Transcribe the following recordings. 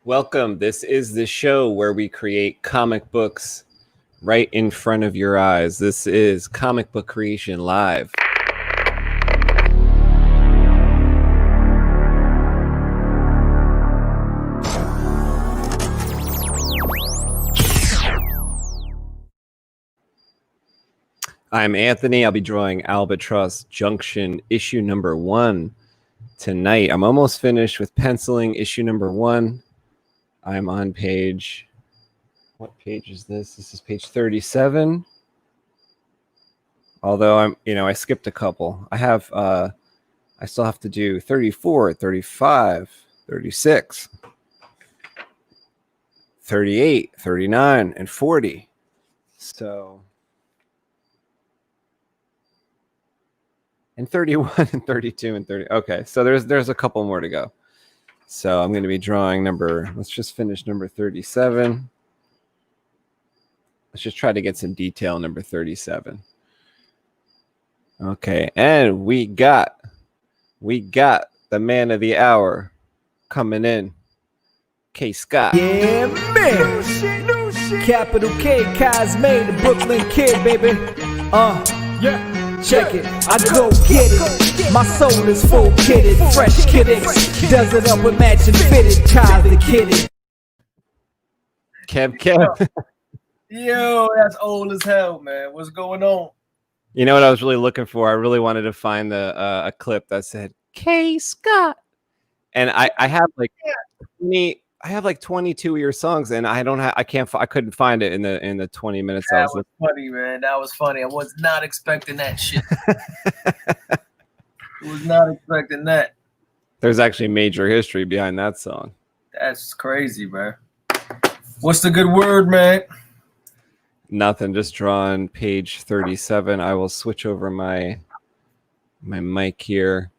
Welcome. This is the show where we create comic books right in front of your eyes. This is Comic Book Creation Live. I'm Anthony. I'll be drawing Albatross Junction issue number 1 tonight. I'm almost finished with penciling issue number 1. I'm on page, what page is this? This is page 37. Although I skipped a couple. I still have to do 34, 35, 36, 38, 39, and 40. So, and 31 and 32 and 30. Okay, so there's a couple more to go. So I'm going to be drawing let's just finish number 37. Let's just try to get some detail number 37. Okay, and we got the man of the hour coming in. K. Scott. Yeah, man. Capital K, Cosme, the Brooklyn kid, baby. Yeah. Check it, I go get it. My soul is full kitted, fresh kidding. Does it up with matching fitted, Kyle the kidding. Kev. Yo, that's old as hell, man. What's going on? You know what I was really looking for? I really wanted to find a clip that said K. Scott, and I have like 22 of your songs, and I couldn't find it in the 20 minutes. That was funny, man. That was funny. I was not expecting that shit. I was not expecting that. There's actually major history behind that song. That's crazy, man. What's the good word, man? Nothing. Just drawing page 37. I will switch over my mic here.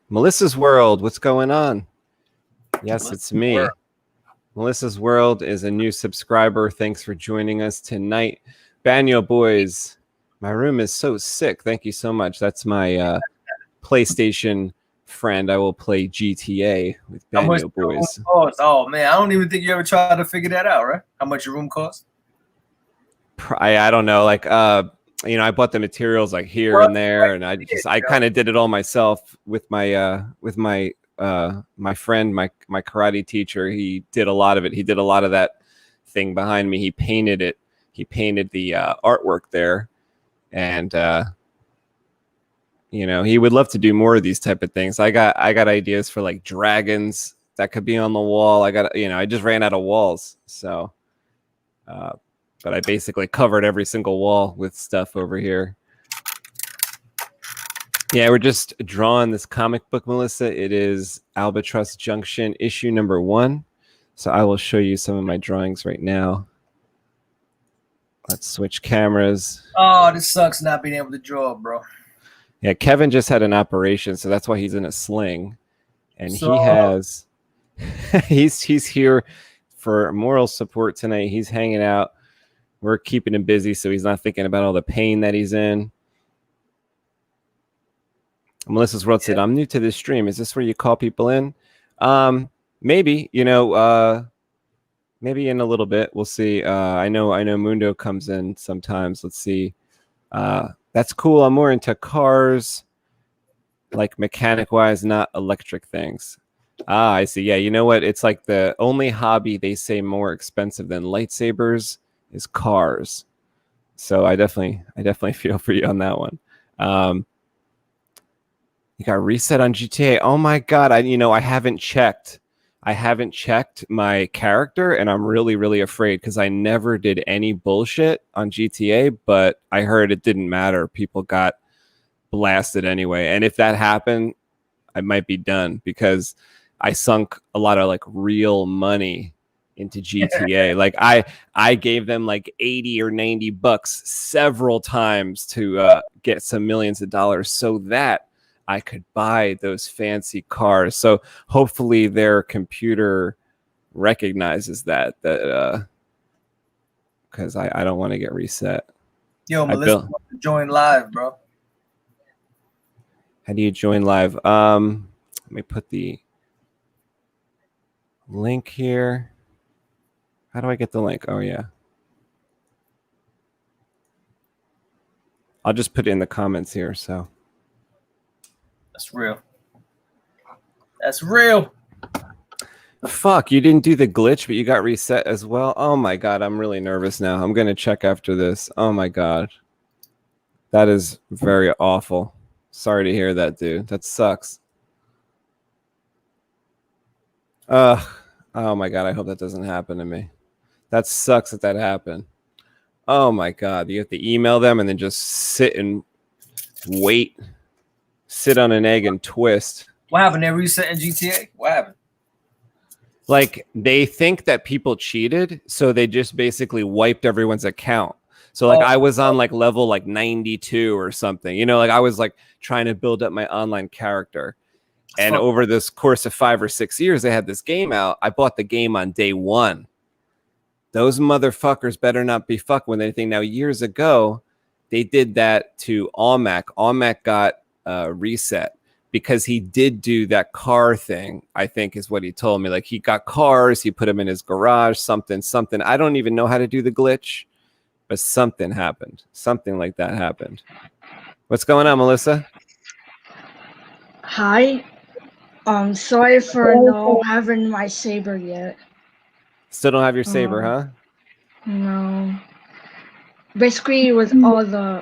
Melissa's World. What's going on? Yes, it's me. Melissa's World is a new subscriber. Thanks for joining us tonight. Banyo Boys. My room is so sick. Thank you so much. That's my PlayStation friend. I will play GTA with Banyo Boys. Oh, man. I don't even think you ever tried to figure that out, right? How much your room costs? I don't know. Like, I bought the materials like here and there, and I kind of did it all myself with my my friend, my karate teacher. He did a lot of it. He did a lot of that thing behind me. He painted it. He painted the artwork there, and he would love to do more of these type of things. I got ideas for like dragons that could be on the wall. I just ran out of walls, so. But I basically covered every single wall with stuff over here. Yeah, we're just drawing this comic book, Melissa. It is Albatross Junction, issue number 1. So I will show you some of my drawings right now. Let's switch cameras. Oh, this sucks not being able to draw, bro. Yeah, Kevin just had an operation, so that's why he's in a sling. And he's here for moral support tonight. He's hanging out. We're keeping him busy so he's not thinking about all the pain that he's in. Melissa's World said, I'm new to this stream. Is this where you call people in? Maybe, maybe in a little bit. We'll see. I know Mundo comes in sometimes. Let's see. That's cool. I'm more into cars, like mechanic-wise, not electric things. I see. Yeah, you know what? It's like the only hobby they say more expensive than lightsabers is cars. So I definitely feel for you on that one. You got reset on GTA. Oh my God. I haven't checked my character, and I'm really, really afraid because I never did any bullshit on GTA, but I heard it didn't matter. People got blasted anyway. And if that happened, I might be done because I sunk a lot of like real money into GTA. Like I gave them like 80 or 90 bucks several times to get some millions of dollars so that I could buy those fancy cars. So hopefully their computer recognizes that because I don't want to get reset. Yo, Melissa wants to join live, bro. How do you join live? Let me put the link here. How do I get the link? Oh, yeah. I'll just put it in the comments here. So That's real. That's real. fuck, you didn't do the glitch, but you got reset as well. Oh my god, I'm really nervous now. I'm gonna check after this. Oh my god, that is very awful. Sorry to hear that, dude. That sucks. Oh my god, I hope that doesn't happen to me. That sucks that happened. Oh my god, you have to email them and then just sit and wait. Sit on an egg and twist. What happened? They reset in GTA? What happened? Like, they think that people cheated, so they just basically wiped everyone's account. So like I was on like level like 92 or something, you know, like I was like trying to build up my online character. And over this course of 5 or 6 years, they had this game out. I bought the game on day 1. Those motherfuckers better not be fucking with anything. Now, years ago, they did that to Almac. Almac got reset because he did do that car thing, I think is what he told me. Like, he got cars, he put them in his garage, something. I don't even know how to do the glitch, but something happened. Something like that happened. What's going on, Melissa? Hi. Sorry for not having my saber yet. Still don't have your saber, huh? No. Basically, with all the,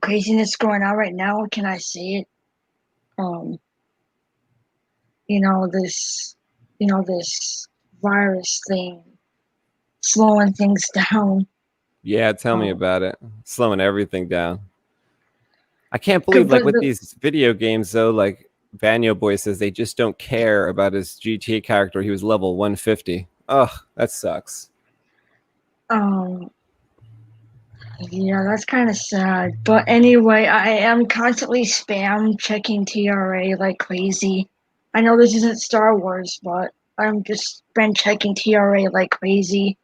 craziness going on right now, can I say it? This virus thing slowing things down. Yeah, tell me about it. Slowing everything down. I can't believe, like, with these video games, though, like, Vanyo Boy says they just don't care about his GTA character. He was level 150. Ugh, that sucks. Yeah, that's kind of sad. But anyway, I am constantly spam checking TRA like crazy. I know this isn't Star Wars, but I'm just been checking TRA like crazy.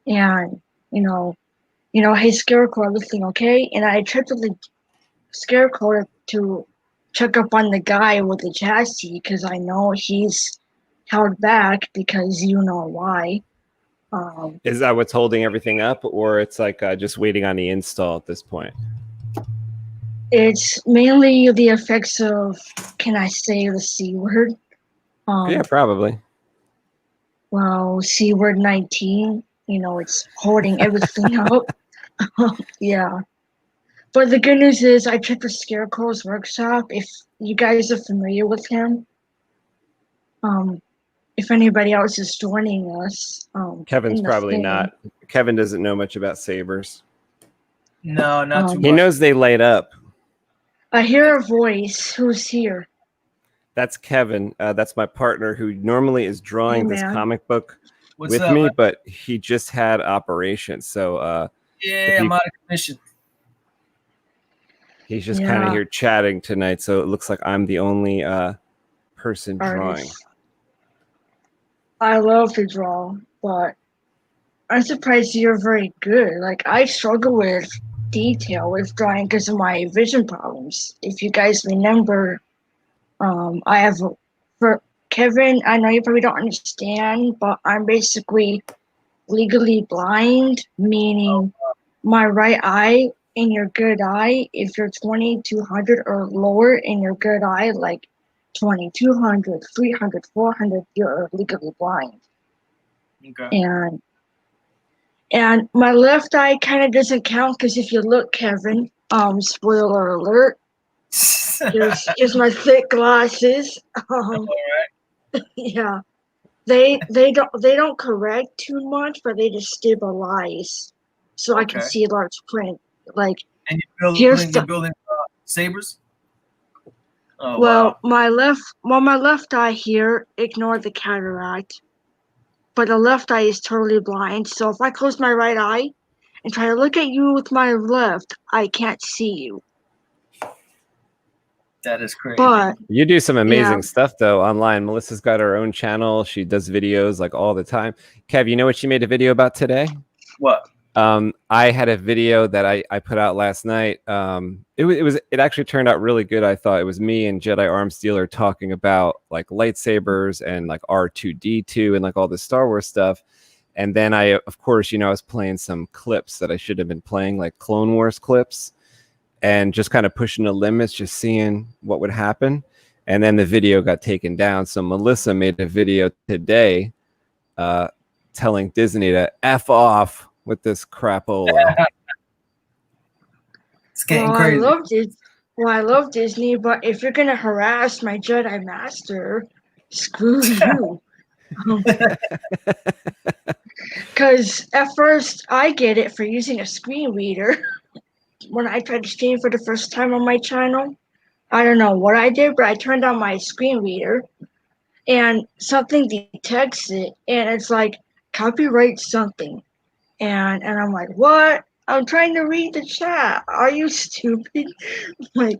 And, hey, Scarecrow, everything okay? And I tried to the Scarecrow to check up on the guy with the chassis because I know he's held back because you know why. Is that what's holding everything up, or it's like just waiting on the install at this point? It's mainly the effects of, can I say the C word? Yeah, probably. Well, C word 19, it's holding everything up. Yeah. But the good news is I checked the Scarecrow's workshop. If you guys are familiar with him, if anybody else is joining us. Kevin's probably not. Kevin doesn't know much about sabers. No, not too much. He knows they light up. I hear a voice. Who's here? That's Kevin. That's my partner who normally is drawing this comic book with me, man? But he just had operation. So yeah, I'm out of commission. He's just kind of here chatting tonight. So it looks like I'm the only person drawing. I love to draw, but I'm surprised you're very good. Like, I struggle with detail with drawing because of my vision problems. If you guys remember, I have, for Kevin, I know you probably don't understand, but I'm basically legally blind, meaning my right eye in your good eye, if you're 2200 or lower in your good eye, like 2200, 300, 400, you're legally blind. Okay. And my left eye kind of doesn't count because if you look, Kevin, spoiler alert, here's my thick glasses. Yeah, they don't correct too much, but they just stabilize, so I can see large print. Like, and you're building sabers. Oh, well, wow. my left eye here, ignore the cataract, but the left eye is totally blind. So if I close my right eye and try to look at you with my left, I can't see you. That is crazy. But you do some amazing stuff though online. Melissa's got her own channel. She does videos like all the time. Kev, you know what she made a video about today? What? I had a video that I put out last night. It actually turned out really good. I thought it was me and Jedi Arms Dealer talking about like lightsabers and like R2D2 and like all this Star Wars stuff. And then I, of course, I was playing some clips that I should have been playing, like Clone Wars clips, and just kind of pushing the limits, just seeing what would happen. And then the video got taken down. So Melissa made a video today telling Disney to F off with this crapola. It's getting Well, crazy. I love Disney, but if you're gonna harass my Jedi Master, screw you. Because at first I get it for using a screen reader. When I tried to stream for the first time on my channel, I don't know what I did, but I turned on my screen reader and something detects it, and it's like copyright something. And I'm like, what? I'm trying to read the chat. Are you stupid? Like,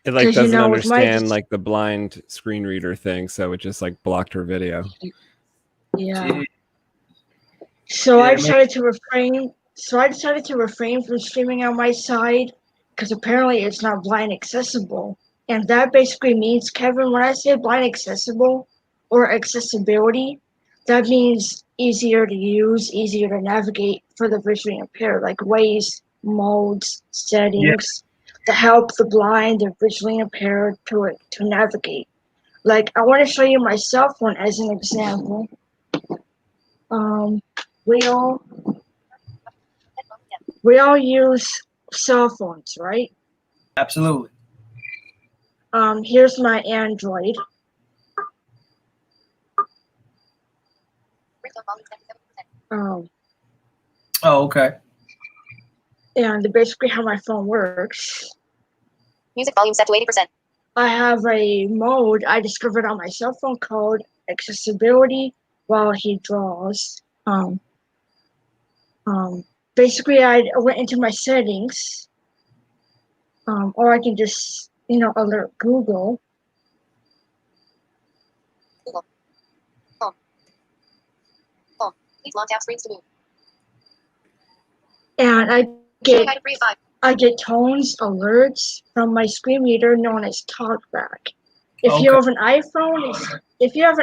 It like 'cause, doesn't with my understand like the blind screen reader thing, so it just like blocked her video. yeah. Gee. So Yeah, I man. decided to refrain. So I decided to refrain from streaming on my side because apparently it's not blind accessible, and that basically means, Kevin, when I say blind accessible or accessibility, that means easier to use, easier to navigate for the visually impaired, like ways, modes, settings to help the blind or visually impaired to navigate. Like, I want to show you my cell phone as an example. We all use cell phones, right? Absolutely. Here's my Android. Oh, okay. And basically how my phone works. Music volume set to 80%. I have a mode I discovered on my cell phone called accessibility while he draws. Basically I went into my settings, or I can just, alert Google. Google. Home. Home. Please launch app screens to move. And I Showing get item 3 of 5. I get tones alerts from my screen reader known as TalkBack. If Okay. you have an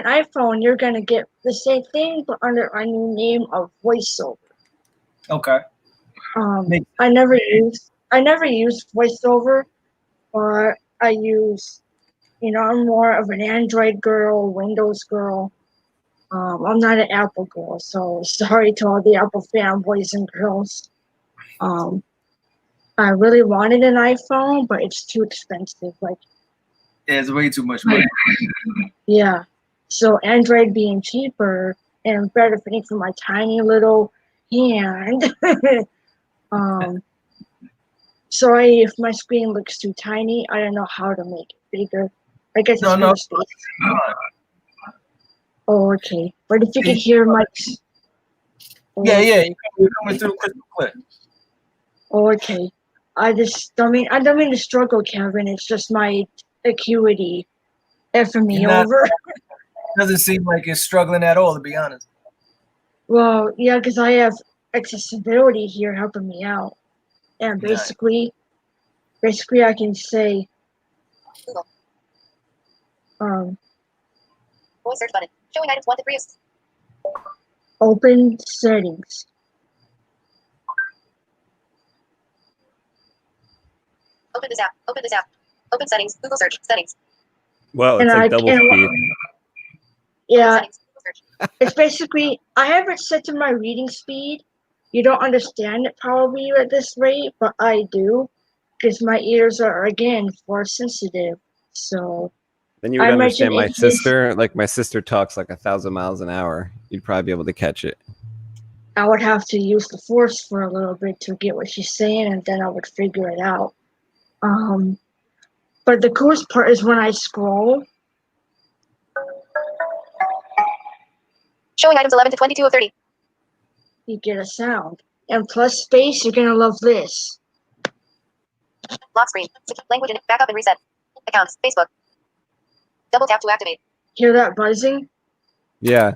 iPhone, you're gonna get the same thing but under a new name of VoiceOver. Okay. I never used VoiceOver, but I use, I'm more of an Android girl, Windows girl. I'm not an Apple girl, so sorry to all the Apple fanboys and girls. I really wanted an iPhone, but it's too expensive. Like, Yeah, it's way too much money. yeah. So Android being cheaper and better fitting for my tiny little hand. Sorry if my screen looks too tiny. I don't know how to make it bigger. I guess it's No. more space. Oh, okay. But if you could hear my... Yeah. You're coming through crystal clear. Okay. I don't mean to struggle, Kevin. It's just my acuity effing me You're not- over. Doesn't seem like you're struggling at all, to be honest. Well, yeah, because I have accessibility here helping me out. And basically I can say, Google. um, Voice search button. Showing items 1 to 3 of... open settings. Open this app. Open this app. Open settings. Google search. Settings. Well, it's And like double speed. Yeah, Settings. Google search. it's basically, I have it set to my reading speed. You don't understand it probably at this rate, but I do, because my ears are, again, force sensitive. So Then you would I understand imagine my it is- sister. Like my sister talks like 1,000 miles an hour. You'd probably be able to catch it. I would have to use the force for a little bit to get what she's saying, and then I would figure it out. But the coolest part is when I scroll. Showing items 11 to 22 of 30. You get a sound. And plus space, you're gonna love this. Lock screen. Language and backup and reset. Accounts. Facebook. Double tap to activate. Hear that buzzing? Yeah,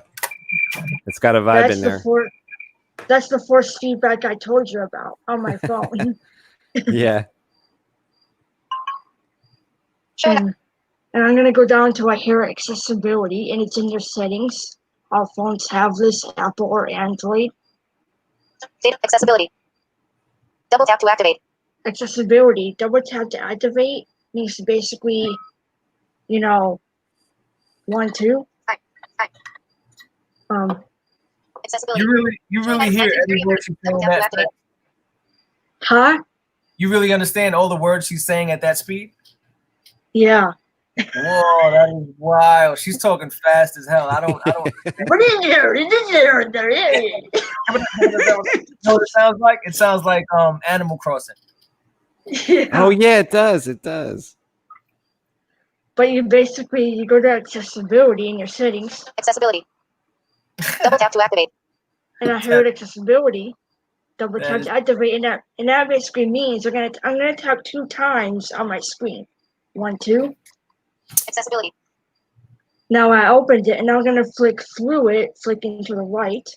it's got a vibe That's in the there. That's the force feedback I told you about on my phone. Yeah. Show and I'm gonna go down to here accessibility, and it's in your settings. All phones have this, Apple or Android. data accessibility. Double tap to activate. Accessibility, double tap to activate means basically, 1, 2. Hi. Accessibility. You really hear every word she's saying Double tap to at activate. Huh? You really understand all the words she's saying at that speed? Yeah. Whoa, that is wild. She's talking fast as hell. I don't You know what it sounds like? It sounds like Animal Crossing. Yeah. Oh yeah, it does. It does. But you go to accessibility in your settings, Accessibility. Double tap to activate. and I heard accessibility. Double That tap is- to activate, and that basically means I'm gonna tap 2 times on my screen. 1, 2. Accessibility. Now I opened it, and now I'm gonna flick through it, flicking to the right.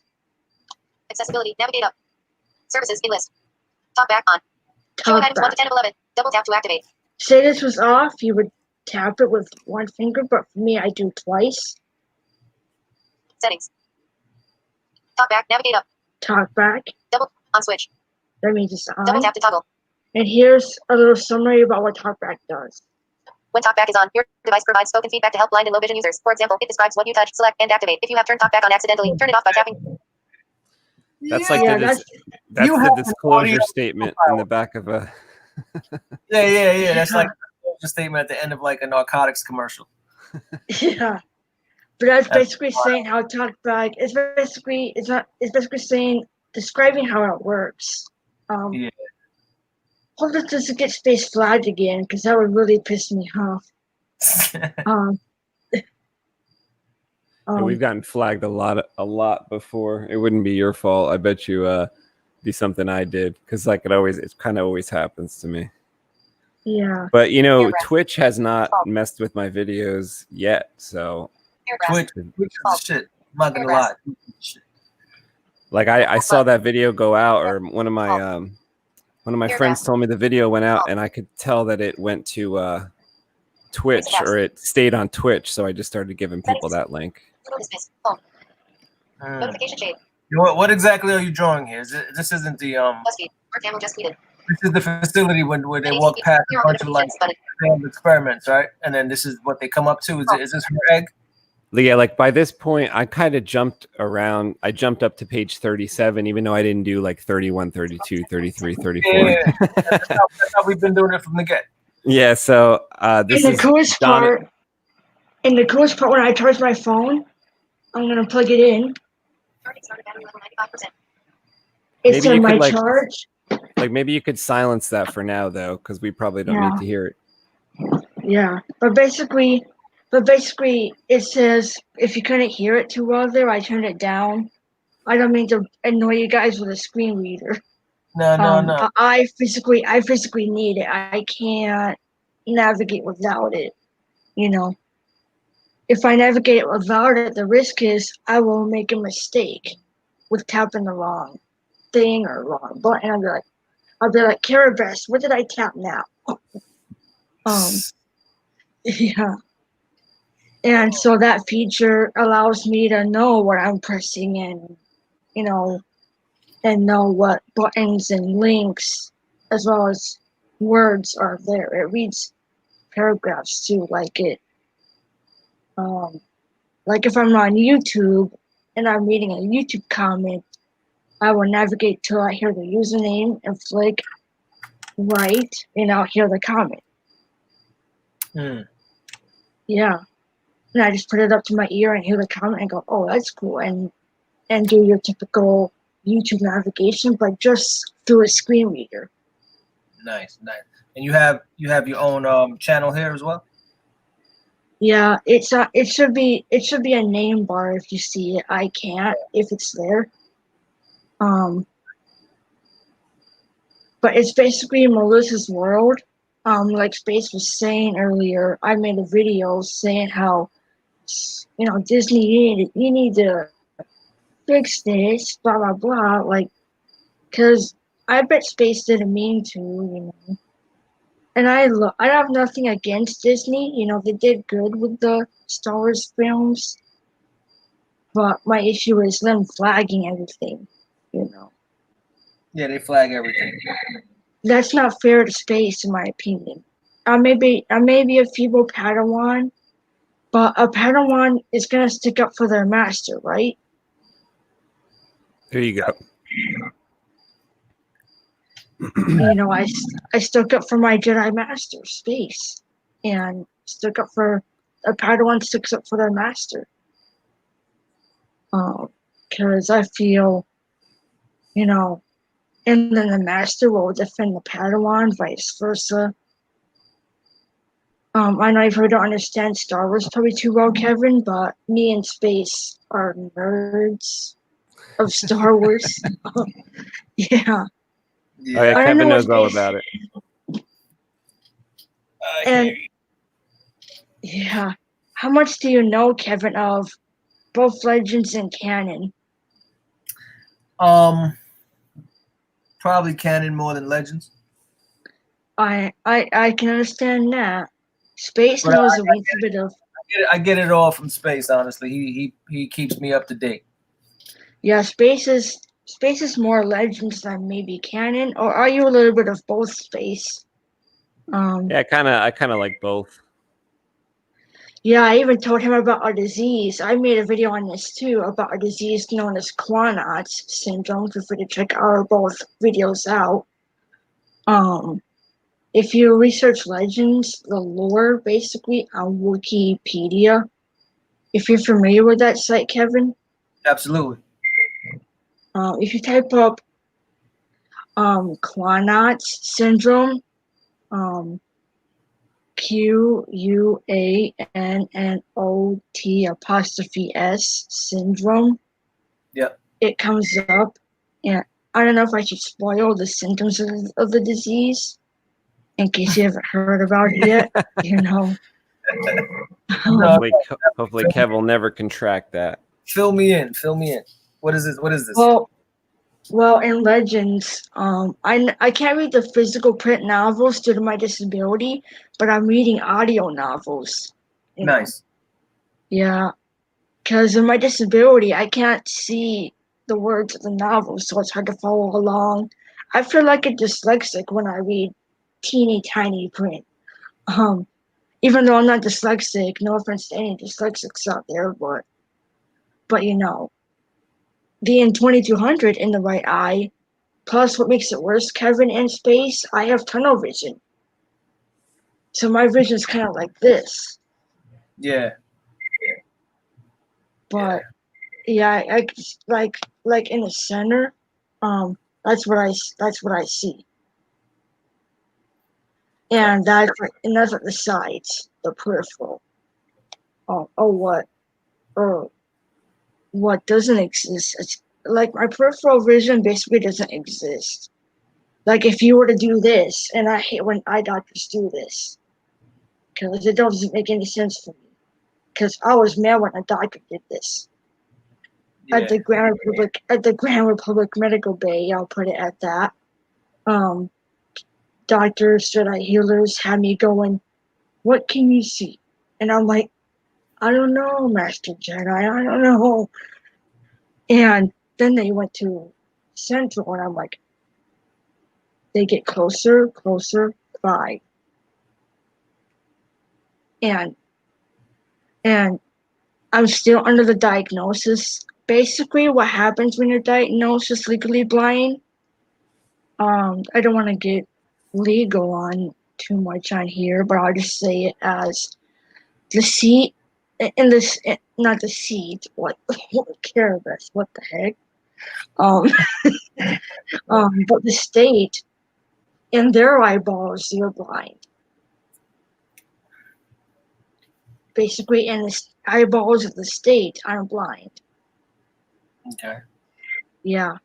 Accessibility. Navigate up. Services in list. Talk back on. Showing Talk items 1 to back. 10 of 11. Double tap to activate. Say this was off, you would tap it with 1 finger, but for me, I do twice. Settings. Talk back. Navigate up. Talk back. Double on switch. That means it's Double on. tap to toggle. And here's a little summary about what talkback does. When TalkBack is on, your device provides spoken feedback to help blind and low vision users. For example, it describes what you touch, select, and activate. If you have turned TalkBack on accidentally, turn it off by tapping. That's like Yeah, the that's that's You the have an disclosure audio statement in the back of a. Yeah. That's like a statement at the end of like a narcotics commercial. yeah. But that's That's basically saying how talkback is it's basically saying describing how it works. Yeah. Hope it doesn't get space flagged again, because that would really piss me off. Um, Yeah, we've gotten flagged a lot before. It wouldn't be your fault. I bet you be something I did, because like it kind of always happens to me. yeah. But Paragraph. Twitch has not messed with my videos yet, so Paragraph. Twitch is the shit. I'm not gonna lie. Shit. like I saw that video go out, or one of my friends told me the video went out, and I could tell that it went to Twitch, or it stayed on Twitch, so I just started giving people that link. Dismiss. Home. Notification shade. You know what exactly are you drawing here? This isn't the BuzzFeed. Our camera just tweeted. this is the facility where they walk past a bunch of like failed experiments, right? And then this is what they come up to. Is this her egg? Yeah, like by this point, I kind of jumped around. I jumped up to page 37, even though I didn't do like 31, 32, 33, 34. Yeah. That's how we've been doing it from the get. Yeah, so this And is the coolest part, when I charge my phone, I'm gonna plug it in. Starting battery level 95%. It's Maybe you in my could, charge. like maybe you could silence that for now, though, because we probably don't need to hear it. Yeah, but basically, it says if you couldn't hear it too well there, I turned it down. I don't mean to annoy you guys with a screen reader. No. I physically need it. I can't navigate without it. If I navigate without it, the risk is I will make a mistake with tapping the wrong thing or wrong button. I'll be like, Carabas, what did I tap now? Yeah. And so that feature allows me to know what I'm pressing and know what buttons and links as well as words are there. It reads paragraphs too, like if I'm on YouTube and I'm reading a YouTube comment, I will navigate till I hear the username and flick right, and I'll hear the comment. Yeah. And I just put it up to my ear and hear the comment and go, oh, that's cool. And do your typical YouTube navigation, but just through a screen reader. Nice. And you have your own channel here as well? Yeah, it should be a name bar if you see it. I can't if it's there. But it's basically Melissa's World. Like Space was saying earlier, I made a video saying how Disney, you need to fix this, blah blah blah, like, because I bet space didn't mean to, And I have nothing against Disney, they did good with the Star Wars films, but my issue is them flagging everything. Yeah, they flag everything. That's not fair to space, in my opinion. I may be a feeble Padawan, but a Padawan is gonna stick up for their master, right? There you go. I stuck up for my Jedi Master, Space, and stuck up for a Padawan sticks up for their master. Because I feel, and then the master will defend the Padawan, vice versa. I know you probably don't understand Star Wars probably too well, Kevin, but me and Space are nerds of Star Wars. Yeah. Oh yeah, I don't Kevin know knows what all Space- about it. And yeah, how much do you know, Kevin, of both Legends and canon? Probably canon more than Legends. I can understand that. Space But knows a wee bit of. I get it all from Space. Honestly, he keeps me up to date. Yeah, Space is more Legends than maybe canon, or are you a little bit of both, Space? Yeah, I kind of like both. Yeah, I even told him about a disease. I made a video on this too, about a disease known as Clonards syndrome. Feel free to check our both videos out. If you research Legends, the lore basically on Wikipedia, if you're familiar with that site, Kevin, Absolutely. if you type up Clonards syndrome, QUANNOT' syndrome. Yep. It comes up, and I don't know if I should spoil the symptoms of the disease in case you haven't heard about it yet. No, Hopefully Kev will never contract that. fill me in. What is this? Well, in Legends, I can't read the physical print novels due to my disability, but I'm reading audio novels. Nice. Yeah, because of my disability, I can't see the words of the novel, so it's hard to follow along. I feel like a dyslexic when I read teeny tiny print. Even though I'm not dyslexic, no offense to any dyslexics out there, but being 2200 in the right eye, plus what makes it worse, Kevin, in Space, I have tunnel vision. So my vision's kind of like this. Yeah. But yeah, I like in the center, that's what I see. And that's at the sides, the peripheral. What doesn't exist? It's like my peripheral vision basically doesn't exist. Like if you were to do this, and I hate when eye doctors do this, because it doesn't make any sense for me. Because I was mad when a doctor did this. Yeah. At the Grand Republic Medical Bay, I'll put it at that. Doctors, Jedi healers had me going, "What can you see?" And I'm like, "I don't know, Master Jedi, I don't know." And then they went to Central, and I'm like, they get closer, 5. And I'm still under the diagnosis. Basically, what happens when you're diagnosed as legally blind, I don't want to get legal on too much on here, but I'll just say it as the seat, not the seat, what Carapace, what the heck? But the state, in their eyeballs, you're blind. Basically, in the eyeballs of the state, I'm blind. Okay. Yeah.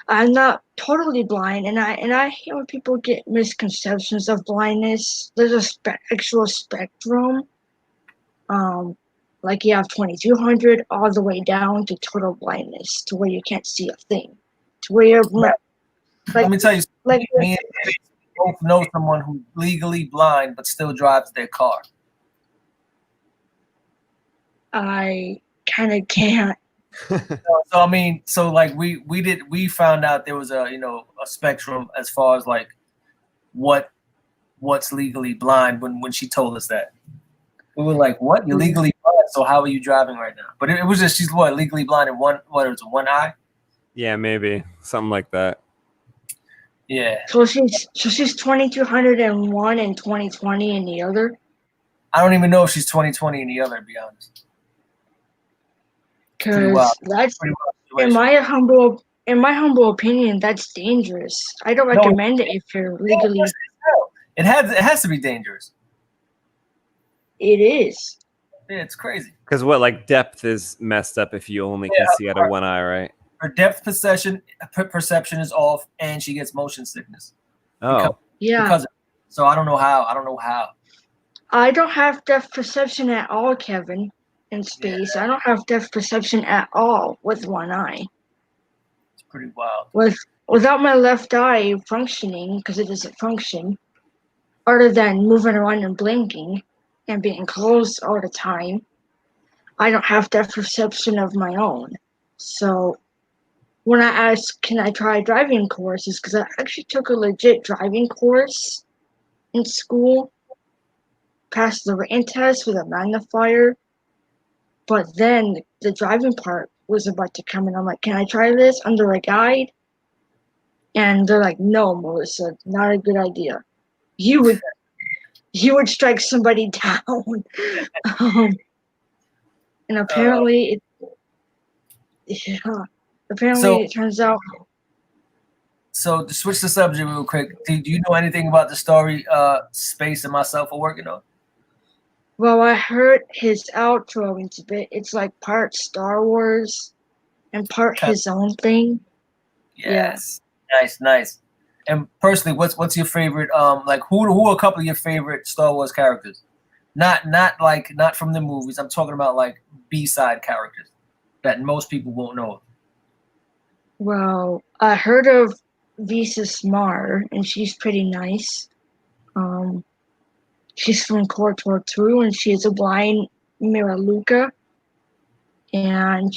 I'm not totally blind, and I hate when people get misconceptions of blindness. There's a actual spectrum. Like you have 2200 all the way down to total blindness, to where you can't see a thing, to where you're like, Let me tell you, like me and you both know someone who's legally blind but still drives their car. I kind of can't. So I mean, so like we found out there was a a spectrum as far as like what's legally blind when she told us that. We were like, what? You're legally blind, so how are you driving right now? But it was just she's what, legally blind in one eye? Yeah, maybe something like that. Yeah. So she's 2201 in 2020 in the other. I don't even know if she's 2020 in the other, to be honest. Because that's in my humble opinion, that's dangerous. I don't recommend it if you're legally. It has to be dangerous. It is. Yeah, it's crazy. Because what, like, depth is messed up if you only can see out of one eye, right? Her depth perception is off, and she gets motion sickness. Oh, Yeah. So I don't know how. I don't have depth perception at all, Kevin. In space, I don't have depth perception at all with one eye. It's pretty wild. Without my left eye functioning, because it doesn't function, other than moving around and blinking and being closed all the time, I don't have depth perception of my own. So when I asked, can I try driving courses, because I actually took a legit driving course in school, passed the written test with a magnifier, but then the driving part was about to come, and I'm like, can I try this under a guide? And they're like, no, Melissa, not a good idea. You would strike somebody down. And apparently it turns out. So to switch the subject real quick, do you know anything about the story Space and myself are working on? Well, I heard his outro into it. It's like part Star Wars and part his own thing. Yes. Yeah. Nice. And personally, what's your favorite? Like who are a couple of your favorite Star Wars characters? Not from the movies. I'm talking about like B-side characters that most people won't know. Well, I heard of Visas Mar, and she's pretty nice. She's from KOTOR 2, and she is a blind Miraluka. And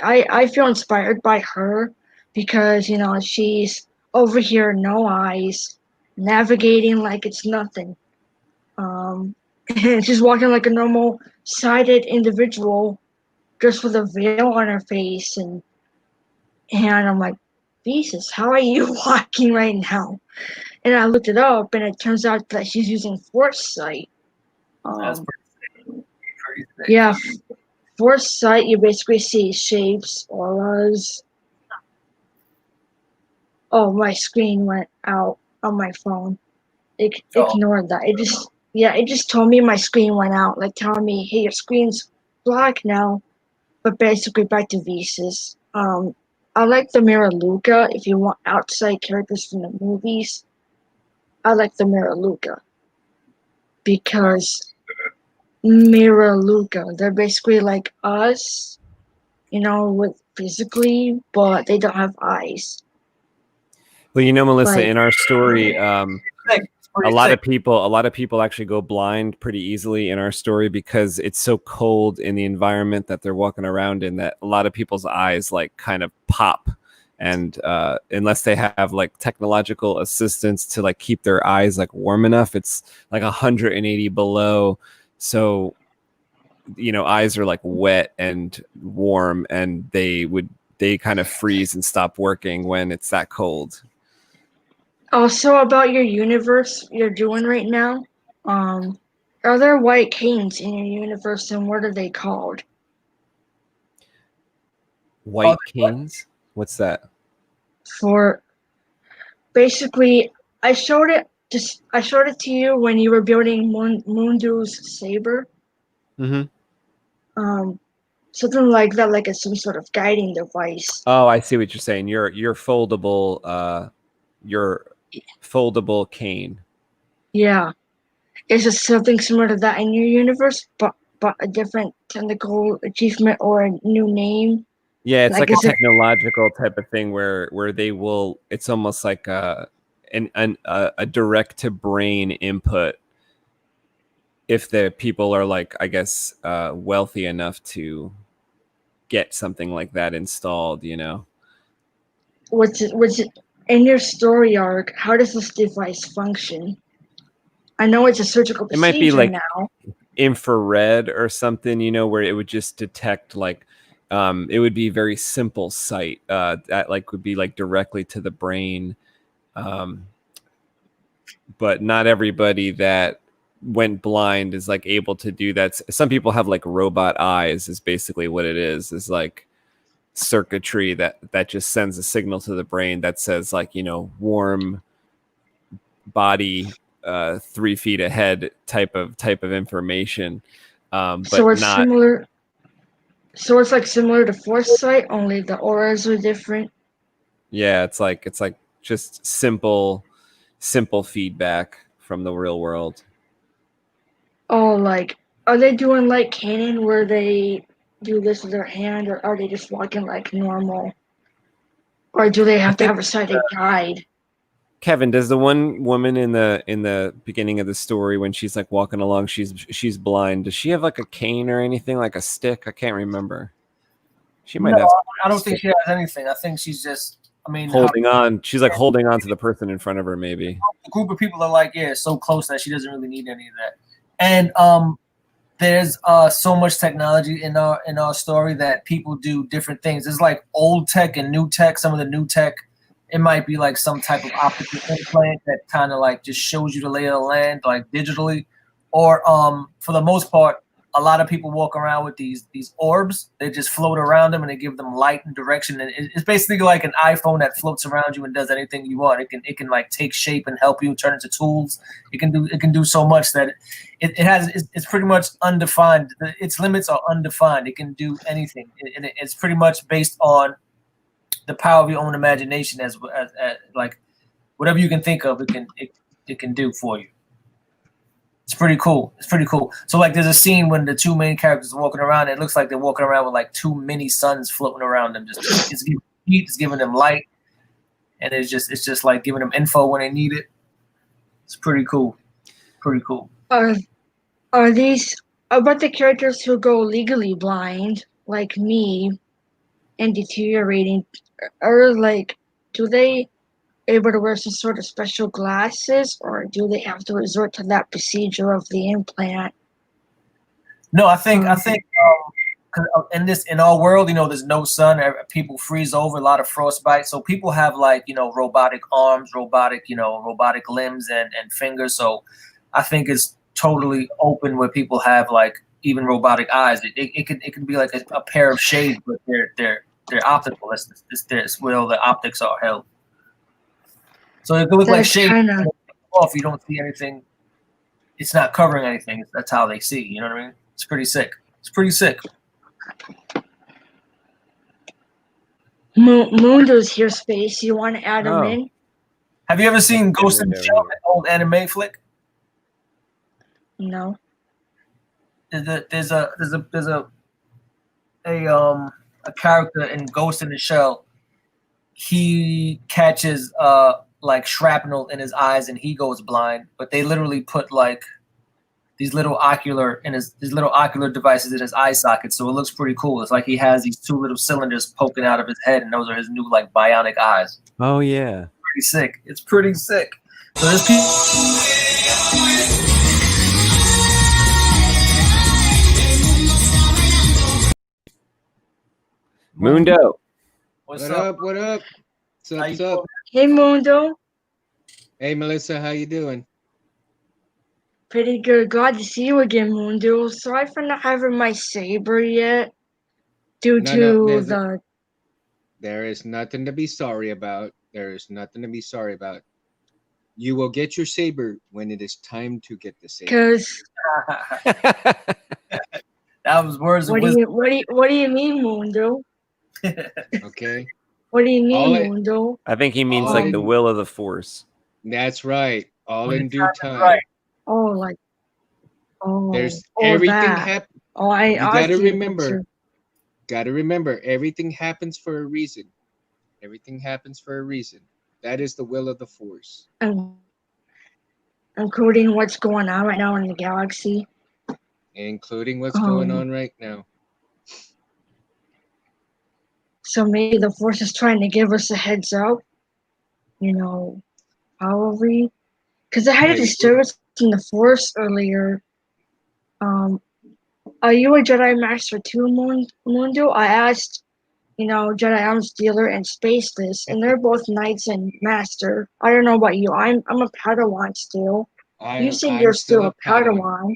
I feel inspired by her because, she's over here, no eyes, navigating like it's nothing. And she's walking like a normal sighted individual, just with a veil on her face. And I'm like, Jesus, how are you walking right now? And I looked it up, and it turns out that she's using foresight. That's pretty sick. Yeah, foresight, you basically see shapes, auras. Oh, my screen went out on my phone. Ignore that. It just told me my screen went out, like telling me, hey, your screen's black now. But basically, back to Visas. I like the Miraluka. If you want outside characters from the movies, I like the Miraluka. Because Miraluka, they're basically like us, with physically, but they don't have eyes. well, Melissa, in our story, a lot of people actually go blind pretty easily in our story because it's so cold in the environment that they're walking around in that a lot of people's eyes like kind of pop, and unless they have like technological assistance to like keep their eyes like warm enough, it's like 180 below, so eyes are like wet and warm, and they kind of freeze and stop working when it's that cold. Also, about your universe you're doing right now, are there white canes in your universe, and what are they called? White canes? What's that? For basically, I showed it to you when you were building Mundu's saber. Mm-hmm. Something like that, like some sort of guiding device. Oh, I see what you're saying. Your foldable foldable cane. Yeah. Is it something similar to that in your universe? But a different technical achievement or a new name? Yeah, it's like a is it technological type of thing where they will. It's almost like a direct to brain input if the people are like, I guess, wealthy enough to get something like that installed. what's it in your story arc? How does this device function? I know it's a surgical It might be procedure like now. infrared or something, where it would just detect like it would be very simple sight that like would be like directly to the brain, but not everybody that went blind is like able to do that. Some people have like robot eyes is basically what it is like circuitry that just sends a signal to the brain that says like warm body 3 feet ahead type of information, So but it's not. similar. So it's like similar to foresight, only the auras are different. Yeah, it's like just simple feedback from the real world. Oh, like, are they doing like Canon where they do this with their hand, or are they just walking like normal? Or do they I have to think, have a sighted guide? Kevin, does the one woman in the beginning of the story when she's like walking along, she's blind, does she have like a cane or anything, like a stick? I can't remember. She might No, have. I don't think she has anything. I think she's just. I mean, Holding on. She's like holding on to the person in front of her, maybe. a group of people are like, yeah, so close that she doesn't really need any of that. And there's so much technology in our story that people do different things. There's like old tech and new tech. Some of the new tech, it might be like some type of optical implant that kind of like just shows you the lay of the land, like digitally. Or for the most part, a lot of people walk around with these orbs. They just float around them and they give them light and direction. And it's basically like an iPhone that floats around you and does anything you want. It can like take shape and help you turn into tools. It can do so much that it's pretty much undefined. Its limits are undefined. It can do anything. It's pretty much based on the power of your own imagination, as like whatever you can think of, it can do for you. It's pretty cool. So like there's a scene when the two main characters are walking around, and it looks like they're walking around with like two mini suns floating around them. Just it's giving heat, it's giving them light, and it's just like giving them info when they need it. It's pretty cool. Are these about the characters who go legally blind, like me, and deteriorating? Or like, do they able to wear some sort of special glasses, or do they have to resort to that procedure of the implant? No, I think in our world, there's no sun. People freeze over, a lot of frostbite. So people have like robotic arms, robotic limbs and fingers. So I think it's totally open where people have like even robotic eyes. It can be like a pair of shades, but they're optical. That's where all the optics are held. So it could look like shades off. You don't see anything. It's not covering anything. That's how they see. You know what I mean? It's pretty sick. Mundo's here, Space. You want to add him in? Have you ever seen Ghost in the Shell, that old anime flick? No. There's a character in Ghost in the Shell. He catches like shrapnel in his eyes and he goes blind, but they literally put like these little ocular devices in his eye socket, so it looks pretty cool. It's like he has these two little cylinders poking out of his head, and those are his new like bionic eyes. Oh yeah, pretty sick. It's pretty sick. So there's people. Mundo. What's up? What up? What's up? Hey, Mundo. Hey, Melissa, how you doing? Pretty good. Glad to see you again, Mundo. Sorry for not having my saber yet, due to the. There is nothing to be sorry about. You will get your saber when it is time to get the saber. Because. That was words of wisdom. What do you mean, Mundo? Okay. What do you mean, Mundo? I think he means like the will of the Force. That's right. All in due time. Right. Oh, like. Oh. There's everything happen. Oh, You I gotta see the books remember, too. everything happens for a reason. Everything happens for a reason. That is the will of the Force, And including what's going on right now in the galaxy. including what's going Um, on right now. so maybe the Force is trying to give us a heads up. You know, probably because I had a Hey, disturbance in the Force earlier. Um, are you a Jedi Master too, Mundo? I asked, Jedi Arms Dealer and Spaceless, and they're both Knights and Master. I don't know about you. I'm a Padawan still. You said I'm you're still still a a Padawan.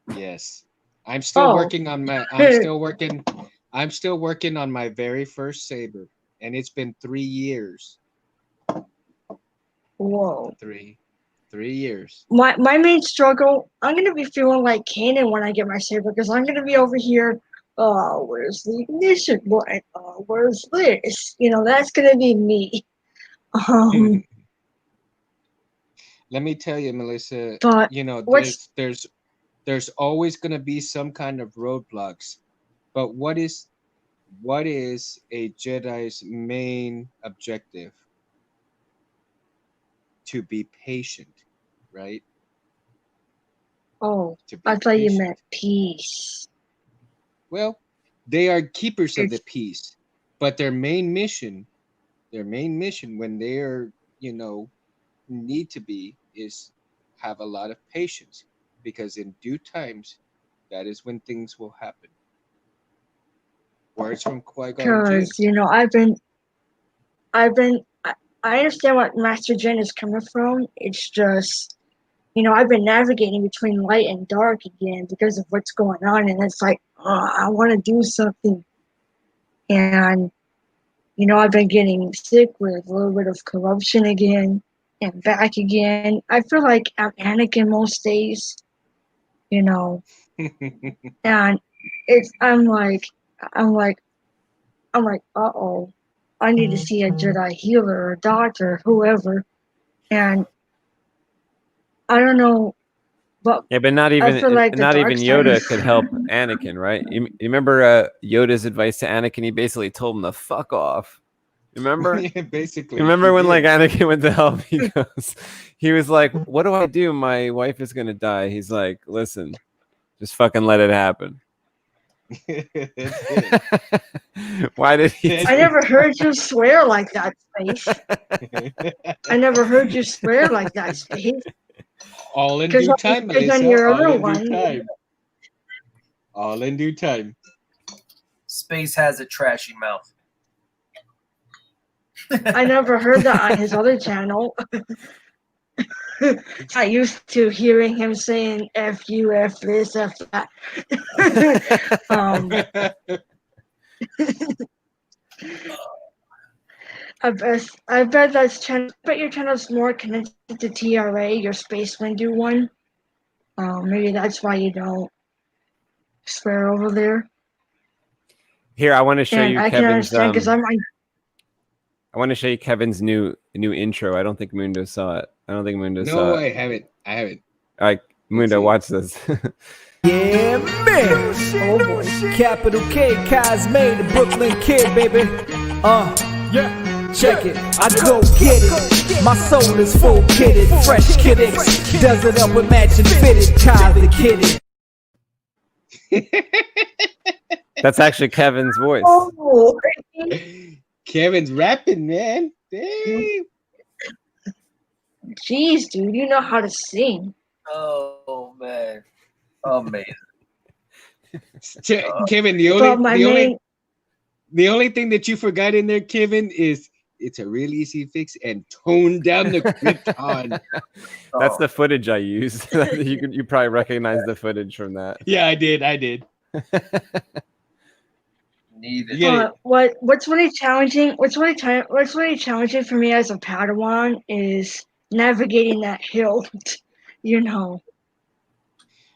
Padawan. Yes, I'm still Oh, working on my. I'm still working. I'm still working on my very first saber, and it's been 3 years. whoa. 3 years. My main struggle, I'm gonna be feeling like Kanan when I get my saber because I'm gonna be over here. Oh, where's the ignition button? Oh, where's this? That's gonna be me. Um, Let me tell you, Melissa. but You know, what's there's always gonna be some kind of roadblocks. But what is a Jedi's main objective? To be patient, right? oh, To I be thought you patient. meant peace. Well, they are keepers of the It's peace, but their main mission when they are, need to be is have a lot of patience because in due times, that is when things will happen. Words from Qui-Gon Jinn. because I've been. I understand what Master Jin is coming from. It's just I've been navigating between light and dark again because of what's going on, and it's like I want to do something, and I've been getting sick with a little bit of corruption again and back again. I feel like I'm Anakin most days, you know, and it's I'm like uh-oh, I need to see a Jedi healer or a doctor, whoever, and I don't know, but Yeah, but not I even feel like the not dark even side Yoda is could help Anakin, right? You remember Yoda's advice to Anakin? He basically told him to fuck off. Remember? Yeah, basically, You remember he when like did. Anakin went to help? He was like, "What do I do? My wife is gonna die." He's like, "Listen, just fucking let it happen." That's it. Why did he? That's I Do never heard you swear like that, Space. it. I never heard you swear like that, Space. All in Because due time, on Melissa. your All other in due one, time. All in due time. Space has a trashy mouth. I never heard that on his other channel. I used to hearing him saying "f you, f this, f that." um, I bet your channel's more connected to TRA, your Space Windu one. Maybe that's why you don't swear over there. Here, I want to show And you I can Kevin's. understand because I'm I want to show you Kevin's new intro. I don't think Mundo saw it. I don't think Mundo saw No, it. I haven't. All right, Mundo, see. watch this. Yeah, man. oh boy. Capital K, Cosme, the Brooklyn kid, baby. Yeah. Check it, I go get it. My soul is full kitted, fresh kitted. Does it up with matching fitted, Kyle the kitted. That's actually Kevin's voice. Oh, Kevin's rapping, man. Dang. jeez, dude, you know how to sing. Oh man, amazing. Kevin, But my main the only thing that you forgot in there, Kevin, is it's a real easy fix and tone down the Krypton. That's the footage I used. You probably recognize the footage from that. Yeah, I did. Neither. You get it. what's really challenging for me as a Padawan is navigating that hill, you know.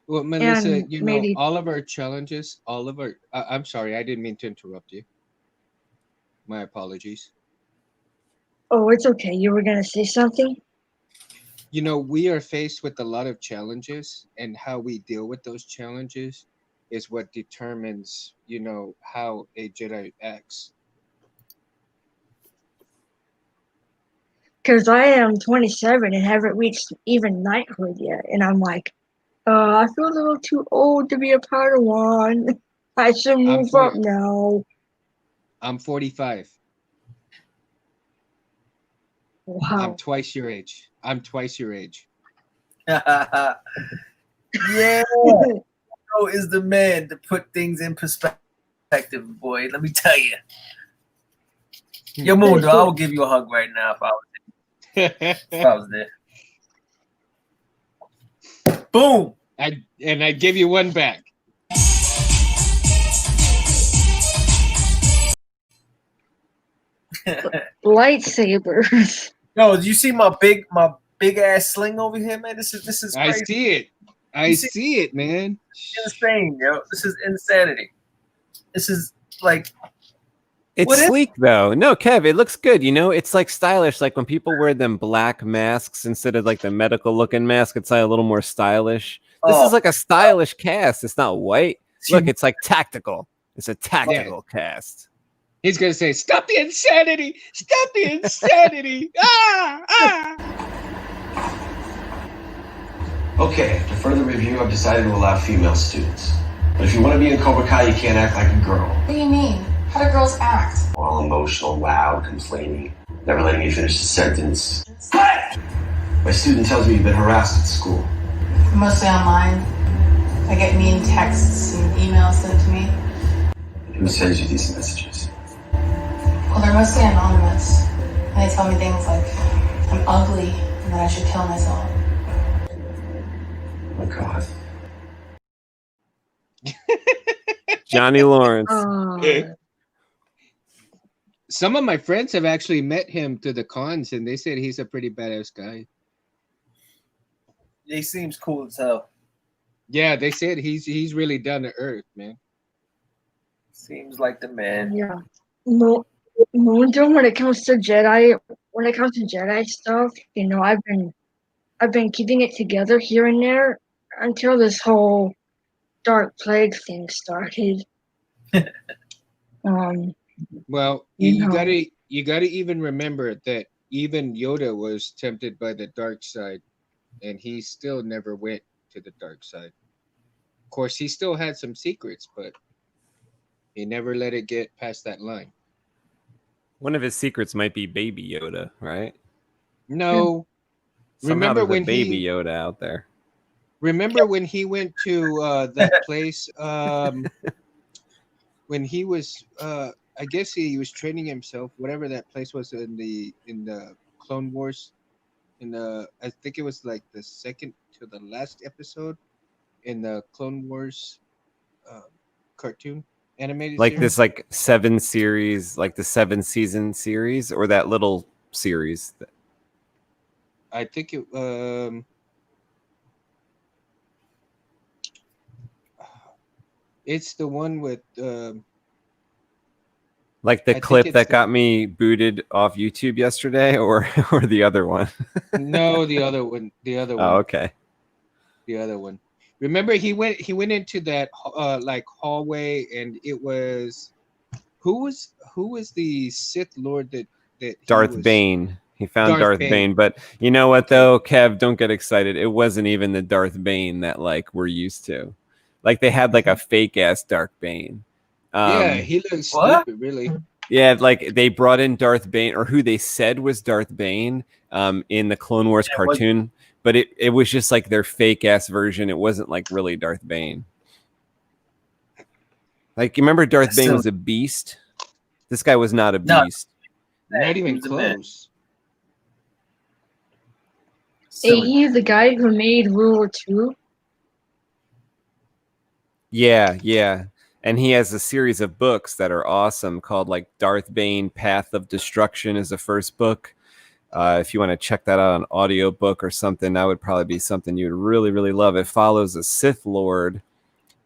Well, Melissa, And maybe all of our challenges, I'm sorry, I didn't mean to interrupt you. My apologies. oh, it's okay. You were gonna say something? We are faced with a lot of challenges, and how we deal with those challenges is what determines, you know, how a Jedi acts. Because I am 27 and haven't reached even knighthood yet, and I'm like, I feel a little too old to be a Padawan. I should move up now. I'm 45. Wow. I'm twice your age. I'm twice your age. Yeah, is the man to put things in perspective, boy. Let me tell you. Yo, Mundo, I would give you a hug right now if I was there. Boom. I give you one back. Lightsabers. Yo, do you see my big ass sling over here, man? This is crazy. I see it. I see it, man. Insane, yo. This is insanity. This is like it's sleek though. No, Kev, it looks good. You know, it's like stylish. Like when people wear them black masks instead of like the medical looking mask, it's like a little more stylish. This is like a stylish cast. It's not white. Look, it's like tactical. It's a tactical cast. He's gonna say, "Stop the insanity! Stop the insanity!" Okay, for further review, I've decided to allow female students. But if you want to be in Cobra Kai, you can't act like a girl. What do you mean? How do girls act? All emotional, loud, complaining, never letting me finish a sentence. My student tells me you've been harassed at school. Mostly online. I get mean texts and emails sent to me. Who sends you these messages? Well, they're mostly anonymous. And they tell me things like I'm ugly and that I should kill myself. Oh, God. Johnny Lawrence. Some of my friends have actually met him to the cons, and they said he's a pretty badass guy. He seems cool as hell. Yeah, they said he's really down to earth, man. Seems like the man. Yeah. Moon, when it comes to Jedi stuff, you know, I've been keeping it together here and there until this whole Dark Plague thing started. Well, you gotta even remember that even Yoda was tempted by the dark side, and he still never went to the dark side. Of course, he still had some secrets, but he never let it get past that line. One of his secrets might be Baby Yoda, right? No. Remember when Baby Yoda out there? Remember when he went to that place? When he was, I guess he was training himself. Whatever that place was in the Clone Wars, I think it was like the second to the last episode in the Clone Wars cartoon animated like series. this like 7 series, like the 7-season series, or that little series. I think it it's the one with like the clip that got me booted off YouTube yesterday, or the other one. No, the other one. Oh, okay. The other one. Remember, he went into that like hallway, and it was who was the Sith Lord that Darth Bane. He found Darth Bane. Bane, but you know what though, Kev, don't get excited. It wasn't even the Darth Bane that like we're used to. Like they had like a fake ass Darth Bane. Yeah, he looks stupid, really. Yeah, like they brought in Darth Bane, or who they said was Darth Bane, in the Clone Wars cartoon, but it was just like their fake ass version. It wasn't like really Darth Bane. Like you remember Darth Bane was a beast? This guy was not a beast. Not even close. Hey, he's the guy who made World War II. Yeah. And he has a series of books that are awesome called like Darth Bane Path of Destruction is the first book. If you want to check that out on audiobook or something, that would probably be something you'd really, really love. It follows a Sith Lord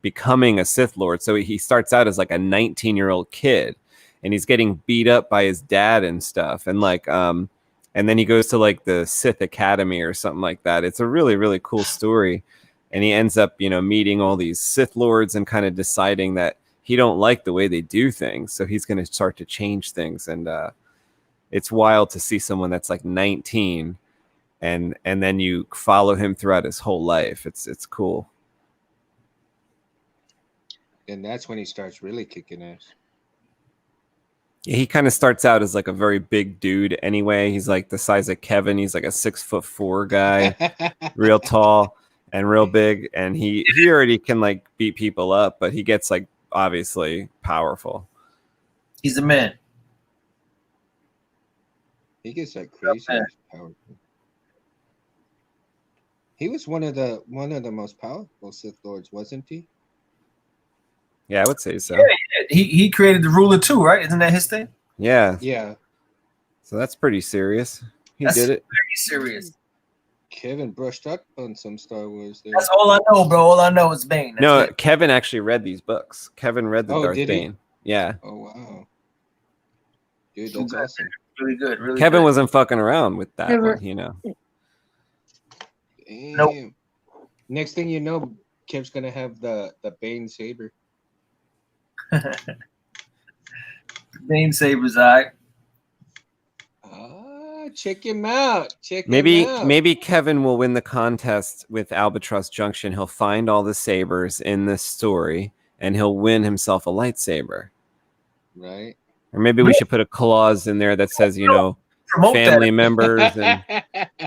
becoming a Sith Lord. So he starts out as like a 19-year-old kid, and he's getting beat up by his dad and stuff. And like, and then he goes to like the Sith Academy or something like that. It's a really, really cool story. and he ends up, meeting all these Sith Lords and kind of deciding that he don't like the way they do things, so he's going to start to change things. And it's wild to see someone that's like 19, and then you follow him throughout his whole life. It's cool. And that's when he starts really kicking ass. Yeah, he kind of starts out as like a very big dude anyway. He's like the size of Kevin. He's like a 6'4" guy, real tall and real big. And he already can like beat people up, but he gets like obviously powerful. He's a man. He gets like crazy powerful. He was one of the most powerful Sith Lords, wasn't he? Yeah, I would say so. Yeah. He created the ruler too, right? Isn't that his thing? Yeah. Yeah. So that's pretty serious. That's did it. Very serious. Kevin brushed up on some Star Wars there. That's all I know, bro. All I know is Bane. That's it. Kevin actually read these books. Kevin read the Darth Bane. Yeah. Oh wow. Dude, that's awesome. Really good. Really Kevin good. wasn't fucking around with that Never. one, Damn. Nope. Next thing you know, Kev's gonna have the Bane saber. Bane Saber's eye. Check him out. Him out. Maybe Kevin will win the contest with Albatross Junction. He'll find all the sabers in this story, and he'll win himself a lightsaber. Right. Or maybe we should put a clause in there that says, Promote family that. members, and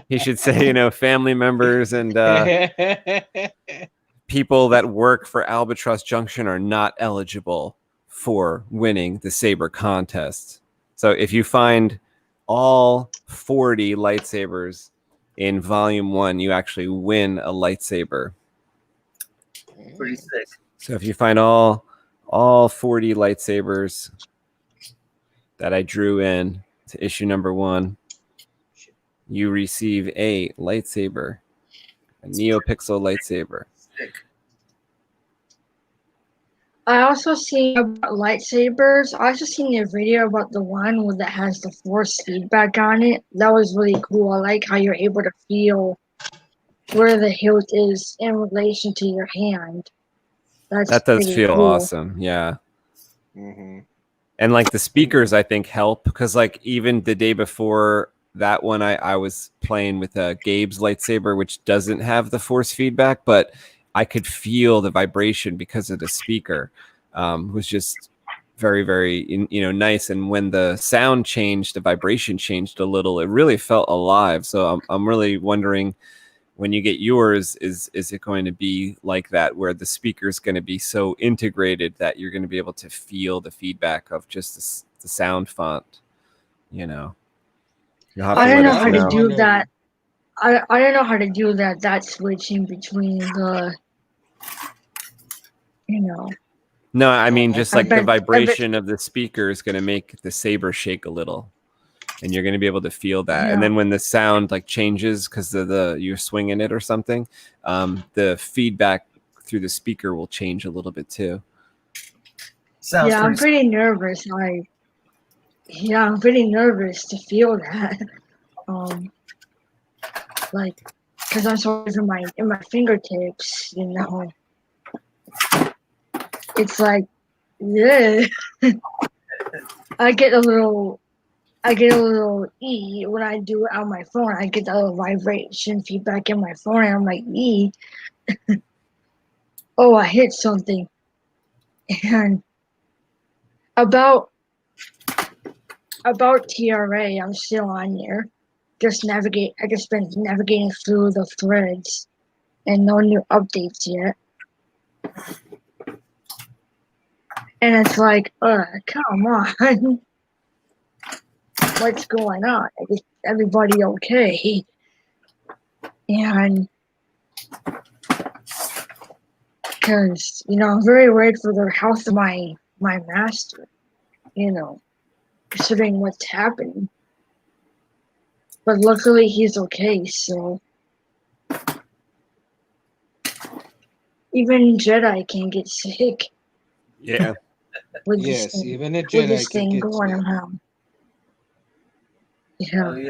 he should say, family members and people that work for Albatross Junction are not eligible for winning the saber contest. So if you find all 40 lightsabers in volume 1, you actually win a lightsaber. Pretty sick. So if you find all 40 lightsabers that I drew in to issue number 1, you receive a lightsaber, a NeoPixel lightsaber. Sick. I also seen about lightsabers. I also seen a video about the one that has the force feedback on it. That was really cool. I like how you're able to feel where the hilt is in relation to your hand. That does pretty feel cool. awesome. Yeah. Mm-hmm. And like the speakers, I think help, because like even the day before that one, I was playing with Gabe's lightsaber, which doesn't have the force feedback, but I could feel the vibration because of the speaker. Was just very, very, nice. And when the sound changed, the vibration changed a little. It really felt alive. So I'm really wondering, when you get yours, is it going to be like that, where the speaker is going to be so integrated that you're going to be able to feel the feedback of just the sound font? You'll have to I don't let know us how to know. do that. I don't know how to do that. That switching between the, No, I mean, just like the bet- vibration of the speaker is going to make the saber shake a little, and you're going to be able to feel that. And then when the sound like changes because you're swinging it or something, the feedback through the speaker will change a little bit too. Sounds I'm pretty nervous. I'm pretty nervous to feel that. Because I'm so in my fingertips, It's like, yeah. I get a little E when I do it on my phone. I get a little vibration feedback in my phone, and I'm like, E. Oh, I hit something. And about TRA, I'm still on there. I just been navigating through the threads, and no new updates yet. And it's like, come on. What's going on? Is everybody okay? And because, I'm very worried for the health of my master, considering what's happening. But luckily he's okay, so even Jedi can get sick. Yeah. With Yes, this even a with Jedi this can thing get going sick. on. Oh, yeah.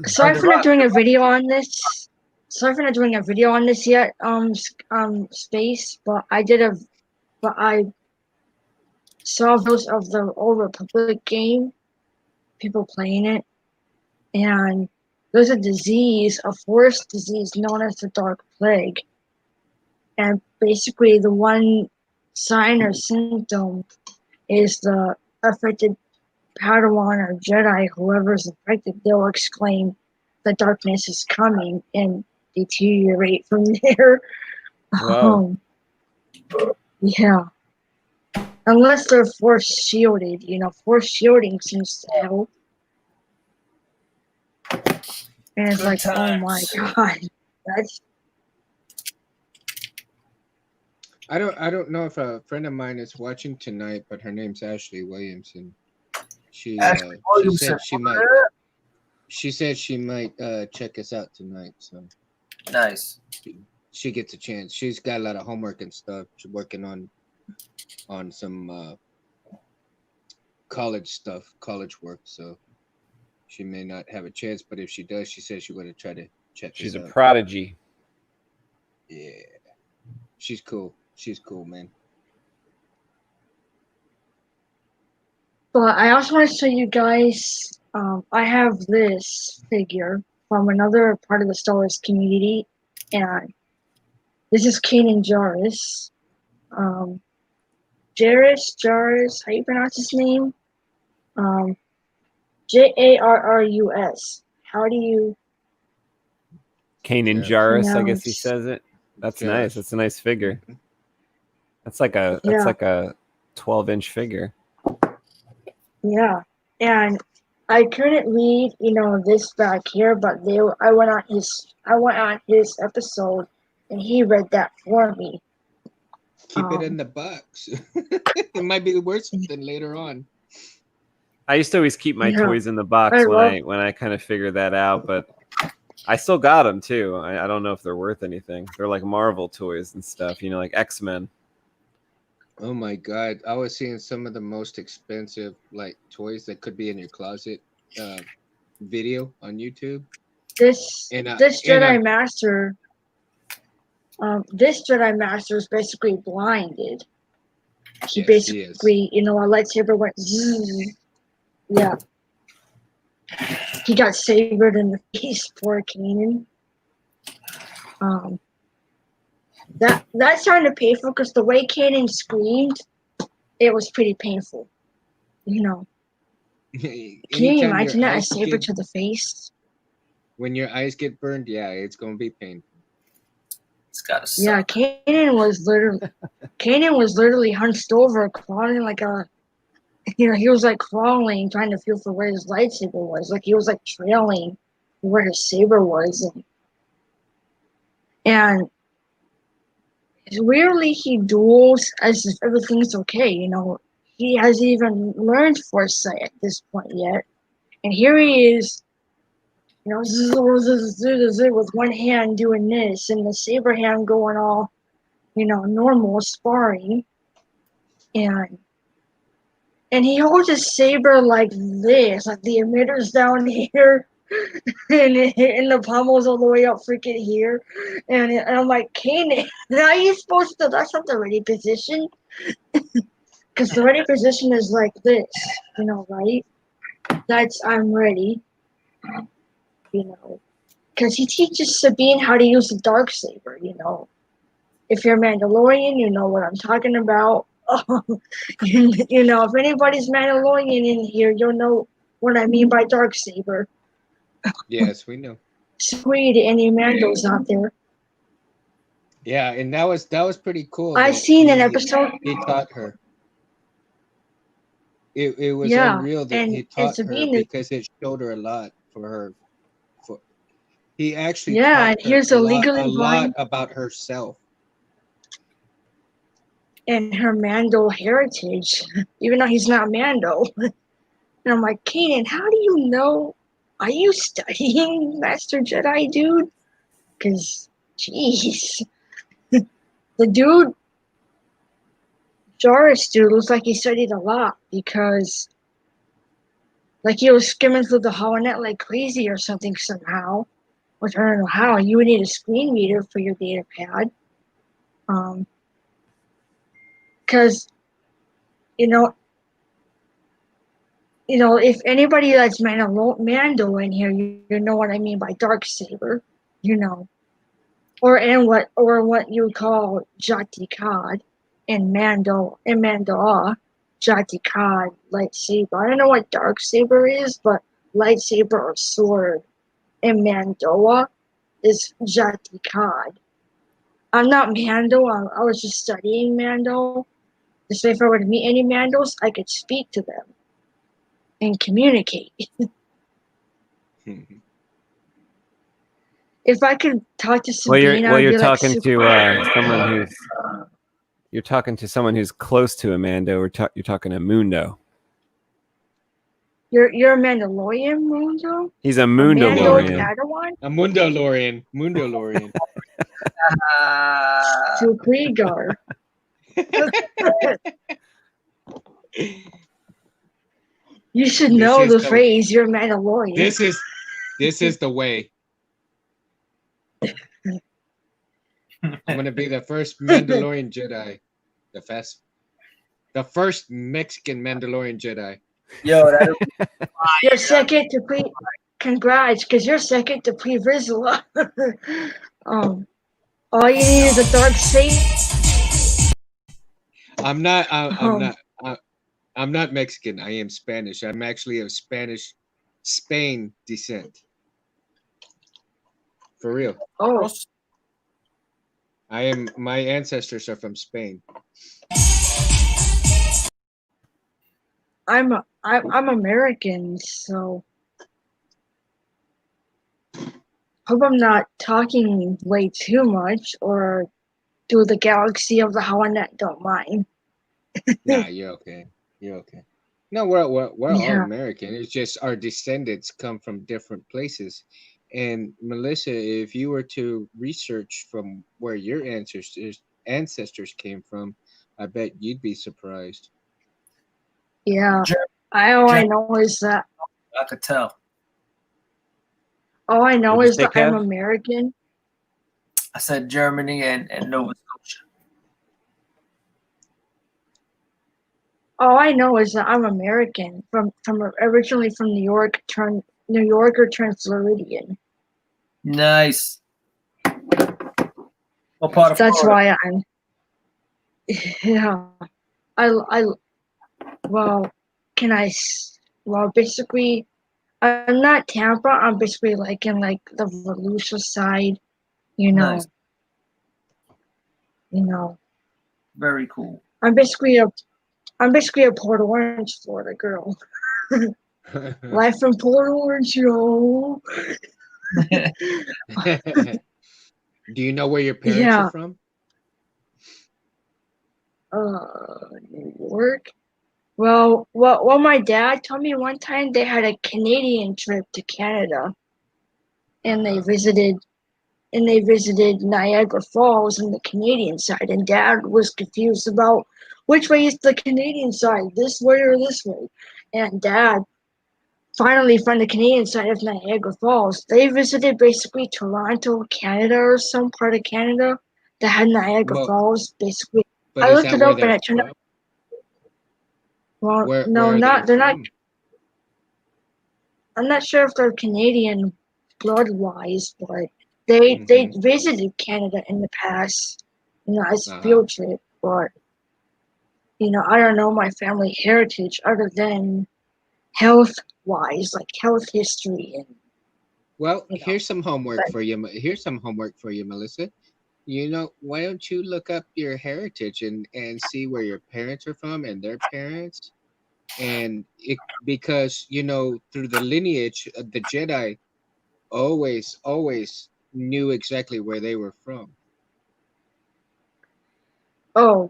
So I finished doing a video on this. sorry for not doing a video on this yet, Space, but I saw videos of the Old Republic game, people playing it, and there's a disease, a forest disease known as the Dark Plague. And basically the one sign or symptom is the affected Padawan or Jedi, whoever's affected, they'll exclaim, "The darkness is coming," and deteriorate from there. Wow. Yeah. Unless they're force shielded, force shielding seems to help. And it's Good like, times. oh my god, that's I don't know if a friend of mine is watching tonight, but her name's Ashley Williamson. She said she might check us out tonight. So Nice. she gets a chance. She's got a lot of homework and stuff. She's working on some college stuff, college work. So she may not have a chance, but if she does, she says she's going to try to check. She's a us out. prodigy. Yeah, she's cool. She's cool, man. But I also want to show you guys, I have this figure from another part of the Star Wars community, and this is Kanan Jarrus. Jarrus, how you pronounce his name? Jarrus. How do you? Kanan Yeah. Jarrus, I No, guess he it's- says it. That's Jarrus. nice. That's a nice figure. That's like a 12-inch figure. Yeah, and I couldn't read, this back here, but I went on his episode, and he read that for me. Keep it in the box. It might be worth something later on. I used to always keep my Yeah. toys in the box I when I kind of figured that out, but I still got them too. I don't know if they're worth anything. They're like Marvel toys and stuff, like X-Men. Oh my god, I was seeing some of the most expensive toys that could be in your closet video on YouTube. This Jedi Master is basically blinded. He Yes, he is. basically, a lightsaber went zzz. Yeah. He got sabered in the face, poor Kanan. That's starting to painful because the way Kanan screamed, it was pretty painful. Can you imagine that? A saber to the face? When your eyes get burned, yeah, it's gonna be painful. It's gotta suck. Yeah, Kanan was literally hunched over, crawling like a, he was like crawling, trying to feel for where his lightsaber was. Like he was like trailing where his saber was, and weirdly he duels as if everything's okay. He hasn't even learned foresight at this point yet, and here he is. With one hand doing this and the saber hand going all, normal sparring. And he holds his saber like this, like the emitter's down here, and the pommel's all the way up freaking here. And I'm like, Kanan, now you're supposed to, that's not the ready position. Because the ready position is like this, right? That's, I'm ready. Because he teaches Sabine how to use the Darksaber, If you're Mandalorian, you know what I'm talking about. If anybody's Mandalorian in here, you'll know what I mean by Darksaber. Yes, we know. Sweet, any Mandos out there. Yeah, and that was pretty cool. I that seen an episode. He taught her. It was Yeah, unreal that and he taught her Sabine because it showed her a lot for her. He actually Yeah, taught and her here's a a lot legally blind about herself. and her Mando heritage, even though he's not Mando. And I'm like, Kanan, how do you know? Are you studying Master Jedi, dude? Because, jeez. The dude, Jarrus dude, looks like he studied a lot because, like, he was skimming through the holonet like crazy or something somehow. which I don't know how. You would need a screen reader for your data pad. Because, you know, if anybody that's Mando in here, you know what I mean by dark saber, or what you would call Jati Kad in Mandoa, Jati Kad lightsaber. I don't know what dark saber is, but lightsaber or sword in Mandoa is Jati Kad. I'm not Mando. I was just studying Mando. This way, if I were to meet any Mandos, I could speak to them and communicate. If I could talk to Sabine, I would you're be like talking to someone who's close to a Mando, or you're talking to Mundo. You're a Mandalorian, Mundo? He's a Mando Mundalorian. Padawan? A Mundalorian. To Kriegar. You should know the phrase, you're a Mandalorian. This is the way. I'm gonna be the first Mandalorian Jedi. The first Mexican Mandalorian Jedi. Yo, you're second to congrats, because you're second to Pre Vizsla. All you need is a dark saber. I'm not Mexican. I am Spanish. I'm actually of Spain descent. For real. Oh. My ancestors are from Spain. I'm American, so hope I'm not talking way too much or through the galaxy of the Hawanet don't mind. Nah, you're okay. You're okay. No, we're all American. It's just our descendants come from different places. And Melissa, if you were to research from where your ancestors came from, I bet you'd be surprised. Yeah. All I know is that I could tell. All I know is that I'm American. I said Germany and Nova Scotia. All I know is that I'm American, from originally from New York, New Yorker turned Floridian. Nice. What part of That's Florida? why I'm. Yeah, basically, I'm not Tampa. I'm basically like in like the Volusia side, Nice. Very cool. I'm basically a Port Orange, Florida girl. Life from Port Orange, yo. Do you know where your parents are from? New York. Well, my dad told me one time they had a Canadian trip to Canada, and they visited Niagara Falls on the Canadian side, and Dad was confused about which way is the Canadian side, this way or this way, and Dad finally found the Canadian side of Niagara Falls. They visited basically Toronto, Canada, or some part of Canada that had Niagara Falls. Basically, I looked it up and it turned out. Well, they're not. I'm not sure if they're Canadian blood-wise, but they visited Canada in the past, as a field trip. But I don't know my family heritage other than health-wise, like health history and. Well, here's some homework for you. Here's some homework for you, Melissa. Why don't you look up your heritage and see where your parents are from and their parents, and because through the lineage, the Jedi always knew exactly where they were from. Oh,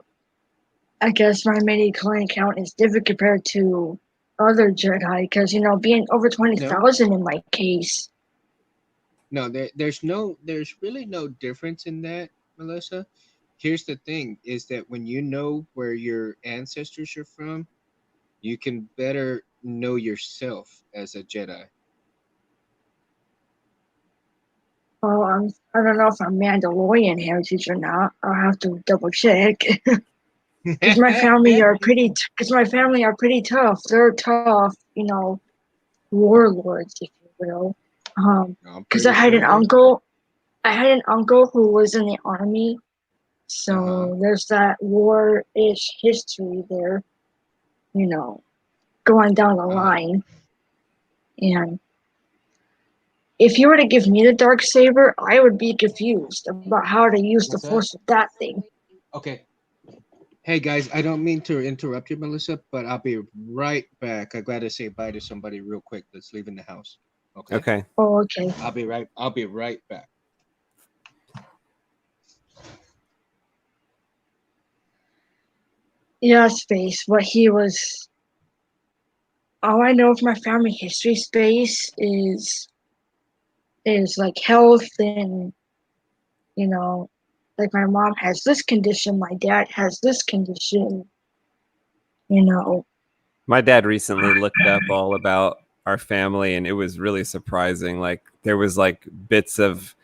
I guess my midi-chlorian count is different compared to other Jedi because being over 20,000 in my case. No, there's really no difference in that, Melissa. Here's the thing: is that when you know where your ancestors are from, you can better know yourself as a Jedi. Oh, I don't know if I'm Mandalorian heritage or not. I'll have to double check. Because my family are pretty. Because my family are pretty tough. They're tough, warlords, if you will. I'm Because I pretty had sure an they are. uncle. I had an uncle who was in the army. So Uh-huh. there's that war-ish history there. Going down the line. And if you were to give me the dark saber, I would be confused about how to use the What's that? force with that thing. Okay. Hey guys, I don't mean to interrupt you, Melissa, but I'll be right back. I gotta say bye to somebody real quick that's leaving the house. Okay. Okay. Oh, okay. I'll be right back. Yeah, Space. But he was. All I know of my family history, Space, is like health and like my mom has this condition, my dad has this condition. My dad recently looked up all about our family, and it was really surprising. Like there was bits of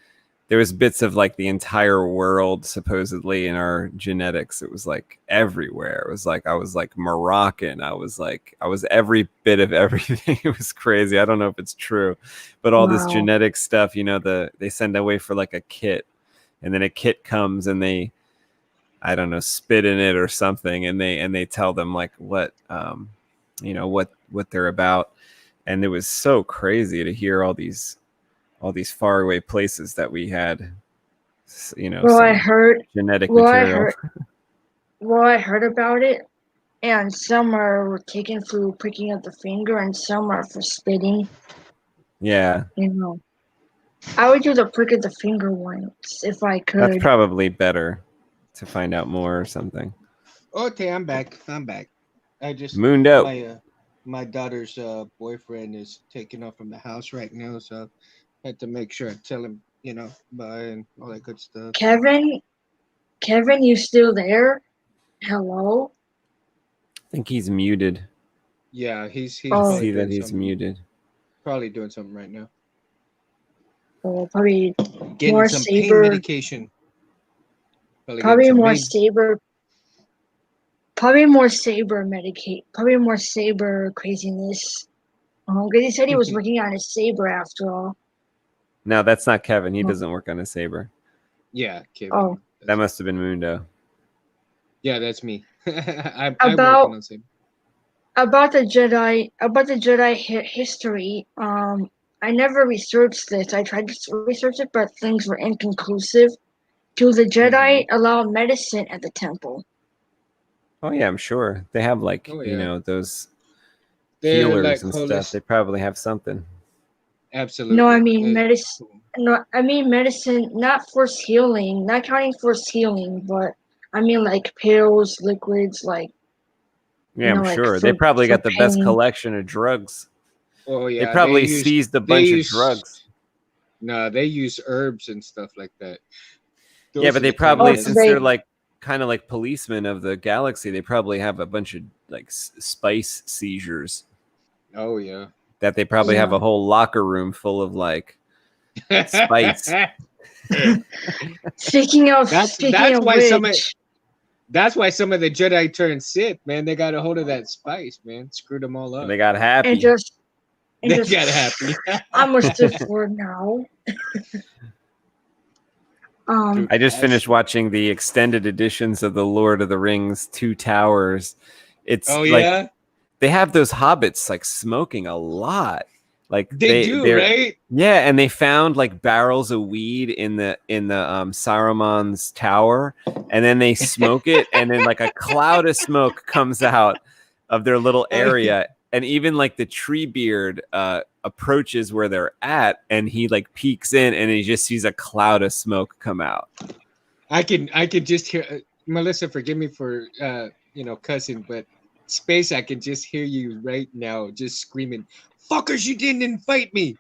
like the entire world supposedly in our genetics. It was like everywhere. It was like I was like Moroccan. I was every bit of everything. It was crazy. I don't know if it's true, but all this Wow. genetic stuff, they send away for like a kit, and then a kit comes and they, I don't know, spit in it or something, and they tell them like what what they're about. And it was so crazy to hear all these faraway places that we had, Well, I some heard. genetic Well, material. I heard about it, and some are taken for pricking of the finger, and some are for spitting. Yeah, I would do the prick of the finger once if I could. that's probably better to find out more or something. Okay, I'm back. I just Mooned out. my daughter's boyfriend is taking off from the house right now, so I had to make sure I tell him, bye and all that good stuff. Kevin, you still there? Hello? I think he's muted. Yeah, he's I Oh. see that he's muted. Probably doing something right now. Probably Getting more some pain saber. medication. Probably more saber. Probably more saber medicate. Probably more saber craziness. Because he said he was working on his saber after all. No, that's not Kevin. He doesn't work on a saber. Yeah, Kevin. Oh. That must have been Mundo. Yeah, that's me. I'm About- working on saber. About the Jedi history, I never researched this. I tried to research it, but things were inconclusive. Do the Jedi allow medicine at the temple? Oh yeah, I'm sure they have those They're healers like and stuff. They probably have something. Absolutely. No, I mean medicine. No, I mean medicine, not force healing, not counting force healing, but I mean like pills, liquids, like. Yeah, I'm sure they probably got the best collection of drugs. Oh yeah, they probably seized a bunch of drugs. No, they use herbs and stuff like that. Yeah, but they probably, since they're like kind of like policemen of the galaxy, they probably have a bunch of like spice seizures. Oh yeah, that they probably have a whole locker room full of like spice. Speaking of which. That's why some of the Jedi turned Sith, man. They got a hold of that spice, man. Screwed them all up. And they got happy. They got happy. I'm a Sith Lord now. I just finished watching the extended editions of the Lord of the Rings Two Towers. It's like they have those hobbits like smoking a lot. Like they do, right? Yeah, and they found like barrels of weed in the Saruman's tower, and then they smoke it, and then like a cloud of smoke comes out of their little area, and even like the Treebeard approaches where they're at, and he like peeks in, and he just sees a cloud of smoke come out. I could just hear Melissa. Forgive me for cussing, but Space, I can just hear you right now, just screaming, "Fuckers, you didn't invite me!"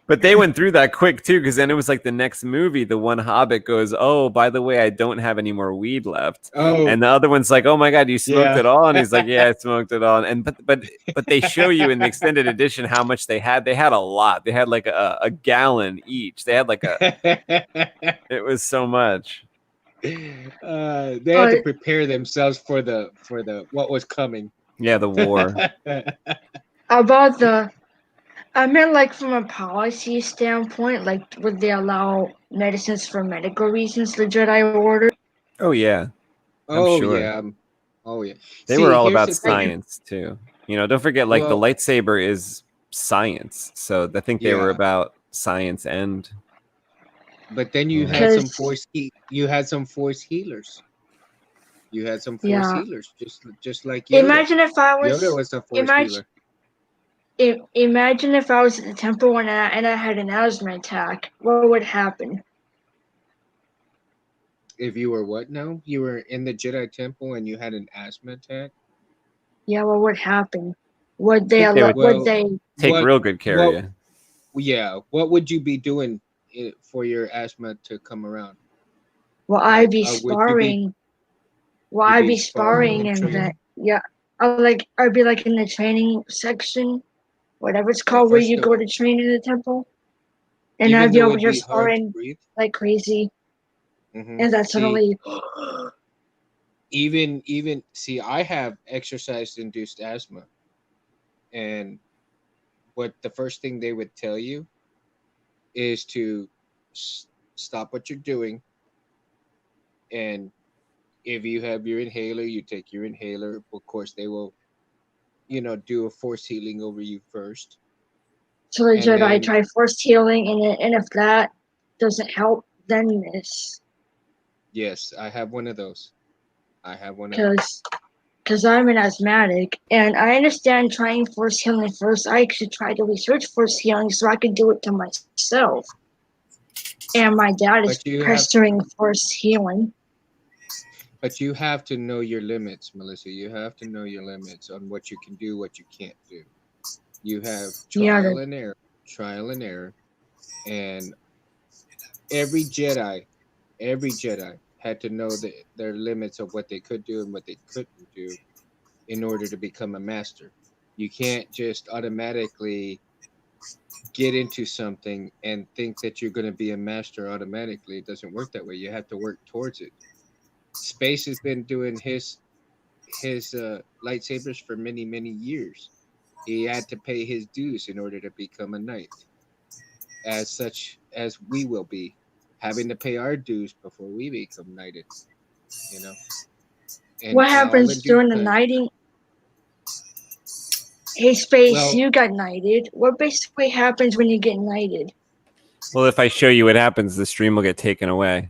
But they went through that quick too, because then it was like the next movie, the one Hobbit goes, "Oh, by the way, I don't have any more weed left," Oh, and the other one's like, "Oh my God, you smoked Yeah. it all," and he's like, "Yeah, I smoked it all." And but they show you in the extended edition how much they had. They had a lot. They had like a gallon each. They had like it was so much. They had to prepare themselves for the what was coming. Yeah, the war. About the, I meant like from a policy standpoint, like would they allow medicines for medical reasons, the Jedi Order? Oh yeah. Oh sure. yeah. Oh yeah. They were all here's about the thing. science too. You know, don't forget, like the Well- lightsaber is science. So I think they were Yeah. about science and But then you had some Because- you had some force healers. You had some force Yeah. healers, just like Yoda. Imagine if I Yoda was a force imagine- healer. Imagine if I was at the temple and I had an asthma attack. What would happen? If you were what now? You were in the Jedi Temple and you had an asthma attack? Yeah, what would happen? Would they think they allow? would- Would they? take What- real good care what- of you. Yeah. What would you be doing for your asthma to come around? Well, I'd be would you be- sparring. Well, you'd I'd be be sparring sparring and and training? that. Yeah, I'd be like in the training section, whatever it's called, where first you of go all- to train in the temple. And Even I'd be though over it'd here be hard to sparring breathe. like crazy, Mhm. and then See, suddenly, even see, I have exercise induced asthma, and what the first thing they would tell you is to stop what you're doing, and if you have your inhaler, you take your inhaler. Of course, they will, do a force healing over you first. so the And Jedi then- try force healing, and if that doesn't help, then this. Yes, I have one of those. I have one of those. Because I'm an asthmatic, and I understand trying force healing first. I actually tried to research force healing so I could do it to myself. And my dad is But you have- pestering force healing. But you have to know your limits, Melissa. You have to know your limits on what you can do, what you can't do. You have Yeah, trial and error, and every Jedi had to know their limits of what they could do and what they couldn't do in order to become a master. You can't just automatically get into something and think that you're going to be a master automatically. It doesn't work that way. You have to work towards it. Space has been doing his lightsabers for many, many years. He had to pay his dues in order to become a knight, as such as we will be having to pay our dues before we become knighted. And What all happens in due during the time. knighting? Hey, Space, Well- you got knighted. What basically happens when you get knighted? Well, if I show you what happens, the stream will get taken away.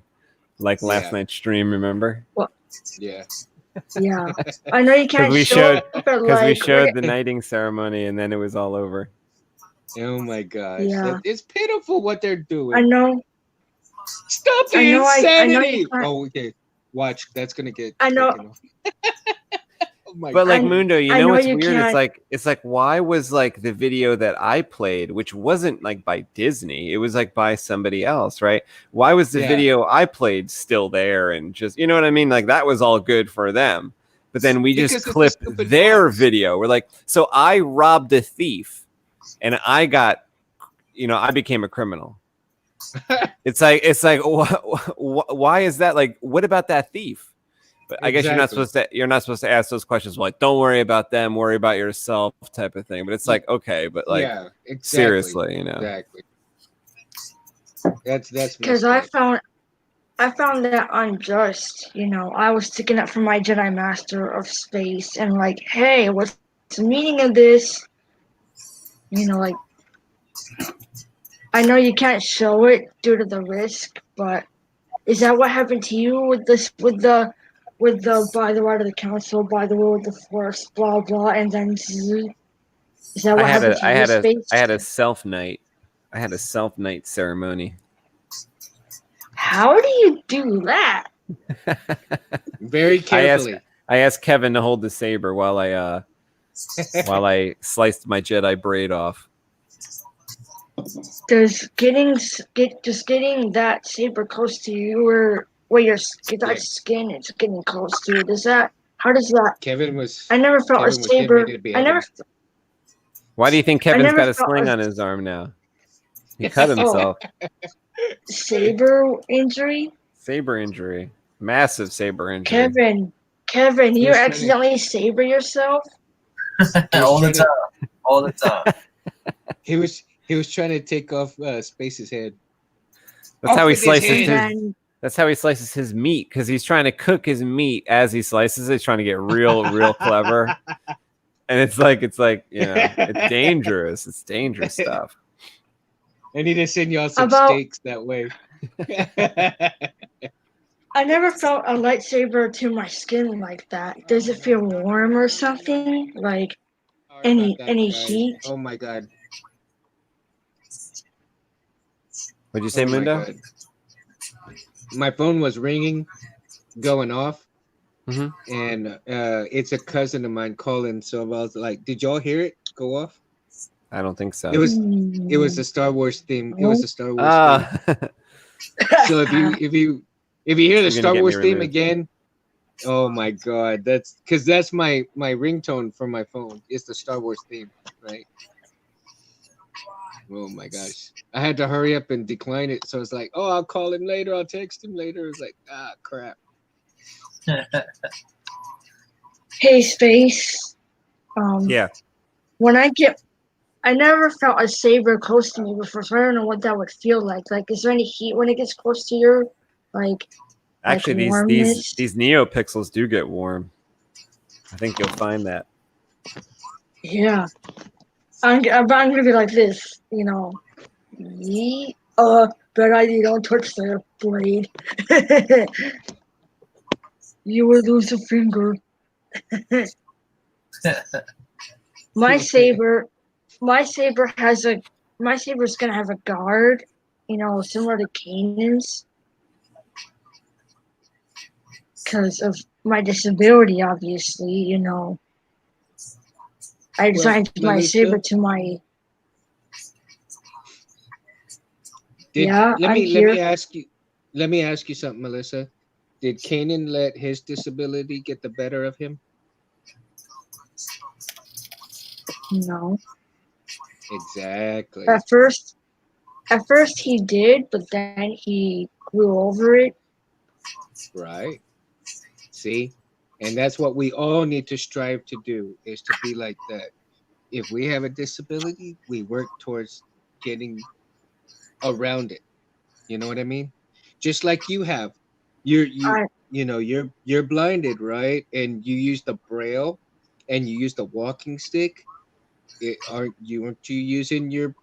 Like last Yeah. night's stream, remember? Yeah. Yeah, I know you can't we show showed- it, but Because like, we showed the knighting ceremony and then it was all over. Oh my gosh. Yeah. It's pitiful what they're doing. I know. Stop the I know you insanity. can't- Oh, okay. Watch. That's gonna get I know- taken off. Oh my But like I- Mundo, you I know know what's you weird? can't- It's like why was like the video that I played, which wasn't like by Disney, it was like by somebody else, right? Why was the Yeah. video I played still there and just you know what I mean? Like that was all good for them. But then we Because just it's a clipped stupid their box. video. We're like, so I robbed a thief and I got, I became a criminal. It's like why is that? Like, what about that thief? But I guess Exactly. you're not supposed to ask those questions like, don't worry about them, worry about yourself type of thing. But it's like, okay, but like yeah, exactly. seriously, Exactly. That's because messed up. I found that unjust. I was sticking up for my Jedi Master of Space and like, hey, what's the meaning of this? Like, I know you can't show it due to the risk, but is that what happened to you with the by the right of the council, by the will of the force, blah blah, and then is that what happened to you, Space? I had a self night. I had a self night ceremony. How do you do that? Very carefully. I asked Kevin to hold the saber while I sliced my Jedi braid off. Does just getting that saber close to you, or where your that skin is getting close to you? How does that? Kevin was I never felt a Kevin was getting saber. ready to be I never. Why do you think I Kevin's never got a felt sling a on his arm now? He cut himself. saber injury. Saber injury. Massive saber injury. Kevin, He you was trying to- accidentally saber yourself? all the trying to- time. All the time. He was trying to take off Space's head. That's how he slices And his. then That's how he slices his meat, because he's trying to cook his meat as he slices it. He's trying to get real clever. And it's like it's dangerous. It's dangerous stuff. And he just send y'all some About- steaks that way. I never felt a lightsaber to my skin like that. Does it feel warm or something? Like Sorry about that, any guys. heat? Oh my god. What'd you say, Oh my Mundo? God. My phone was ringing, going off, Mhm. and it's a cousin of mine calling. So I was like, "Did y'all hear it go off?" I don't think so. It was the Star Wars theme. It was the Star Wars theme. So if you hear the You're gonna Star get me Wars theme removed. again, oh my god, that's my ringtone for my phone. It's the Star Wars theme, right? Oh my gosh, I had to hurry up and decline it. So it's like, oh, I'll call him later. I'll text him later. It's like, crap. Hey, Space. Yeah. I never felt a saber close to me before, so I don't know what that would feel like. Like, is there any heat when it gets close to your, like Actually, warmness? these neopixels do get warm. I think you'll find that. Yeah. I'm gonna be like this, you know. Yeet. Bad idea, don't touch the blade. You will lose a finger. My saber's gonna have a guard, you know, similar to Kanan's. Because of my disability, obviously, you know. I designed my Melissa? saber to my. Let me here. ask you something, Melissa. Did Kanan let his disability get the better of him? No. Exactly. At first he did, but then he grew over it. Right. See? And that's what we all need to strive to do, is to be like that. If we have a disability, we work towards getting around it. You know what I mean? Just like you have. You're blinded, right? And you use the braille and you use the walking stick. Aren't you using your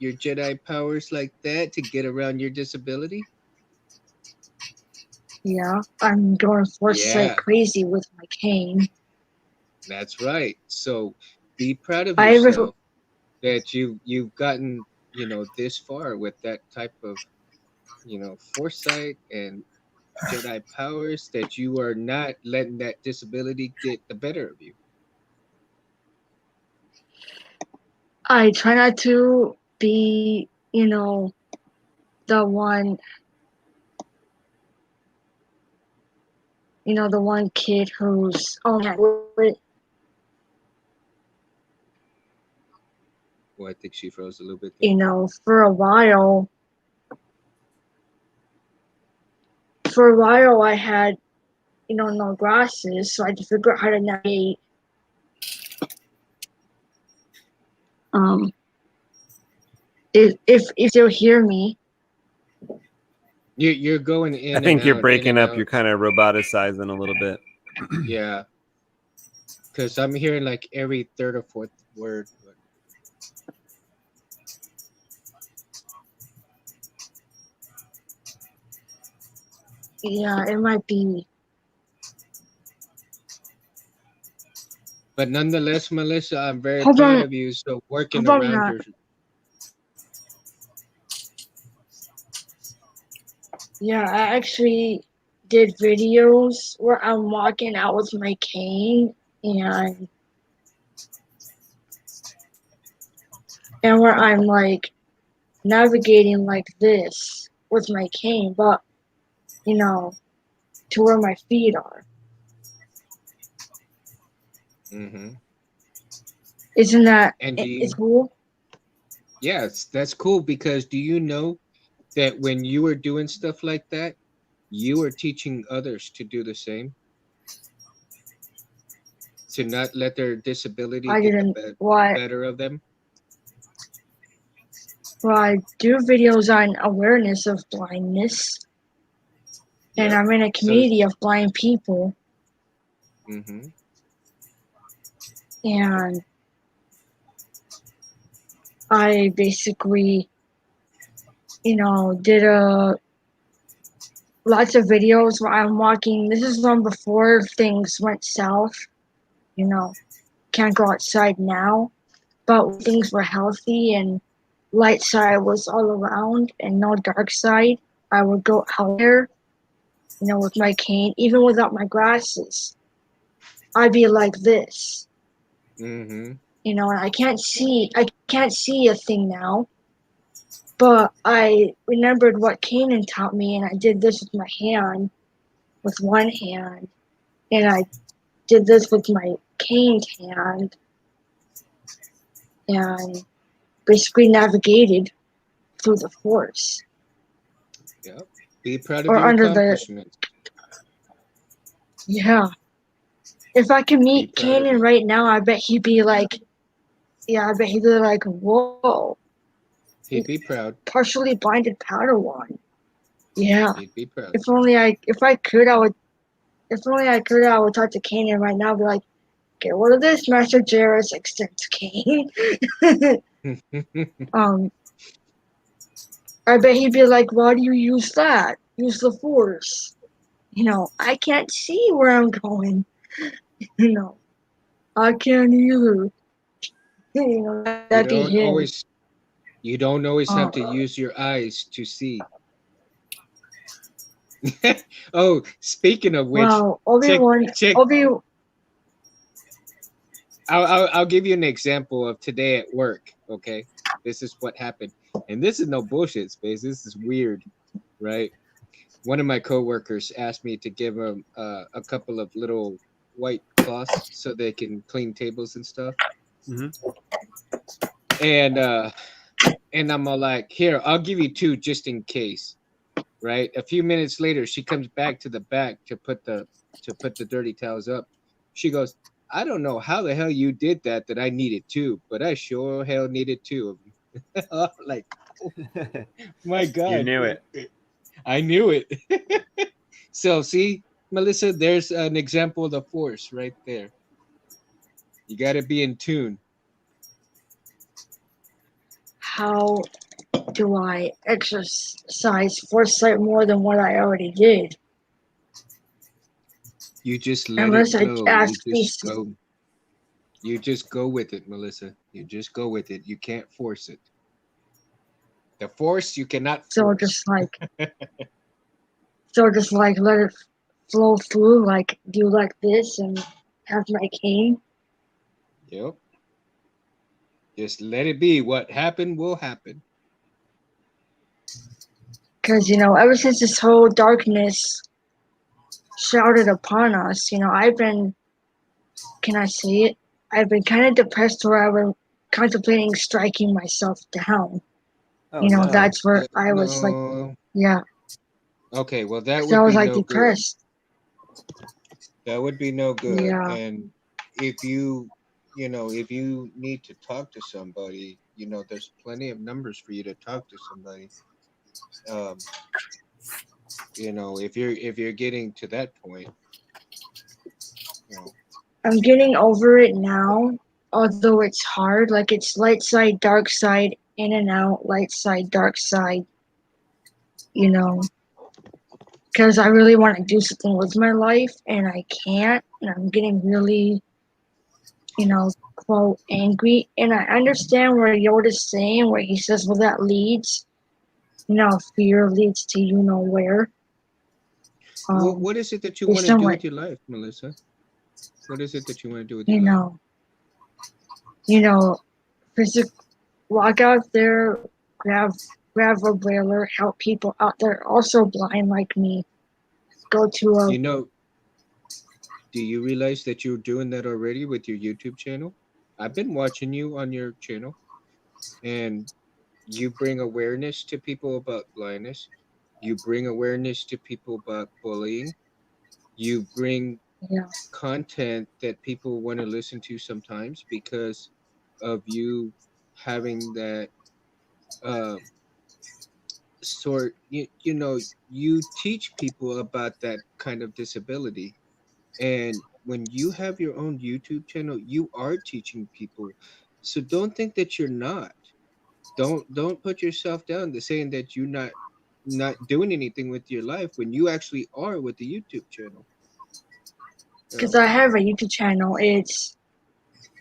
Jedi powers like that to get around your disability? Yeah, I'm going force like crazy with my cane. That's right. So be proud of I yourself that you've gotten, this far with that type of, foresight and Jedi powers, that you are not letting that disability get the better of you. I try not to be, the one, the one kid who's Well, I think she froze a little bit there. for a while I had, no glasses, so I had to figure out how to navigate. If you'll hear me. You're going in. I think and you're out, breaking up. out. You're kind of roboticizing a little bit. Yeah. Because I'm hearing like every third or fourth word. Yeah, it might be. But nonetheless, Melissa, I'm very proud of you. So working around your. Yeah, I actually did videos where I'm walking out with my cane and where I'm like navigating like this with my cane, but to where my feet are. Mm-hmm. Isn't that And it's cool? yes, that's cool because do you know that when you were doing stuff like that, you were teaching others to do the same, to not let their disability I get didn't. the Why? better of them? Well, I do videos on awareness of blindness, and Yep. I'm in a So, community of blind people, mm-hmm. and I basically, did lots of videos where I'm walking. This is long before things went south. Can't go outside now, but when things were healthy and light side was all around and no dark side, I would go out there, with my cane, even without my glasses. I'd be like this, Mm-hmm. and I can't see a thing now, but I remembered what Kanan taught me, and I did this with my hand, with one hand, and I did this with my caned hand, and basically navigated through the force. Yep. Be proud of Or your under the, accomplishments. yeah. If I could Be meet proud of Kanan it. right now, I bet he'd be like, whoa, He'd be proud. partially blinded Padawan. Yeah. He'd be proud. If I could, I would. If only I could, I would talk to Kanan right now. Be like, get rid of this, Master Jarrus extends Kane. I bet he'd be like, why do you use that? Use the Force. I can't see where I'm going. I can't either. you That'd be don't him. always you don't always have to use your eyes to see. Oh, speaking of which, Well, Obi-Wan, check. I'll give you an example of today at work. Okay, this is what happened, and this is no bullshit, Space. This is weird, right? One of my coworkers asked me to give him a couple of little white cloths so they can clean tables and stuff. Mm-hmm. And I'm all like, here, I'll give you two just in case. Right. A few minutes later, she comes back to the back to put the dirty towels up. She goes, I don't know how the hell you did that I needed two, but I sure hell needed two of them. Like, oh, my God. You knew it. I knew it. So see, Melissa, there's an example of the Force right there. You got to be in tune. How do I exercise foresight more than what I already did? You just let Unless it I flow. ask You these. just go. You just go with it, Melissa. You just go with it. You can't force it. The Force you cannot force. So just like let it flow through, like do like this and have my cane. Yep. Just let it be. What happened will happen. Because ever since this whole darkness shrouded upon us, I've been. Can I say it? I've been kind of depressed where I've been contemplating striking myself down. Oh, no. That's where I was like, yeah. Okay, well that So I would was be like no depressed. good. That would be no good. Yeah. And if you need to talk to somebody, there's plenty of numbers for you to talk to somebody. If you're getting to that point, I'm getting over it now, although it's hard. Like it's light side, dark side, in and out, light side, dark side. Because I really want to do something with my life and I can't, and I'm getting really, quote, angry. And I understand where Yoda's saying, where he says, well, that leads, fear leads to where. What is it that you want to do with your life, Melissa? What is it that you want to do with your life? Walk out there, grab a brailler, help people out there also blind like me. Go to a You know, do you realize that you're doing that already with your YouTube channel? I've been watching you on your channel, and you bring awareness to people about blindness. You bring awareness to people about bullying. You bring yeah. content that people want to listen to sometimes because of you having that uh, you know, you teach people about that kind of disability. And when you have your own YouTube channel, you are teaching people. So don't think that you're not. Don't put yourself down to saying that you're not doing anything with your life when you actually are with the YouTube channel. Because I have a YouTube channel. It's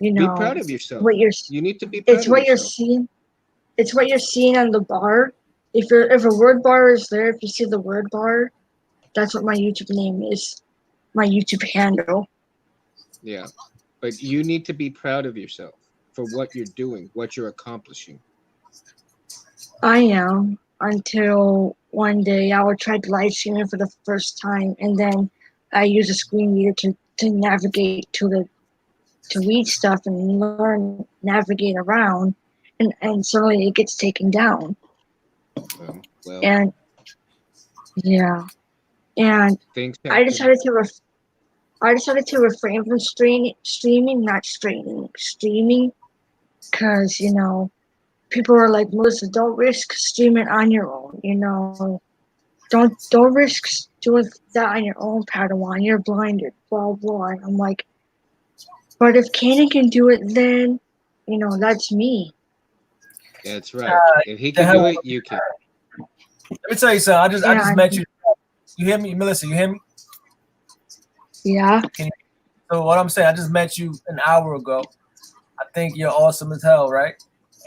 Be proud of yourself. what you're. You need to be proud It's of what you're yourself. seeing. It's what you're seeing on the bar. If a word bar is there, if you see the word bar, that's what my YouTube name is. My YouTube handle. Yeah. But you need to be proud of yourself for what you're doing, what you're accomplishing. I am, until one day I would try to live stream it for the first time, and then I use a screen reader to navigate to read stuff and learn, navigate around, and suddenly it gets taken down. Well, And yeah, and things I happen. decided to refrain from streaming, because people are like, Melissa, don't risk streaming on your own. Don't risk doing that on your own, Padawan. You're blinded, blah blah. And I'm like, but if Kanan can do it, then that's me. That's right. If he the can hell do with it, you can. Let me tell you something. I just Yeah. met you. You hear me, Melissa? You hear me? Yeah. So what I'm saying, I just met you an hour ago. I think you're awesome as hell, right?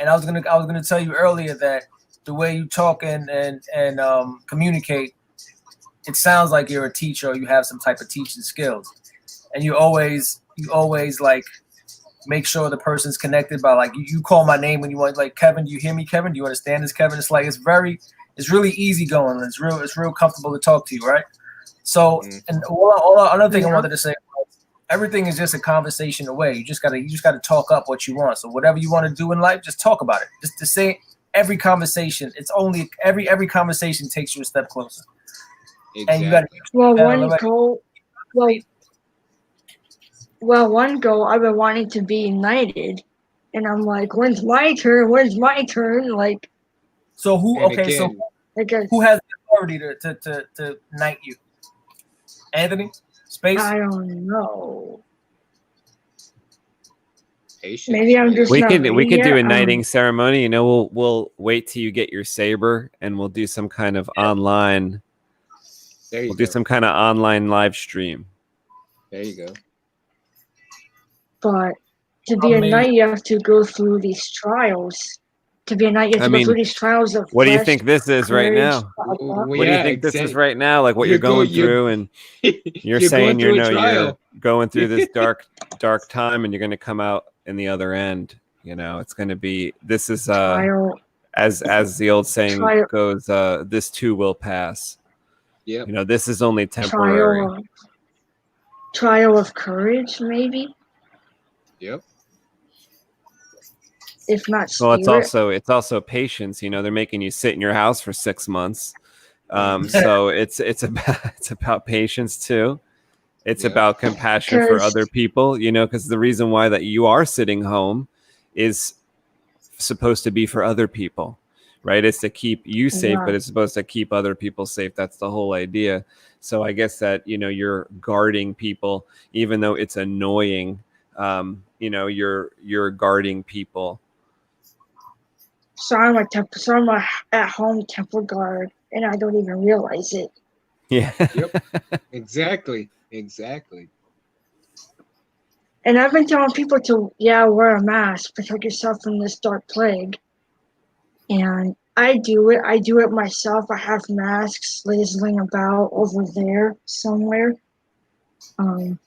And I was gonna tell you earlier that the way you talk and communicate, it sounds like you're a teacher or you have some type of teaching skills. And you always like make sure the person's connected by, like, you call my name when you want, like, Kevin, do you hear me, Kevin? Do you understand this, Kevin? It's like it's really easy going. It's real comfortable to talk to you, right? So, and another thing I wanted to say, everything is just a conversation away. You just gotta talk up what you want. So whatever you want to do in life, just talk about it. Just to say every conversation, it's only every conversation takes you a step closer. Exactly. And you got one goal I've been wanting to be knighted, and I'm like, when's my turn? Like, so who? And Okay, again, so who has the authority to knight you? Anthony? Space? I don't know. patience. Maybe I'm just We not could ready do a yet. knighting ceremony. We'll wait till you get your saber, and we'll do some kind of online. There you We'll go. do some kind of online live stream. There you go. But to be a knight, you have to go through these trials. To be a knight, you have to go through these trials of what do you flesh, think this is right courage, now? blah, blah. What do you think this is right now? Like what you're You're going through, and you're saying going through a you're trial. going through this dark time, and you're going to come out in the other end. It's going to be. This is Trial. as the old saying Trial. goes. This too will pass. Yep. This is only temporary. Trial of courage, maybe. Yep. If not spirit. Well, it's also patience. They're making you sit in your house for 6 months. So it's about patience too. It's about compassion for other people, because the reason why that you are sitting home is supposed to be for other people, right? It's to keep you safe, but it's supposed to keep other people safe. That's the whole idea. So I guess that, you're guarding people, even though it's annoying, you're guarding people. So I'm a at-home temple guard, and I don't even realize it. Yeah. Yep. Exactly. And I've been telling people to, wear a mask, protect yourself from this dark plague. And I do it. I do it myself. I have masks lazing about over there somewhere. And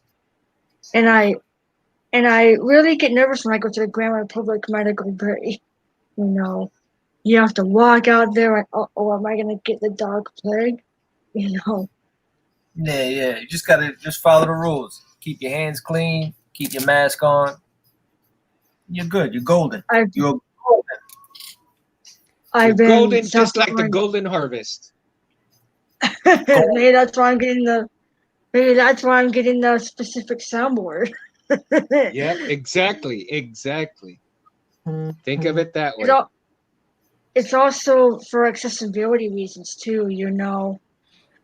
I really get nervous when I go to the Grand Republic Medical Bay. you have to walk out there like, oh, am I gonna get the dog plague? You know. Yeah. You just gotta follow the rules. Keep your hands clean. Keep your mask on. You're good. You're golden. You're golden. I've You're been golden, just like the suffering. golden harvest. Maybe that's why I'm getting the. Maybe that's why I'm getting the specific soundboard. Yep, exactly. Think of it that way. It's also for accessibility reasons too. You know,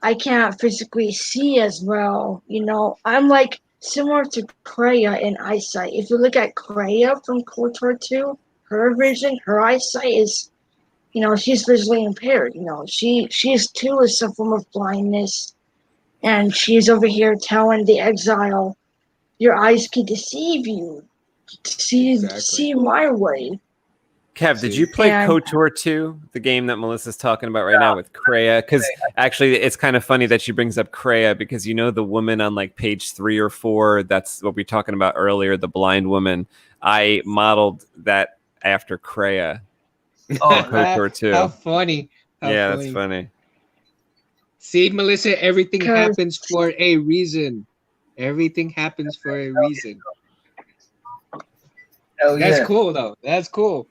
I can't physically see as well. You know, I'm like similar to Kreia in eyesight. If you look at Kreia from KOTOR 2, her vision, her eyesight is, you know, she's visually impaired. You know, she's too is some form of blindness, and she's over here telling the exile, "Your eyes can deceive you. See my way." Kev, did you play KOTOR 2, the game that Melissa's talking about right now with Kreia? Because actually, it's kind of funny that she brings up Kreia because you know the woman on like page 3 or 4, that's what we were talking about earlier, the blind woman. I modeled that after Kreia. KOTOR 2. How funny. That's funny. See, Melissa, everything happens for a reason. Everything happens for a reason. That's cool, though. That's cool.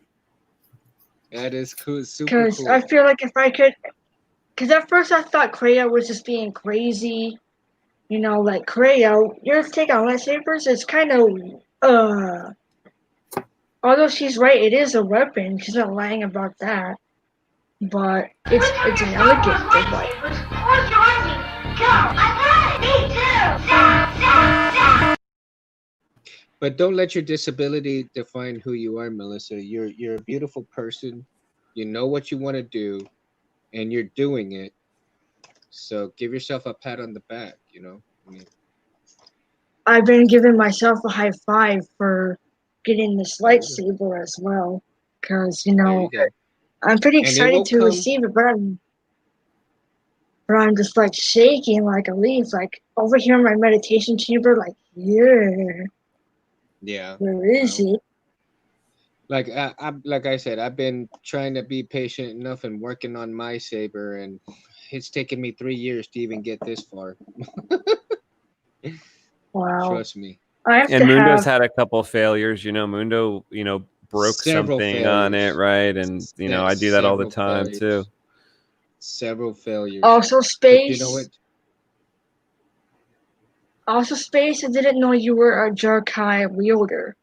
That is cool. Super cool. I feel like if I could, because at first I thought Kreia was just being crazy. You know, like Kreia, your take on lightsabers is kind of, although she's right, it is a weapon. She's not lying about that. But it's an elegant device. But don't let your disability define who you are, Melissa. You're a beautiful person. You know what you want to do, and you're doing it. So give yourself a pat on the back. You know. I mean, I've been giving myself a high five for getting this lightsaber as well, because you know I'm pretty excited to receive it, but I'm just like shaking like a leaf, like over here in my meditation chamber, like yeah. Where is it? Like I said, I've been trying to be patient enough and working on my saber, and it's taken me 3 years to even get this far. Wow. Trust me. And Mundo's had a couple failures. You know, Mundo, you know, broke something on it, right? And you know, I do that all the time too. Several failures. Also, space. But you know what? Also, space. I didn't know you were a Jarkai wielder.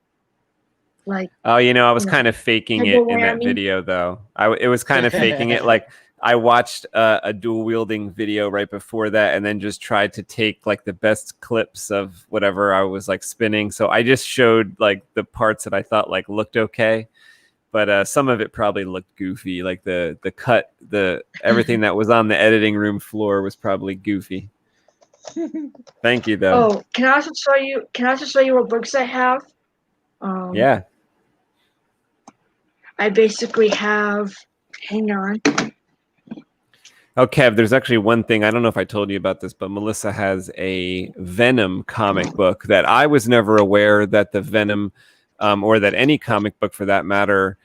Like. Oh, you know, I was kind of faking it in that video, though. It was kind of faking it. Like I watched a dual wielding video right before that, and then just tried to take like the best clips of whatever I was like spinning. So I just showed like the parts that I thought like looked okay, but some of it probably looked goofy. Like the cut, everything that was on the editing room floor was probably goofy. Thank you, though. Oh, can I also show you? Can I also show you what books I have? Yeah. I basically have. Hang on. Oh, Kev, there's actually one thing. I don't know if I told you about this, but Melissa has a Venom comic book that I was never aware that the Venom, or that any comic book for that matter,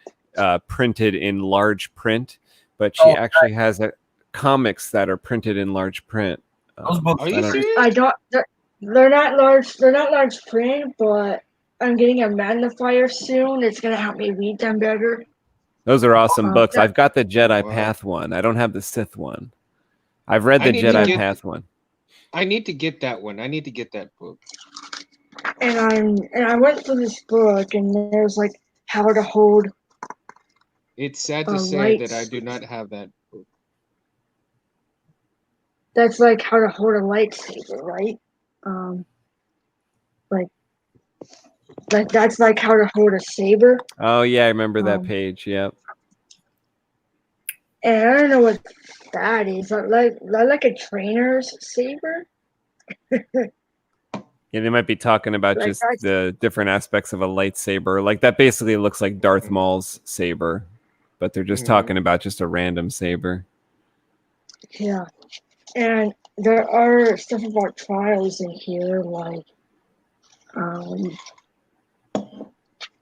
printed in large print. But she actually has comics that are printed in large print. Those books, are you serious? I don't. They're not large. They're not large print, but I'm getting a magnifier soon. It's gonna help me read them better. Those are awesome books. I've got the Jedi Path one. I don't have the Sith one. I've read the Jedi Path one. I need to get that one. I need to get that book. And I went through this book, and there's like how to hold. It's sad to say that I do not have that book. That's like how to hold a lightsaber, right? Like that's like how to hold a saber. Oh yeah, I remember that page. Yep. And I don't know what that is. Like a trainer's saber. Yeah, they might be talking about like just the different aspects of a lightsaber. Like that basically looks like Darth Maul's saber, but they're just talking about just a random saber. Yeah, and there are stuff about trials in here, like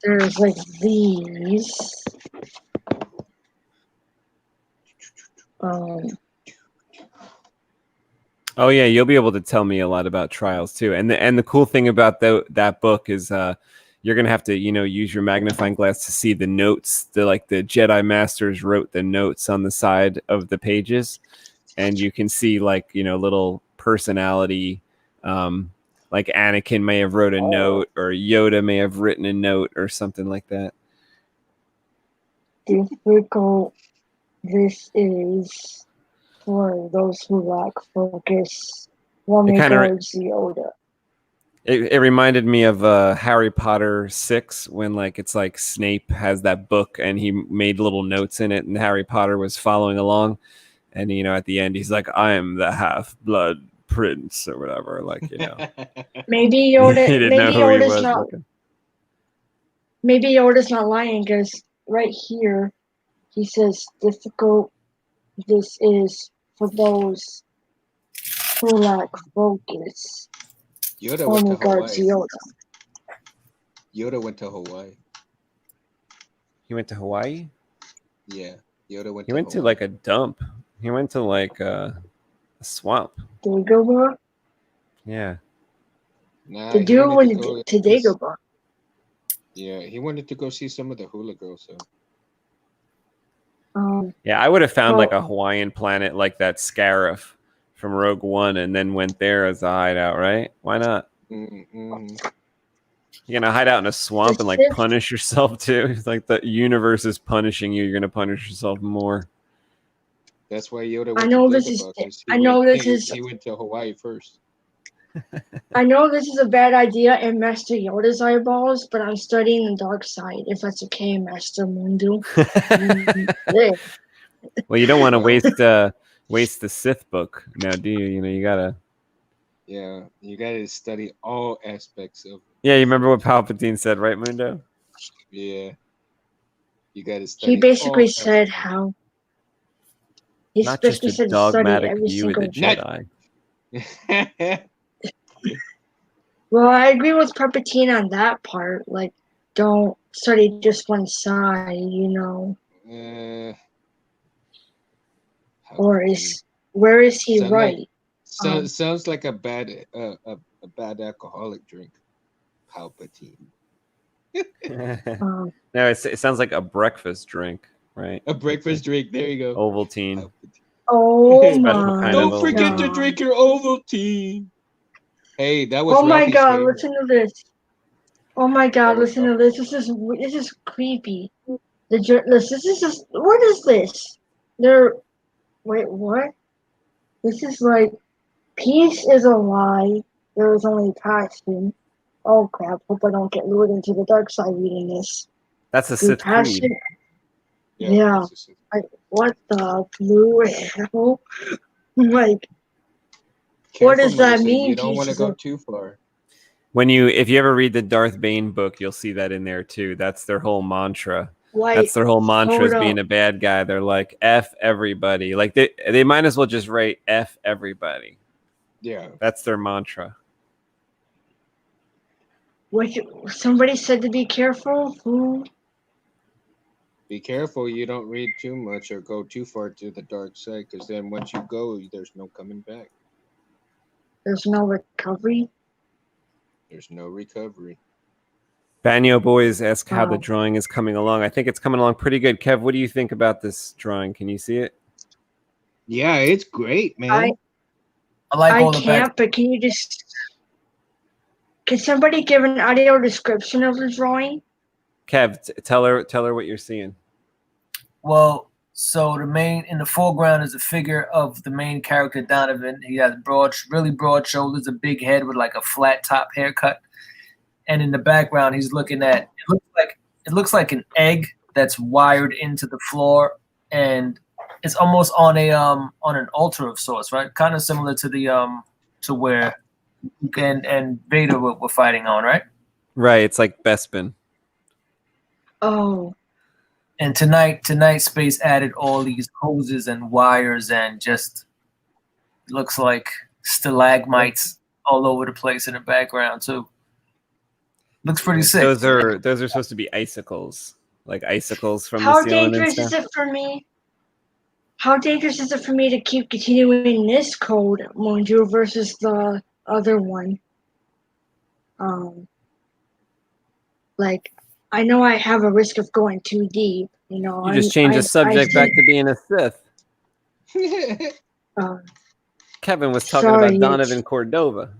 there's like these. Um, Oh yeah, you'll be able to tell me a lot about trials too. And the cool thing about that book is you're gonna have to use your magnifying glass to see the notes. The Jedi Masters wrote the notes on the side of the pages, and you can see little personality. Like Anakin may have wrote a note, or Yoda may have written a note, or something like that. difficult. This is for those who lack focus. One It kinda regards Yoda. It reminded me of Harry Potter 6 when it's like Snape has that book and he made little notes in it and Harry Potter was following along, and at the end he's like, I am the half-blood prince or whatever, Maybe he Yoda. didn't know Maybe who he Yoda's was. not. Maybe Yoda's not lying because right here he says difficult. This is for those who lack focus. Yoda One went to regards Hawaii. Yoda. Yoda went to Hawaii. He went to Hawaii? Yeah, Yoda went He to went to Hawaii. a dump. He went to a swamp. Dagobah? Yeah. Nah, The he dude wanted went to go to see- Dagobah. Yeah, he wanted to go see some of the hula girls. So Yeah, I would have found Well- a Hawaiian planet like that Scarif from Rogue One and then went there as a hideout, right? Why not? mm-mm. You're gonna hide out in a swamp and Sith- punish yourself too. It's like the universe is punishing you. You're gonna punish yourself more. That's why Yoda went I know to this is. Dagobah, 'cause I know went, this is. he went to Hawaii first. I know this is a bad idea and Master Yoda's eyeballs, but I'm studying the dark side. If that's okay, Master Mundu. Yeah. Well, you don't want to waste the Sith book now, do you? You gotta. Yeah, you got to study all aspects of. Yeah, you remember what Palpatine said, right, Mundo? Yeah, you got to study. He basically all said aspects. how. He Not just basically a said to study dogmatic every view of the single. Jedi. Well, I agree with Palpatine on that part. Don't study just one side, Or where is he Sound right? sounds like a bad alcoholic drink. Palpatine. Um, No, it sounds like a breakfast drink, right? A breakfast drink. There you go. Ovaltine. Palpatine. oh Special my! kind of Don't forget to God. drink your Ovaltine. Hey, that was. Oh my Ralphie's God! favorite. Listen to this. Oh my God! That was Listen to this. This is creepy. This is just. What is this? Wait, what? This is like, peace is a lie. There is only passion. Oh crap! Hope I don't get lured into the dark side reading this. That's a The Sith passion. creed. Yeah. that's just- What the blue hell? Like, Careful, what does that Melissa, mean? You don't want to pieces go of- too far. If you ever read the Darth Bane book, you'll see that in there too. That's their whole mantra. Like, That's their whole mantra hold is being up. a bad guy. They're like, F everybody. Like they might as well just write F everybody. Yeah. That's their mantra. Somebody said to be careful. Who? Be careful you don't read too much or go too far to the dark side, because then once you go, there's no coming back. There's no recovery. There's no recovery. Banyo Boys ask how the Oh. drawing is coming along. I think it's coming along pretty good. Kev, what do you think about this drawing? Can you see it? Yeah, it's great, man. I like I all the can't, back. but can somebody give an audio description of the drawing? Kev, tell her what you're seeing. Well, so in the foreground is a figure of the main character, Donovan. He has really broad shoulders, a big head with like a flat top haircut. And in the background, he's looking at, it looks like an egg that's wired into the floor, and it's almost on an altar of sorts, right? Kind of similar to the to where Luke and Vader were fighting on, right? Right, it's like Bespin. Oh, And tonight Space added all these hoses and wires and just looks like stalagmites all over the place in the background too. Looks pretty sick. Those are supposed to be icicles, like icicles from how the ceiling and dangerous stuff. is it for me? How dangerous is it for me to keep continuing this code, Monju, versus the other one? Like, I know I have a risk of going too deep. You know, You just changed the subject back to being a Sith. Kevin was talking about Donovan Cordova.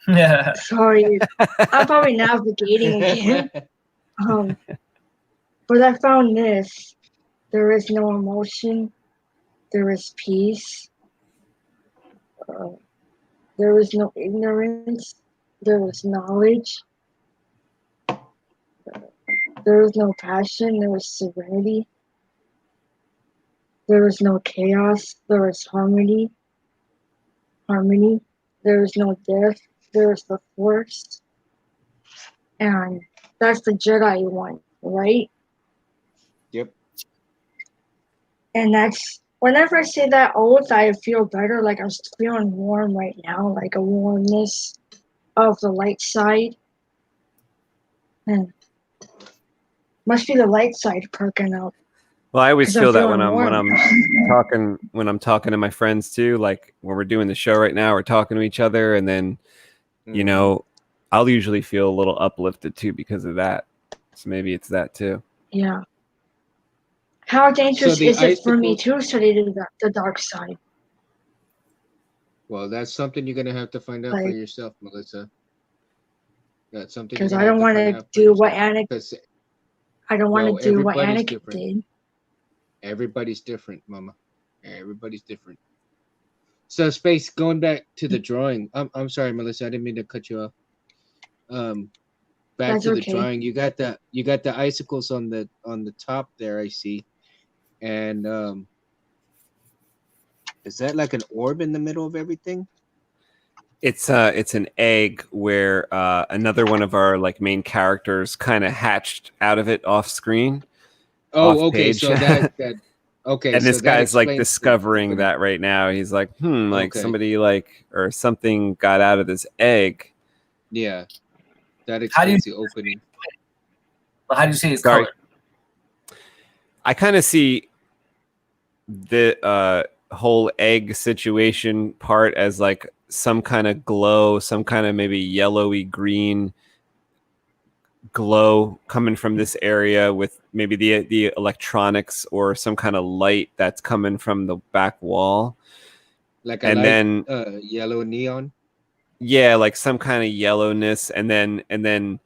Yeah. Sorry, I'm probably navigating again. But I found this. There is no emotion. There is peace. There is no ignorance. There is knowledge. There is no passion. There is serenity. There is no chaos. There is harmony. There is no death. There is the Force. And that's the Jedi one, right? Yep. And that's, whenever I say that oath, I feel better. Like I'm feeling warm right now, like a warmness of the light side. And must be the light side perking up. Well, I always 'Cause I'm feel that feeling when I'm talking to my friends too. Like when we're doing the show right now, we're talking to each other, and then you know, I'll usually feel a little uplifted too because of that. So maybe it's that too. Yeah. How dangerous is it for me to study the dark side? Well, that's something you're gonna have to find out for yourself, Melissa. That's something because I don't want to do what Anakin. I don't want to do what Anakin did. Everybody's different, Mama. Everybody's different. So, Space, going back to the drawing. I'm sorry, Melissa. I didn't mean to cut you off. Back That's to the okay. drawing. You got the icicles on the top there. I see, and is that like an orb in the middle of everything? It's an egg where another one of our like main characters kind of hatched out of it off screen. Oh, okay. Page. So that okay. And so this guy's like discovering that right now. He's like, like somebody like or something got out of this egg. Yeah, that explains the opening. How do you see his color? I kind of see the whole egg situation part as like some kind of glow, some kind of maybe yellowy green glow coming from this area with maybe the electronics or some kind of light that's coming from the back wall, like a light, yellow neon. Yeah, like some kind of yellowness, and then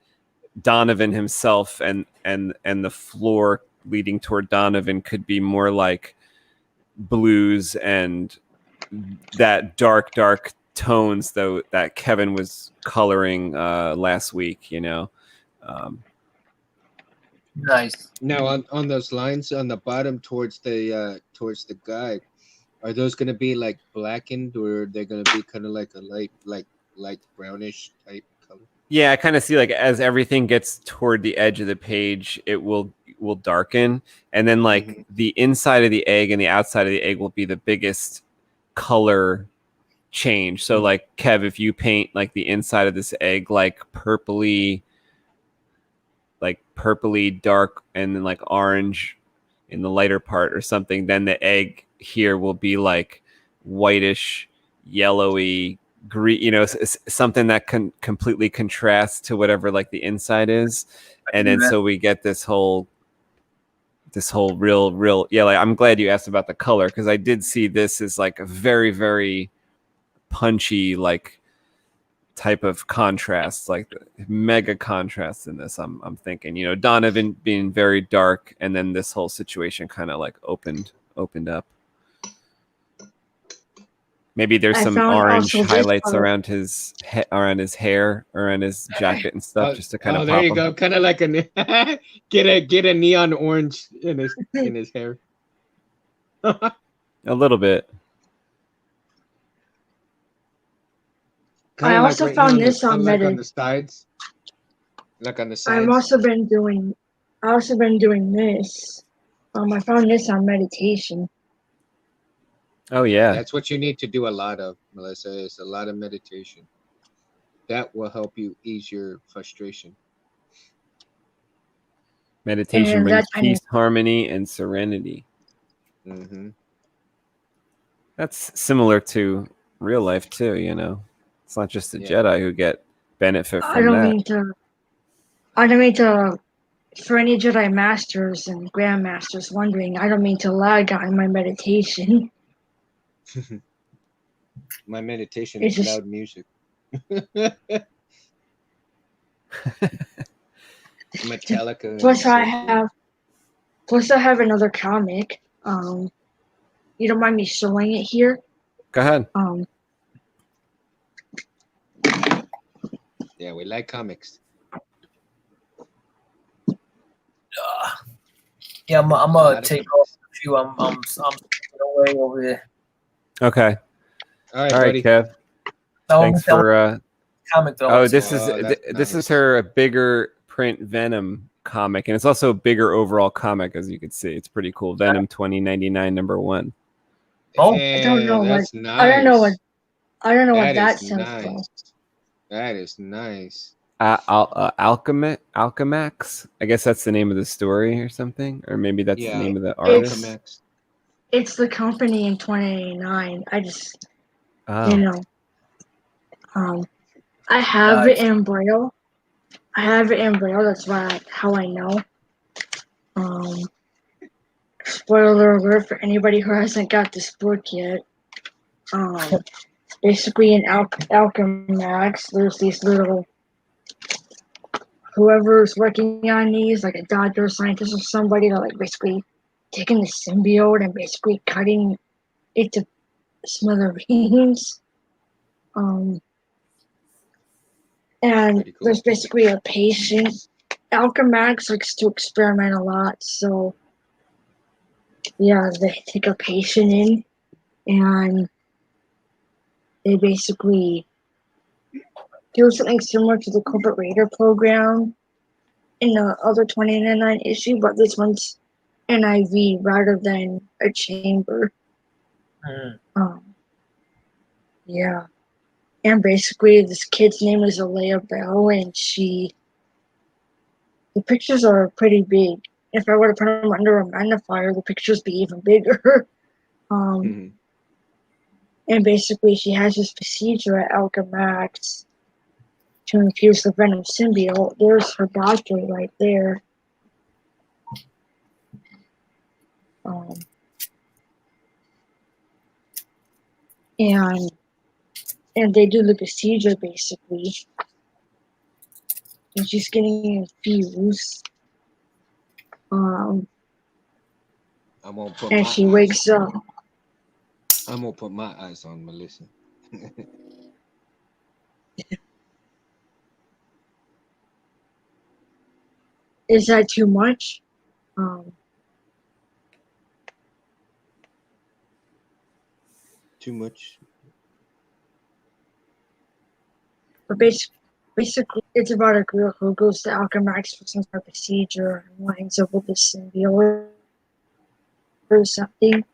Donovan himself and the floor leading toward Donovan could be more like blues and that dark tones though that Kevin was coloring last week, you know. Nice. Now on those lines on the bottom towards the guide, are those going to be like blackened, or they're going to be kind of like a light brownish type color? Yeah, I kind of see like as everything gets toward the edge of the page, it will darken, and then like the inside of the egg and the outside of the egg will be the biggest color change. So like Kev, if you paint like the inside of this egg like purpley dark and then like orange in the lighter part or something, then the egg here will be like whitish, yellowy, green, you know, something that can completely contrast to whatever like the inside is. And then so we get this whole real yeah, like I'm glad you asked about the color, because I did see this as like a very, very punchy like type of contrast, like mega contrast in this. I'm thinking, you know, Donovan being very dark, and then this whole situation kind of like opened up. Maybe there's some orange highlights around his hair, around his jacket and stuff, just to kind of. There you go, kind of like a get a neon orange in his hair. A little bit. Kinda I also like found this on like on the sides. Like on the sides. I've also been doing this. I found this on meditation. Oh yeah. That's what you need to do a lot of, Melissa, is a lot of meditation. That will help you ease your frustration. Meditation brings peace, harmony, and serenity. Mm-hmm. That's similar to real life too. It's not just the Jedi who get benefit from I don't that. mean to. For any Jedi Masters and Grandmasters wondering, I don't mean to lag on my meditation. My meditation It's is just- loud music. Metallica. Plus, and I so have. Plus, I have another comic. You don't mind me showing it here? Go ahead. Yeah, we like comics. Yeah, I'm gonna take off a few. I'm away over there. Okay. All right, All right, buddy. Kev. Thanks for. Comic though. Oh, this is that's this is nice. her bigger print Venom comic, and it's also a bigger overall comic, as you can see. It's pretty cool. Venom 2099 #1. Oh, I don't know that's what- nice. I don't know what that is says nice. though. That is nice. Alchemax. I guess that's the name of the story or something, or maybe that's the name of the artist. Alchemax. It's the company in 2089. I just, Oh. I have it in Braille. That's how I know. Spoiler alert for anybody who hasn't got this book yet. Basically in Alchemax, there's these little, whoever's working on these, like a doctor, scientist, or somebody, they're like basically taking the symbiote and basically cutting it to smithereens. And Cool. there's basically a patient. Alchemax likes to experiment a lot, so yeah, they take a patient in and they basically do something similar to the Corporate Raider program in the other 2099 issue, but this one's an IV rather than a chamber. Yeah. And basically, this kid's name is Alea Bell, and the pictures are pretty big. If I were to put them under a magnifier, the pictures be even bigger. And basically, she has this procedure at Alchemax to infuse the Venom symbiote. There's her doctor right there. And they do the procedure basically. And she's getting infused. I'm gonna put And my she eyes wakes on- up. I'm gonna put my eyes on Melissa. Is that too much? Too much. But basically, it's about a girl who goes to Alchemax for some sort of procedure and winds up with this symbiote or something.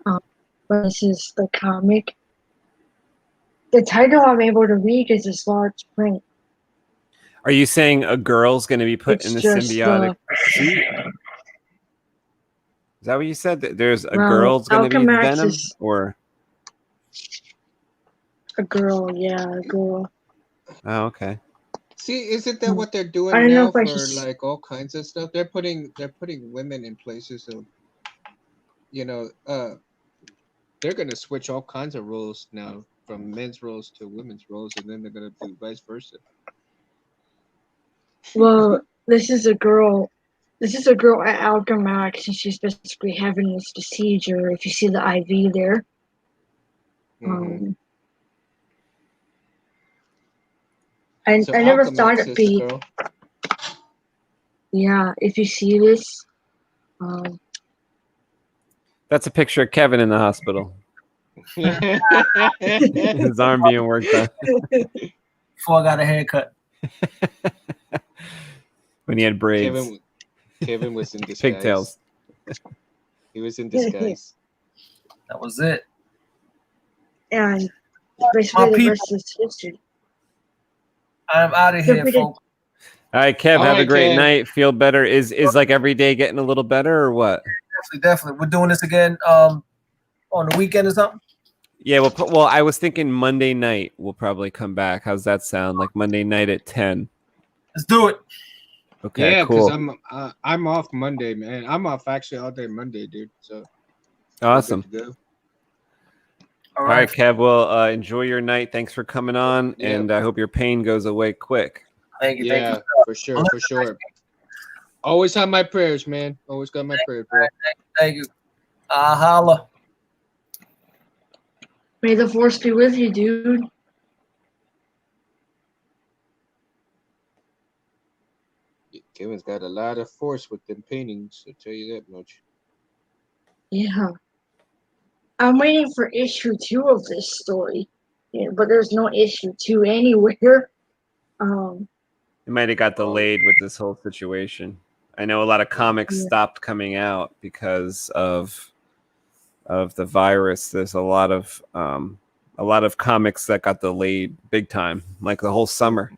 But this is the comic. The title I'm able to read is this large print. Are you saying a girl's going to be put It's in the just, symbiotic suit? Is that what you said? That there's a Well, girl's going to be Alchemax Venom, is- or A girl, yeah, a girl. oh, okay. See, isn't that what they're doing I don't know now if I for should- like all kinds of stuff? They're putting women in places of, they're gonna switch all kinds of roles now from men's roles to women's roles, and then they're gonna do vice versa. Well, this is a girl at Alchemax, and she's basically having this procedure. If you see the IV there. So I never Alchemax thought is it'd the be. girl. Yeah, if you see this, That's a picture of Kevin in the hospital. His arm being worked on Before I got a haircut. when he had braids. Kevin was in disguise. Pigtails. He was in disguise. That was it. and basically the rest is history. I'm out of here, folks. All right, Kev, All have a right, great Kev. night. Feel better. Is like every day getting a little better or what? Definitely. We're doing this again on the weekend or something? Yeah, well, I was thinking Monday night we'll probably come back. How's that sound? Like Monday night at 10. Let's do it. Okay, Yeah, because cool. I'm off Monday, man. I'm off actually all day Monday, dude. So Awesome. we're good to go. All right, Kev. Well, enjoy your night. Thanks for coming on, Yeah. and I hope your pain goes away quick. Thank you. Yeah, Thank you. for sure. Always have my prayers, man. Always got my prayers, bro. Thank you. Holla. May the force be with you, dude. Kevin's got a lot of force with them paintings, I'll tell you that much. Yeah. I'm waiting for issue 2 of this story. Yeah, but there's no issue 2 anywhere. It might have got delayed with this whole situation. I know a lot of comics stopped coming out because of the virus. There's a lot of comics that got delayed big time, like the whole summer.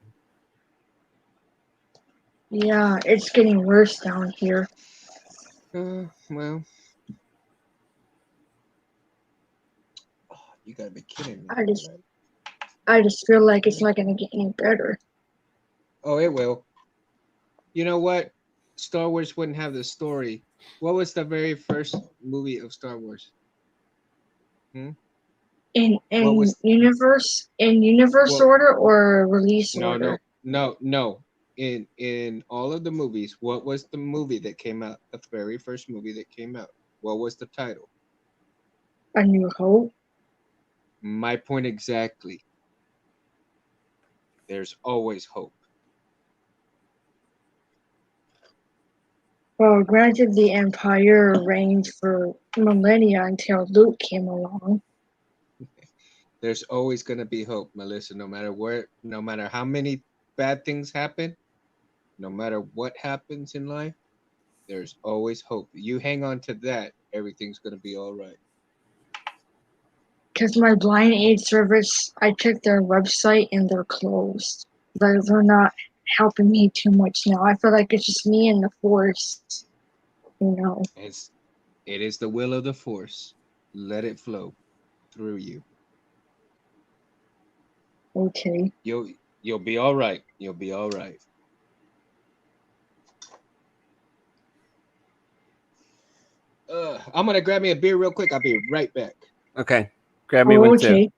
Yeah, it's getting worse down here. Well, you gotta be kidding me. I just feel like it's not gonna get any better. Oh, it will. You know what? Star Wars wouldn't have the story. What was the very first movie of Star Wars? In universe order or release order? No. In all of the movies, what was the movie that came out? The very first movie that came out. What was the title? A New Hope. My point exactly. There's always hope. Well, granted, the Empire reigned for millennia until Luke came along. There's always gonna be hope, Melissa. No matter how many bad things happen, no matter what happens in life, there's always hope. You hang on to that, everything's gonna be all right. Because my blind aid service, I checked their website and they're closed. They're not helping me too much now. I feel like it's just me and the Force, you know. It is the will of the Force. Let it flow through you. Okay. You'll be all right. You'll be all right. I'm gonna grab me a beer real quick. I'll be right back. Okay, grab me one too.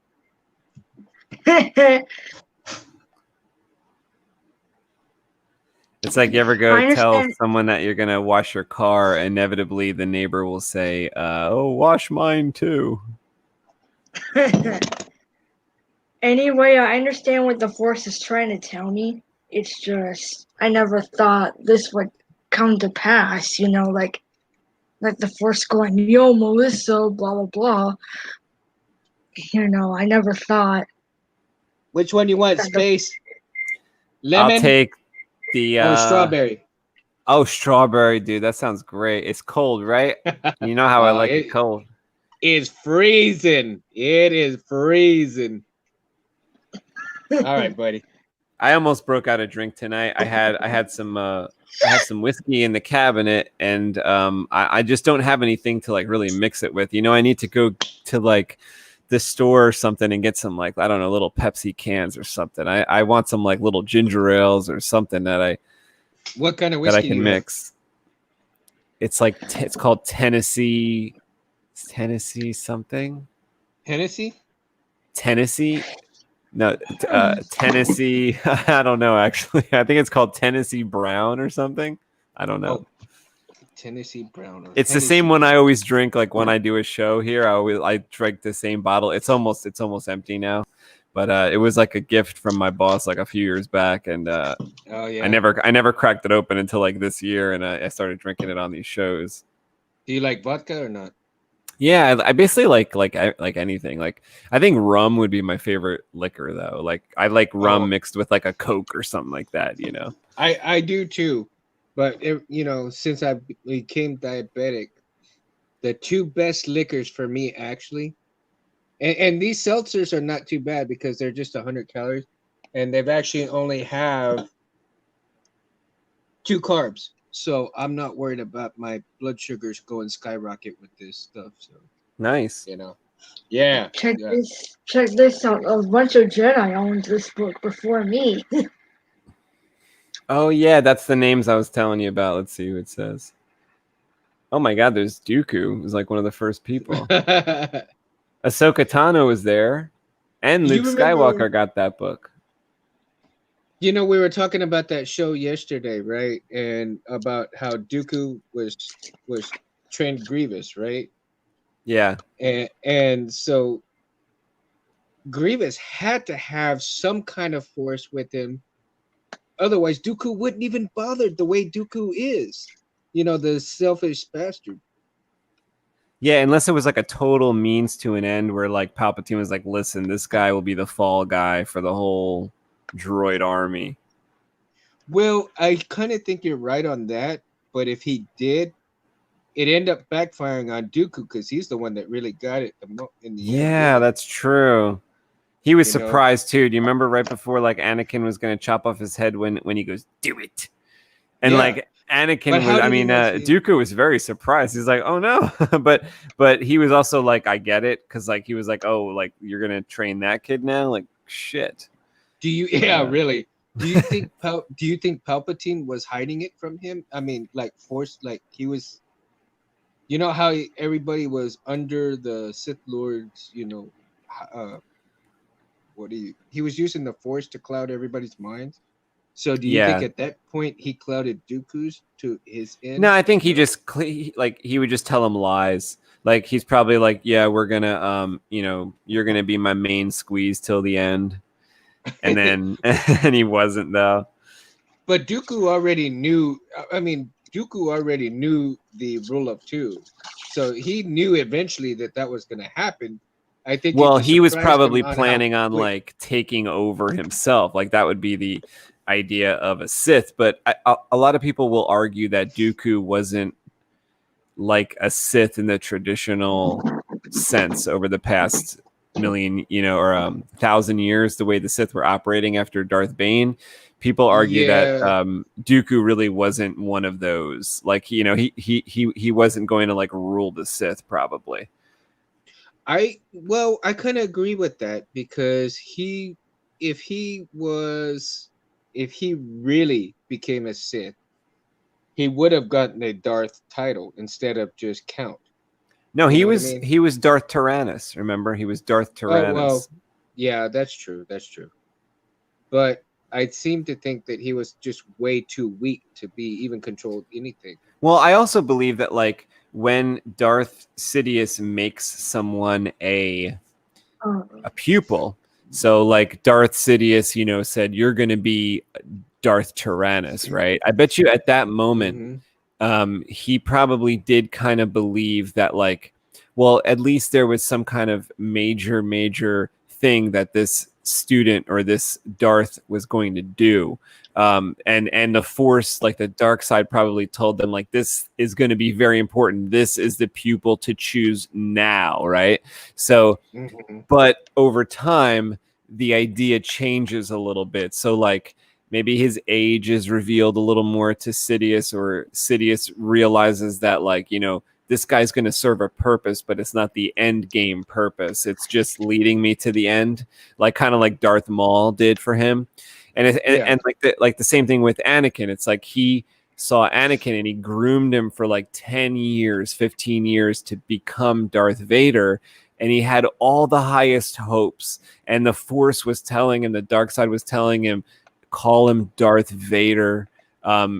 It's like you ever go tell someone that you're gonna wash your car, inevitably the neighbor will say, "Oh, wash mine too." Anyway, I understand what the Force is trying to tell me. It's just I never thought this would come to pass. You know, like the Force going, "Yo, Melissa, blah blah blah." You know, I never thought. Which one you want, Space? Lemon? I'll take the strawberry. Oh, strawberry, dude. That sounds great. It's cold, right? You know how I like it cold. It's freezing. It is freezing. All right, buddy. I almost broke out a drink tonight. I had some whiskey in the cabinet, and I just don't have anything to like really mix it with. You know, I need to go to like the store or something and get some like, I don't know, little Pepsi cans or something. I want some like little ginger ales or something that what kind of whiskey that I can mix. It's like it's called Tennessee something. Tennessee. No, Tennessee. I don't know. Actually, I think it's called Tennessee Brown or something. I don't know. Oh, Tennessee Brown. It's Tennessee the same one I always drink. Like when I do a show here, I drink the same bottle. It's almost empty now, but it was like a gift from my boss like a few years back, and oh yeah, I never cracked it open until like this year, and I started drinking it on these shows. Do you like vodka or not? Yeah, I basically like anything. Like I think rum would be my favorite liquor though. Like I like rum mixed with like a Coke or something like that, you know. I do too. But you know, since I became diabetic, the two best liquors for me actually, and these seltzers are not too bad because they're just 100 calories and they've actually only have 2 carbs. So I'm not worried about my blood sugars going skyrocket with this stuff. So Nice. You know. Yeah. Check Yeah. this out. A bunch of Jedi owned this book before me. Oh yeah, that's the names I was telling you about. Let's see who it says. Oh my God, there's Dooku. It was like one of the first people. Ahsoka Tano was there, and You Luke remember- Skywalker got that book. You know, we were talking about that show yesterday, right? And about how Dooku was trained Grievous, right? Yeah. And so Grievous had to have some kind of force with him. Otherwise, Dooku wouldn't even bother the way Dooku is. You know, the selfish bastard. Yeah, unless it was like a total means to an end where like Palpatine was like, listen, this guy will be the fall guy for the whole droid army. Well, I kind of think you're right on that. But if he did, it ended up backfiring on Dooku because he's the one that really got it in the end. Yeah, that's true. He was You know? surprised too. Do you remember right before like Anakin was going to chop off his head when he goes, do it? And Yeah. like Anakin But was, how I did he mean, actually- Dooku was very surprised. He's like, oh no. but he was also like, I get it. Cause like, he was like, oh, like you're going to train that kid now? Like shit. Do you? Yeah, really. Do you think? Do you think Palpatine was hiding it from him? I mean, like forced, like he was. You know how everybody was under the Sith Lords. You know, he was using the Force to cloud everybody's minds. So do you think at that point he clouded Dooku's to his end? No, I think he just like he would just tell him lies. Like he's probably like, yeah, we're gonna you know, you're gonna be my main squeeze till the end, and then and he wasn't though. But Dooku already knew. I mean, Dooku already knew the rule of two, so he knew eventually that was going to happen. I think. Well, he was surprised probably him on planning how on quick- like taking over himself. Like that would be the idea of a Sith. But a lot of people will argue that Dooku wasn't like a Sith in the traditional sense over the past million, you know, or 1,000 years. The way the Sith were operating after Darth Bane, people argue that Dooku really wasn't one of those. Like, you know, he wasn't going to like rule the Sith probably. I kind of agree with that because if he really became a Sith, he would have gotten a Darth title instead of just Count. No, You he know what I was mean? he was Darth Tyrannus. Remember, he was Darth Tyrannus. Oh, well, yeah, that's true. That's true. But I seem to think that he was just way too weak to be even controlled anything. Well, I also believe that like when Darth Sidious makes someone a pupil, so like Darth Sidious, you know, said you're going to be Darth Tyrannus, right? I bet you at that moment, he probably did kind of believe that like, well, at least there was some kind of major thing that this student or this Darth was going to do. And the Force, like the dark side, probably told them like, this is going to be very important. This is the pupil to choose now, right? So, but over time, the idea changes a little bit. So like maybe his age is revealed a little more to Sidious, or Sidious realizes that like, you know, this guy's going to serve a purpose, but it's not the end game purpose. It's just leading me to the end, like kind of like Darth Maul did for him. And and like the same thing with Anakin. It's like he saw Anakin and he groomed him for like 10 years, 15 years to become Darth Vader. And he had all the highest hopes. And the Force was telling him, the dark side was telling him, call him Darth Vader.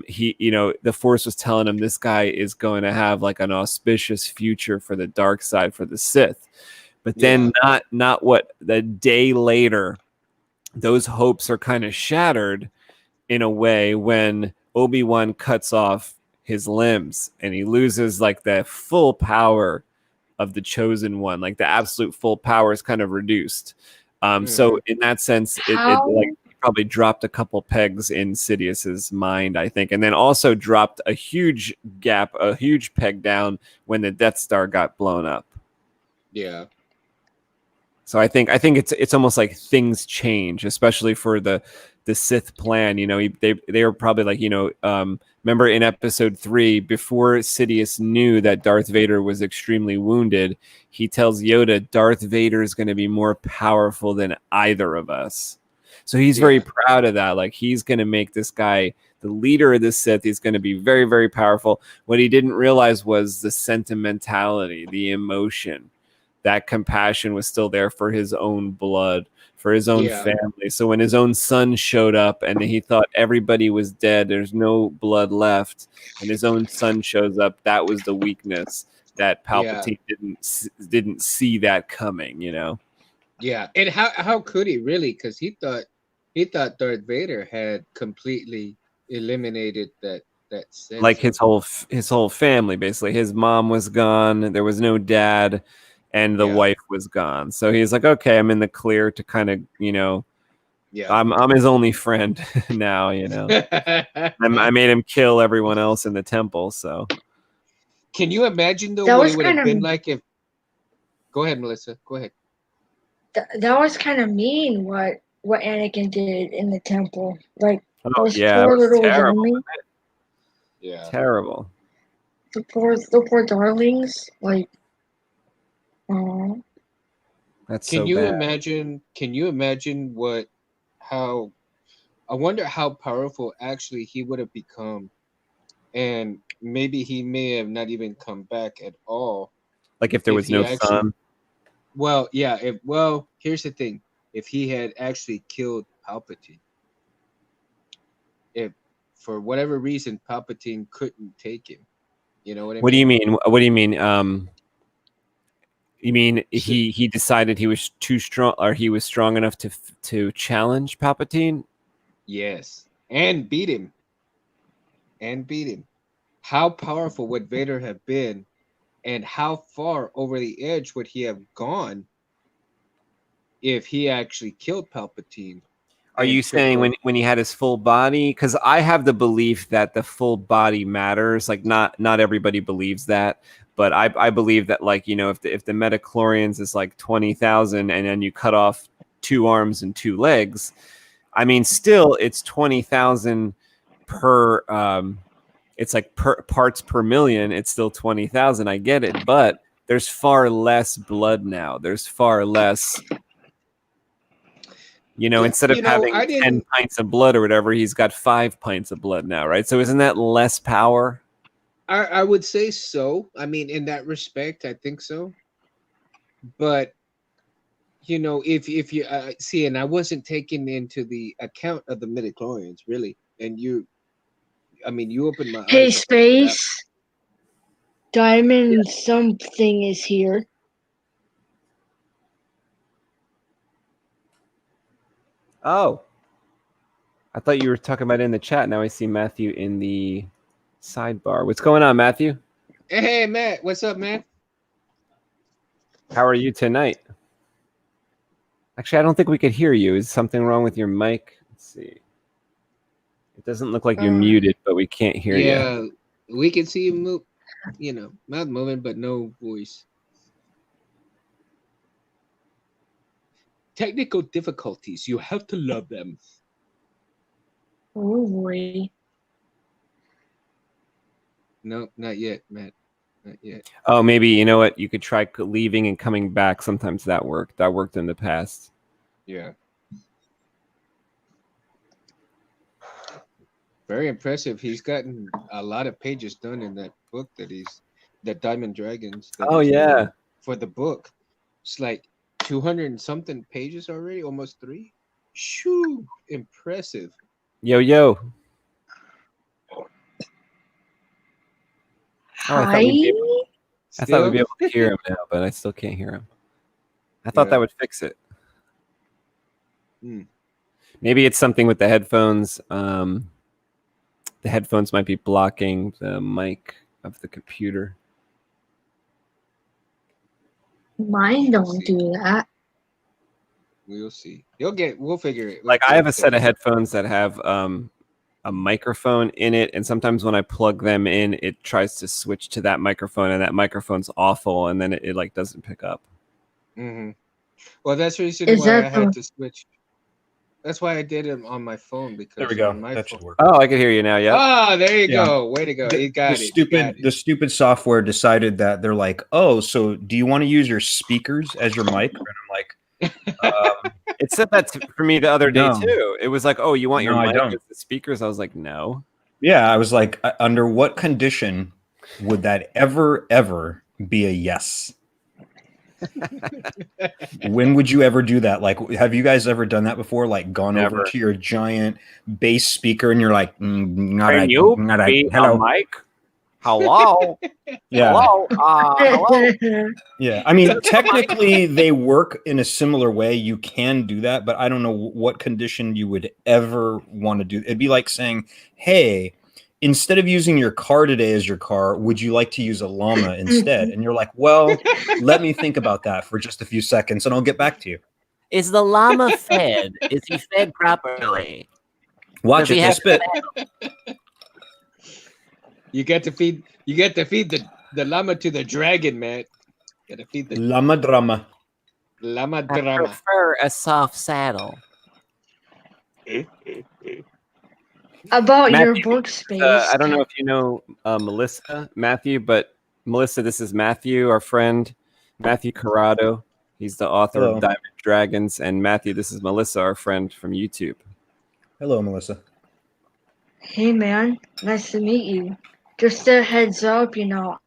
He, you know, the Force was telling him this guy is going to have like an auspicious future for the dark side, for the Sith. But then not what the day later, those hopes are kind of shattered in a way when Obi-Wan cuts off his limbs and he loses like the full power of the chosen one. Like the absolute full power is kind of reduced. So in that sense, it like probably dropped a couple pegs in Sidious's mind, I think, and then also dropped a huge gap, a huge peg down when the Death Star got blown up. Yeah. So I think it's almost like things change, especially for the the Sith plan. You know, they were probably like, remember in episode 3, before Sidious knew that Darth Vader was extremely wounded, he tells Yoda, Darth Vader is going to be more powerful than either of us. So he's very proud of that. Like, he's going to make this guy the leader of the Sith. He's going to be very, very powerful. What he didn't realize was the sentimentality, the emotion. That compassion was still there for his own blood, for his own family. So when his own son showed up and he thought everybody was dead, there's no blood left, and his own son shows up, that was the weakness that Palpatine didn't see that coming, you know? Yeah, and how could he really? Because he thought Darth Vader had completely eliminated that sense. Like his whole family, basically. His mom was gone. There was no dad. And the wife was gone. So he's like, okay, I'm in the clear to kind of, I'm his only friend now, I made him kill everyone else in the temple. So can you imagine though what it would have been like if... Go ahead, Melissa. Go ahead. That was kind of mean what Anakin did in the temple. Like, those it poor was little terrible. young Yeah. Terrible. The poor darlings, like... That's Can so you bad. imagine? Can you imagine how? I wonder how powerful actually he would have become, and maybe he may have not even come back at all. Like if there was no son. Well, yeah. Here's the thing: if he had actually killed Palpatine, if for whatever reason Palpatine couldn't take him, you know what I mean? What do you mean? What do you mean? You mean he decided he was too strong, or he was strong enough to challenge Palpatine? Yes, and beat him. How powerful would Vader have been, and how far over the edge would he have gone if he actually killed Palpatine? Are you saying when he had his full body? Because I have the belief that the full body matters. Like not everybody believes that, but I believe that, like, if the metachlorians is like 20,000 and then you cut off 2 arms and 2 legs, I mean, still it's 20,000 per. It's like per parts per million. It's still 20,000. I get it, but there's far less blood now. There's far less. Instead of having 10 pints of blood or whatever, he's got 5 pints of blood now, right? So isn't that less power? I would say so. I mean, in that respect, I think so. But, if you see, and I wasn't taking into the account of the midichlorians, really. And you opened my eyes. Hey, Space. Diamond something is here. Oh, I thought you were talking about it in the chat. Now I see Matthew in the sidebar. What's going on, Matthew? Hey, Matt. What's up, man? How are you tonight? Actually, I don't think we could hear you. Is something wrong with your mic? Let's see. It doesn't look like you're muted, but we can't hear you. Yeah, we can see you move, mouth moving, but no voice. Technical difficulties. You have to love them. Oh boy. No, not yet, Matt. Not yet. Oh, maybe, you know what? You could try leaving and coming back. Sometimes that worked. That worked in the past. Yeah. Very impressive. He's gotten a lot of pages done in that book that Diamond Dragons. Oh, yeah. For the book. It's like 200 and something pages already, almost 3. Shoo, impressive. Yo. Hi. I thought we'd be able to hear him now, but I still can't hear him. I thought that would fix it. Maybe it's something with the headphones. The headphones might be blocking the mic of the computer. Mine don't do that. We'll see. We'll figure it. Like I have a set of headphones that have a microphone in it, and sometimes when I plug them in, it tries to switch to that microphone, and that microphone's awful, and then it like doesn't pick up. Well, that's the reason why I had to switch. That's why I did it on my phone because There we go. on my That phone. should work. Oh, I can hear you now. Yeah. Oh, there you Yeah. go. Way to go. You got it. You got it. The stupid software decided that they're like, oh, so do you want to use your speakers as your mic? And I'm like, It said that for me the other day No. too. It was like, oh, you want your No, I mic don't. as the speakers? I was like, no. yeah, I was like, under what condition would that ever be a yes? When would you ever do that? Like, have you guys ever done that before? Like, gone over Never. to your giant bass speaker and you're like, Can you be hello, a mic? Hello. yeah, Hello. Hello. yeah. I mean, technically, they work in a similar way. You can do that, but I don't know what condition you would ever want to do. It'd be like saying, "Hey, instead of using your car today as your car, would you like to use a llama instead?" And you're like, "Well, let me think about that for just a few seconds, and I'll get back to you." Is the llama fed? Is he fed properly? Watch Does it. he They have spit. You get to feed the llama to the dragon, man. You gotta feed the Llama drama. llama I drama. prefer a soft saddle. About your Matthew, workspace. I don't know if you know Melissa, Matthew, but Melissa, this is Matthew, our friend, Matthew Corrado. He's the author Hello. of Diamond Dragons. And Matthew, this is Melissa, our friend from YouTube. Hello, Melissa. Hey man, nice to meet you. Just a heads up,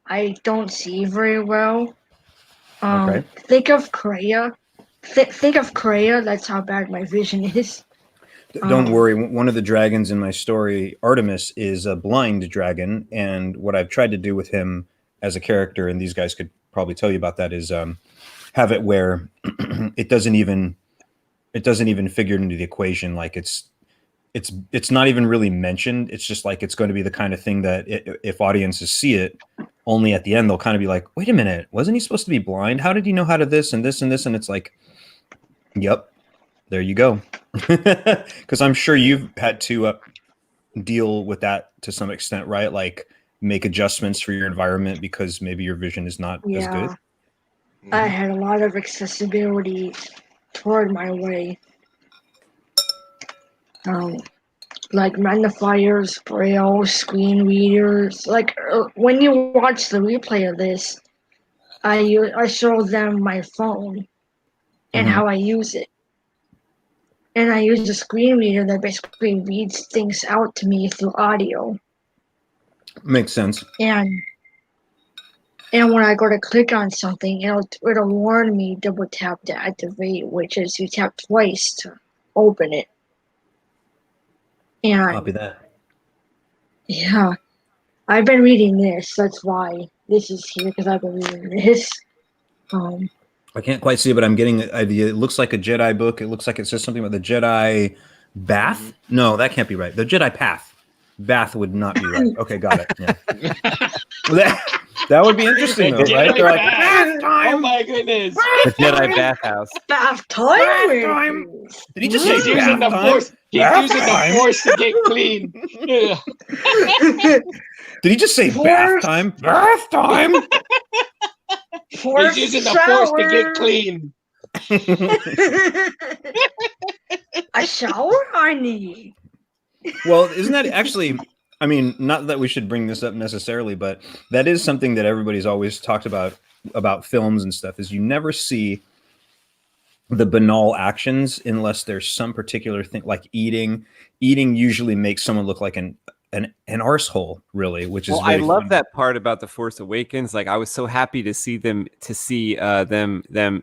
I don't see very well. Okay. Think of Kreia. Think of Kreia. That's how bad my vision is. Don't worry. One of the dragons in my story, Artemis, is a blind dragon, and what I've tried to do with him as a character, and these guys could probably tell you about that, is have it where it doesn't even figure into the equation. Like it's not even really mentioned. It's just like it's going to be the kind of thing that if audiences see it, only at the end they'll kind of be like, "Wait a minute, wasn't he supposed to be blind? How did he know how to this and this and this?" And it's like, "Yep, there you go." Because I'm sure you've had to deal with that to some extent, right? Like make adjustments for your environment because maybe your vision is not as good. I had a lot of accessibility toward my way. Like magnifiers, braille, screen readers. Like when you watch the replay of this, I show them my phone and how I use it. And I use a screen reader that basically reads things out to me through audio. Makes sense. And when I go to click on something, it'll warn me double tap to activate, which is you tap twice to open it. And Copy that. yeah, I've been reading this. That's why this is here, because I've been reading this. I can't quite see it, but I'm getting an idea. It looks like a Jedi book. It looks like it says something about the Jedi bath. No, that can't be right. The Jedi path. Bath would not be right. Okay, got it. Yeah. Well, that would be interesting, though, right? They're like, bath time. Oh my goodness! The Jedi bathhouse. Bath time? Did he just He's say using the bath time? force. He's using the force to get clean. Yeah. Did he just say bath time? Bath time. He's using the force to get clean. A shower I need. Well, isn't that actually? I mean, not that we should bring this up necessarily, but that is something that everybody's always talked about films and stuff. Is you never see the banal actions unless there's some particular thing, like eating. Eating usually makes someone look like an arsehole, really, which is Well, I love that part about The Force Awakens. Like, I was so happy to see them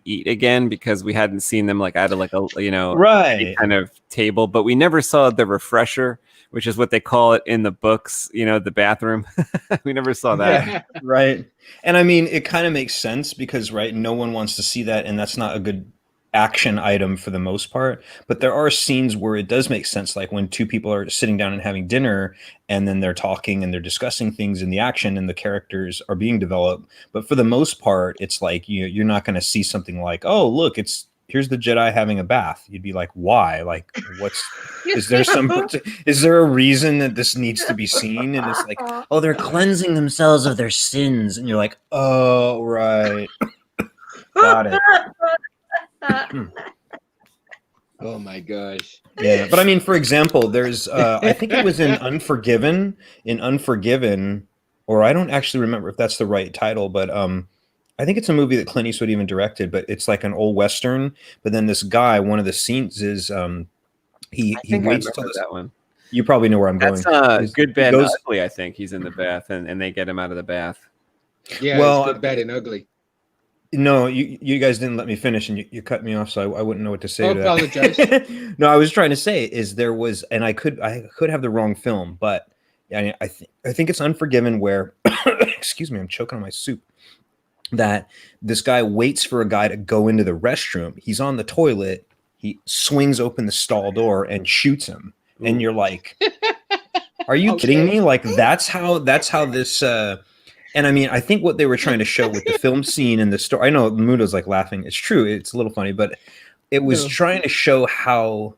eat again, because we hadn't seen them like at a right kind of table, but we never saw the refresher, which is what they call it in the books, the bathroom. We never saw that. Yeah, right. And I mean, it kind of makes sense because, right, no one wants to see that, and that's not a good action item for the most part. But there are scenes where it does make sense, like when two people are sitting down and having dinner, and then they're talking and they're discussing things in the action, and the characters are being developed. But for the most part, it's like you're not going to see something like, oh, look, here's the Jedi having a bath. You'd be like, why? Like, is there a reason that this needs to be seen? And it's like, oh, they're cleansing themselves of their sins. And you're like, oh, right. Got it. Oh my gosh. Yeah, but I mean, for example, there's I think it was in Unforgiven, or I don't actually remember if that's the right title, but I think it's a movie that Clint Eastwood even directed, but it's like an old Western. But then this guy, one of the scenes is he I think I waits remember till this. that one. You probably know where I'm That's going. Good, He Bad, and goes, Ugly. I think he's in the bath, and they get him out of the bath. Yeah, well, it's Good, Bad, and Ugly. no, you guys didn't let me finish, and you cut me off, so I wouldn't know what to say. Oh, to apologize. that. No, I was trying to say is there was, and I could have the wrong film, but I think it's Unforgiven where, excuse me, I'm choking on my soup. That this guy waits for a guy to go into the restroom. He's on the toilet. He swings open the stall door and shoots him, and you're like, "Are you kidding me?" Like that's how this. And I mean, I think what they were trying to show with the film scene and the story. I know Mundo's like laughing. It's true. It's a little funny, but it was trying to show how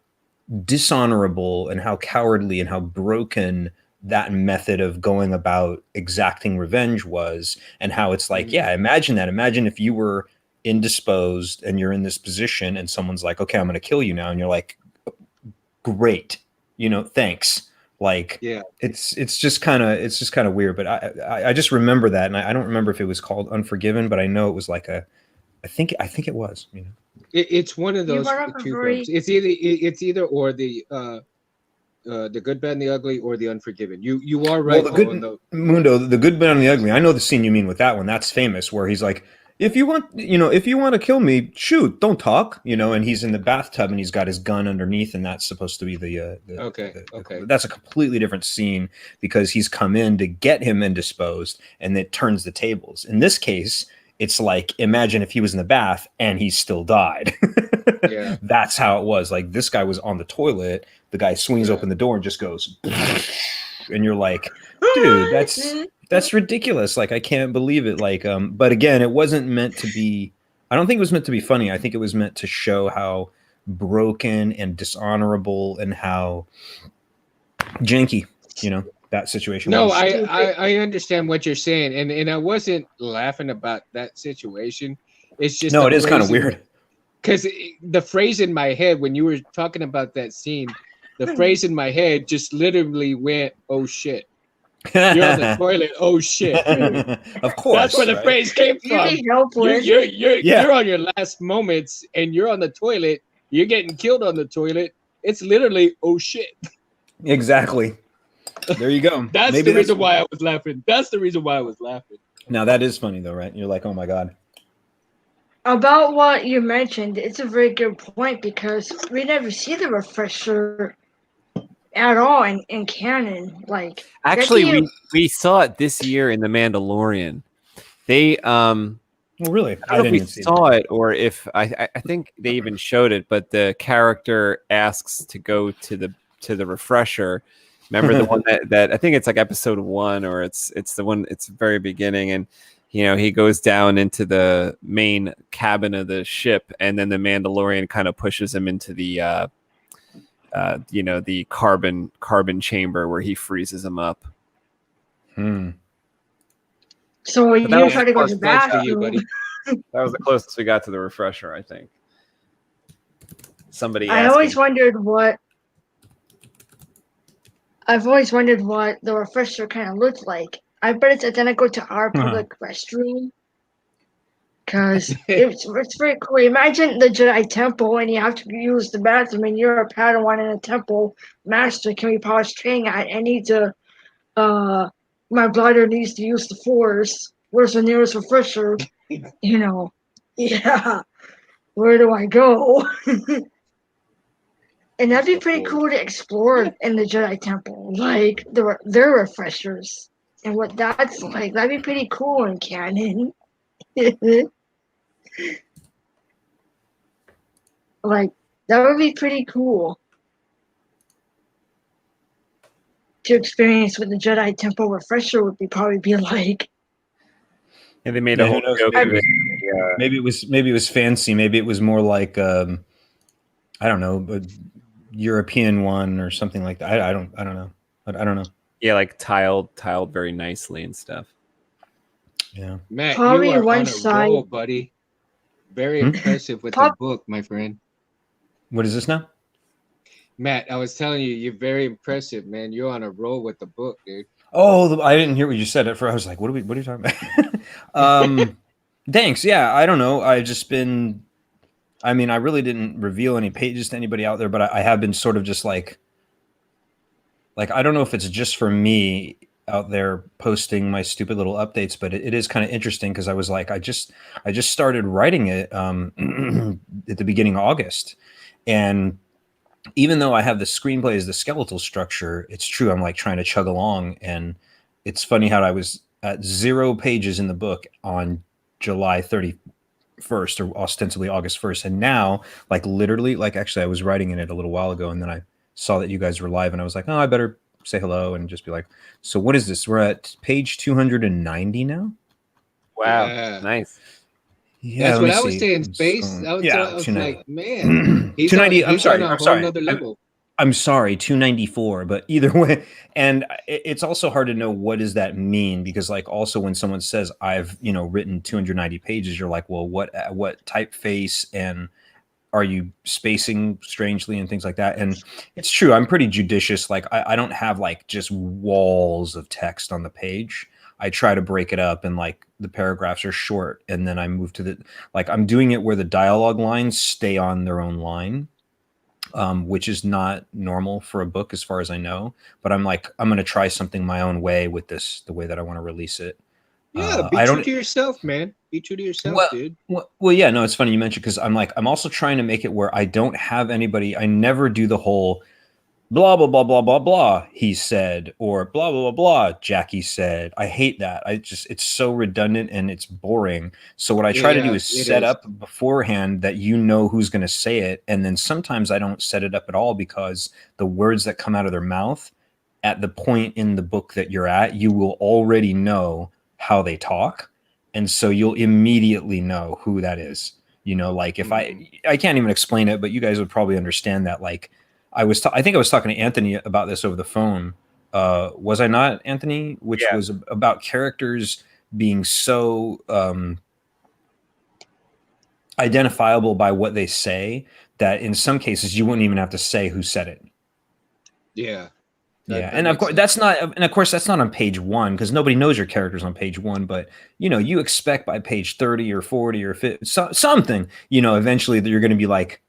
dishonorable and how cowardly and how broken that method of going about exacting revenge was, and how it's like, yeah, imagine that. Imagine if you were indisposed and you're in this position and someone's like, okay, I'm going to kill you now. And you're like, great, thanks. Like, yeah, it's just kind of weird, but I just remember that. And I don't remember if it was called Unforgiven, but I know it was like I think it was, It's one of those two films. It's either or the Good, Bad, and the Ugly, or the Unforgiven. You are right. Well, Mundo, the Good, Bad, and the Ugly. I know the scene you mean with that one. That's famous, where he's like, if you want to kill me, shoot, don't talk, and he's in the bathtub and he's got his gun underneath, and that's supposed to be the that's a completely different scene because he's come in to get him indisposed, and it turns the tables. In this case, it's like, imagine if he was in the bath and he still died. Yeah. That's how it was. Like, this guy was on the toilet, the guy swings open the door and just goes, and you're like, dude, that's ridiculous. Like, I can't believe it. Like, but again, it wasn't meant to be, I don't think it was meant to be funny. I think it was meant to show how broken and dishonorable and how janky, that situation was. No, I understand what you're saying. And I wasn't laughing about that situation. It's just, no, it is kind of weird. Because the phrase in my head, when you were talking about that scene, the phrase in my head just literally went, oh shit. You're on the toilet. Oh shit! Of course, that's where the phrase came from. You're on your last moments, and you're on the toilet. You're getting killed on the toilet. It's literally oh shit. Exactly. There you go. That's the reason why I was laughing. That's the reason why I was laughing. Now that is funny though, right? You're like, oh my god. About what you mentioned, it's a very good point because we never see the refresher at all in canon. Like, actually, we saw it this year in The Mandalorian. They well, really, I don't know if we saw it or if I think they even showed it, but the character asks to go to the refresher. Remember the one that I think it's like episode 1, or it's the one, it's very beginning, and he goes down into the main cabin of the ship, and then the Mandalorian kind of pushes him into the the carbon chamber where he freezes him up. So you try to go to the bathroom. That was the closest we got to the refresher, I think. I've always wondered what the refresher kind of looked like. I bet it's identical to our public restroom. Because it's very cool. Imagine the Jedi Temple and you have to use the bathroom and you're a Padawan in a temple. Master, can we pause training? I need to, my bladder needs to use the Force. Where's the nearest refresher? Yeah. Where do I go? And that'd be pretty cool to explore in the Jedi Temple. Like, their refreshers. And what that's like. That'd be pretty cool in canon. Like, that would be pretty cool to experience what the Jedi Temple refresher would probably be like. And they made a whole joke of it. Maybe it was fancy. Maybe it was more like I don't know, a European one or something like that. I don't know. I don't know. Yeah, like tiled very nicely and stuff. Yeah, Matt, probably you are one on a side, roll, buddy. Very impressive with the book, my friend. What is this now? Matt, I was telling you, you're very impressive, man. You're on a roll with the book, dude. Oh, I didn't hear what you said at first. I was like, what are you talking about? Thanks. Yeah, I don't know. I've just been, I mean, I really didn't reveal any pages to anybody out there, but I have been sort of just like, I don't know if it's just for me out there posting my stupid little updates, but it is kind of interesting because I was like, I just started writing it at the beginning of August. And even though I have the screenplay as the skeletal structure, it's true. I'm like trying to chug along. And it's funny how I was at 0 pages in the book on July 31st or ostensibly August 1st. And now, like literally, like actually I was writing in it a little while ago and then I saw that you guys were live and I was like, oh, I better say hello and just be like, so what is this? We're at page 290 now. Wow. Yeah. Nice. Yeah, That's what I was saying, Space. I was like, man, he's 290. I'm sorry. I'm sorry. Another level. I'm sorry, 294. But either way, and it's also hard to know what does that mean because, like, also when someone says I've written 290 pages, you're like, well, what typeface and are you spacing strangely and things like that? And it's true. I'm pretty judicious. Like, I don't have like just walls of text on the page. I try to break it up and like the paragraphs are short. And then I move to I'm doing it where the dialogue lines stay on their own line, which is not normal for a book as far as I know. But I'm like, I'm going to try something my own way with this, the way that I want to release it. Yeah, be true to yourself, man. Be true to yourself, dude. Well, yeah, no, it's funny you mentioned because I'm also trying to make it where I don't have anybody. I never do the whole blah blah blah blah blah blah he said or blah blah blah blah Jackie said. I hate that. It's so redundant and it's boring. So what I try to do is set up beforehand that who's going to say it, and then sometimes I don't set it up at all because the words that come out of their mouth at the point in the book that you're at, you will already know how they talk, and so you'll immediately know who that is. Like if I can't even explain it, but you guys would probably understand that. Like I think I was talking to Anthony about this over the phone. Was I not, Anthony? Which was about characters being so identifiable by what they say that in some cases you wouldn't even have to say who said it. Yeah. And of course that's not on page 1 because nobody knows your characters on page 1. But you expect by page 30 or 40 or 50, something, eventually that you're going to be like,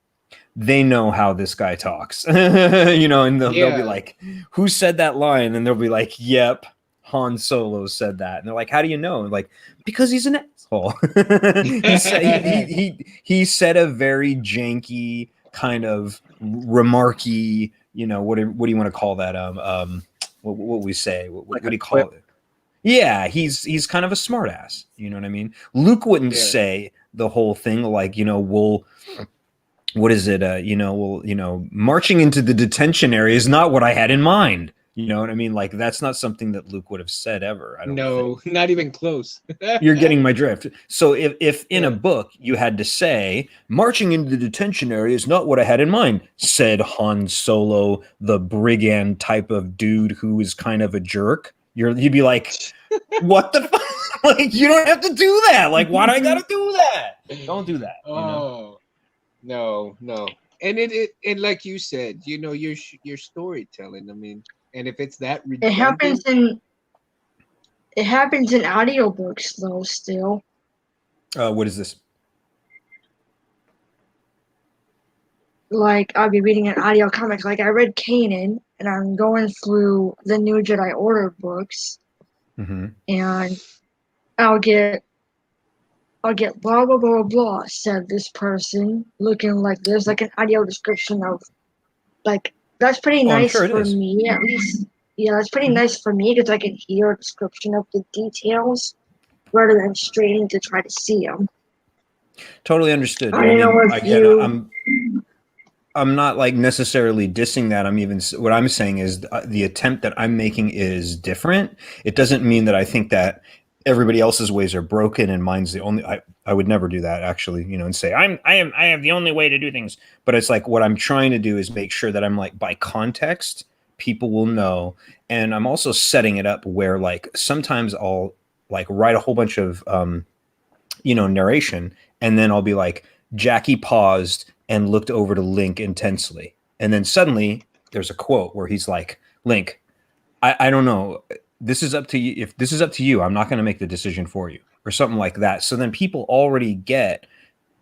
they know how this guy talks, and they'll be like, who said that line? And they'll be like, yep, Han Solo said that. And they're like, how do you know? And like, because he's an asshole. he said a very janky kind of remarky. What do you want to call that? What we say? What do you call it? Yeah, he's kind of a smart ass. You know what I mean? Luke wouldn't say the whole thing like, what is it? Marching into the detention area is not what I had in mind. You know what I mean? Like that's not something that Luke would have said ever. No, not even close. You're getting my drift. So if in a book you had to say marching into the detention area is not what I had in mind, said Han Solo, the brigand type of dude who is kind of a jerk, you'd be like, what the fuck? Like you don't have to do that. Like why do I gotta do that? Don't do that. No. And it like you said, your storytelling. I mean, and if it's that redundant, it happens in audiobooks though still. What is this? Like I'll be reading an audio comic. Like I read Kanan, and I'm going through the New Jedi Order books, and I'll get blah blah blah blah said this person looking like there's like an audio description of like that's pretty nice for me at least. Yeah, that's pretty nice for me because I can hear a description of the details rather than straining to try to see them. Totally understood. I'm not like necessarily dissing that. What I'm saying is the attempt that I'm making is different. It doesn't mean that I think that everybody else's ways are broken and mine's the only. I would never do that actually, and say I have the only way to do things. But it's like what I'm trying to do is make sure that I'm like by context, people will know. And I'm also setting it up where like sometimes I'll like write a whole bunch of narration, and then I'll be like, Jackie paused and looked over to Link intensely. And then suddenly there's a quote where he's like, Link, I don't know. This is up to you. If this is up to you, I'm not going to make the decision for you, or something like that. So then people already get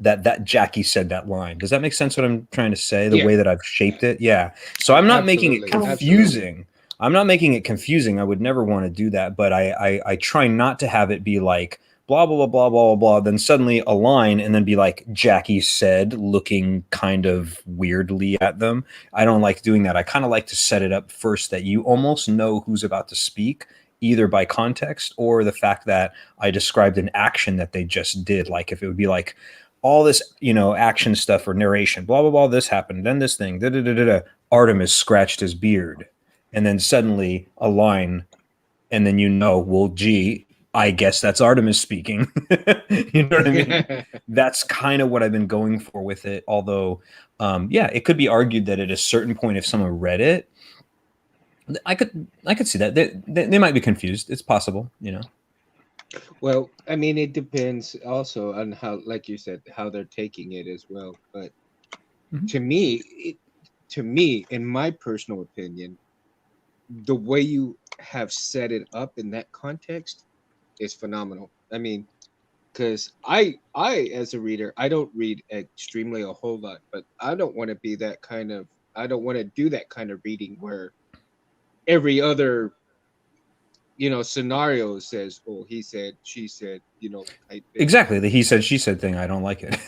that Jackie said that line. Does that make sense what I'm trying to say? The way that I've shaped it? Yeah. So I'm not making it confusing. I'm not making it confusing. I would never want to do that, but I try not to have it be like blah, blah, blah, blah, blah, blah, then suddenly a line and then be like Jackie said, looking kind of weirdly at them. I don't like doing that. I kind of like to set it up first that you almost know who's about to speak, either by context or the fact that I described an action that they just did. Like if it would be like all this, action stuff or narration, blah, blah, blah, this happened, then this thing, Artemis scratched his beard. And then suddenly a line, and then well, gee, I guess that's Artemis speaking. You know what I mean? That's kind of what I've been going for with it. Although, it could be argued that at a certain point, if someone read it, I could see that they might be confused. It's possible, Well, I mean, it depends also on how, like you said, how they're taking it as well. But to me, in my personal opinion, the way you have set it up in that context is phenomenal. I mean, because I as a reader, I don't read extremely a whole lot, but I don't want to be that kind of. I don't want to do that kind of reading where every other, scenario says, "Oh, he said, she said," Exactly, the he said, she said thing. I don't like it.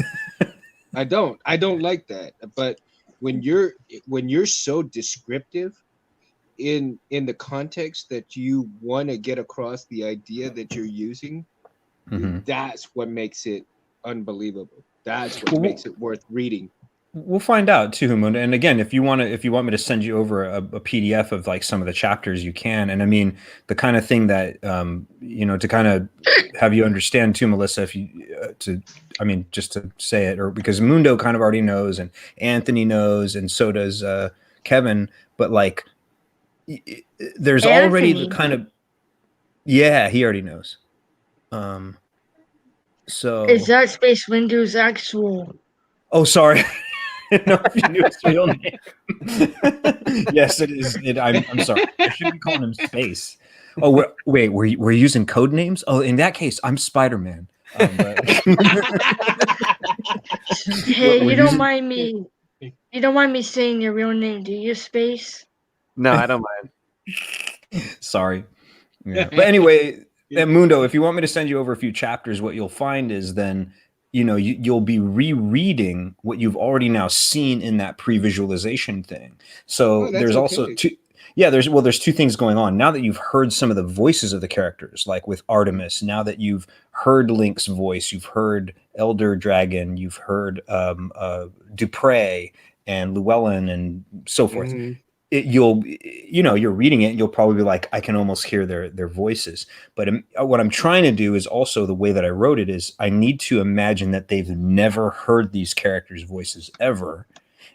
I don't like that. But when you're so descriptive in the context that you want to get across the idea that you're using, that's what makes it unbelievable. That's what makes it worth reading. We'll find out too, Mundo. And again, if you want me to send you over a PDF of like some of the chapters, you can. And I mean, the kind of thing that to kind of have you understand too, Melissa, if you just to say it, or because Mundo kind of already knows, and Anthony knows, and so does Kevin. But like, there's already the kind of he already knows. So is that Space Windows actual? Oh, sorry. No, if you knew his real name. Yes, it is. I'm sorry. I should be calling him Space. Oh, wait. Were you using code names? Oh, in that case, I'm Spider-Man. Hey, you don't mind me saying your real name, do you, Space? No, I don't mind. Sorry. Yeah. But anyway, Mundo, if you want me to send you over a few chapters, what you'll find is then you'll be rereading what you've already now seen in that pre-visualization thing. So there's also there's two things going on. Now that you've heard some of the voices of the characters, like with Artemis, now that you've heard Link's voice, you've heard Elder Dragon, you've heard Dupre and Llewellyn and so forth. You're reading it, you'll probably be like, I can almost hear their voices. But what I'm trying to do is also, the way that I wrote it is, I need to imagine that they've never heard these characters' voices ever.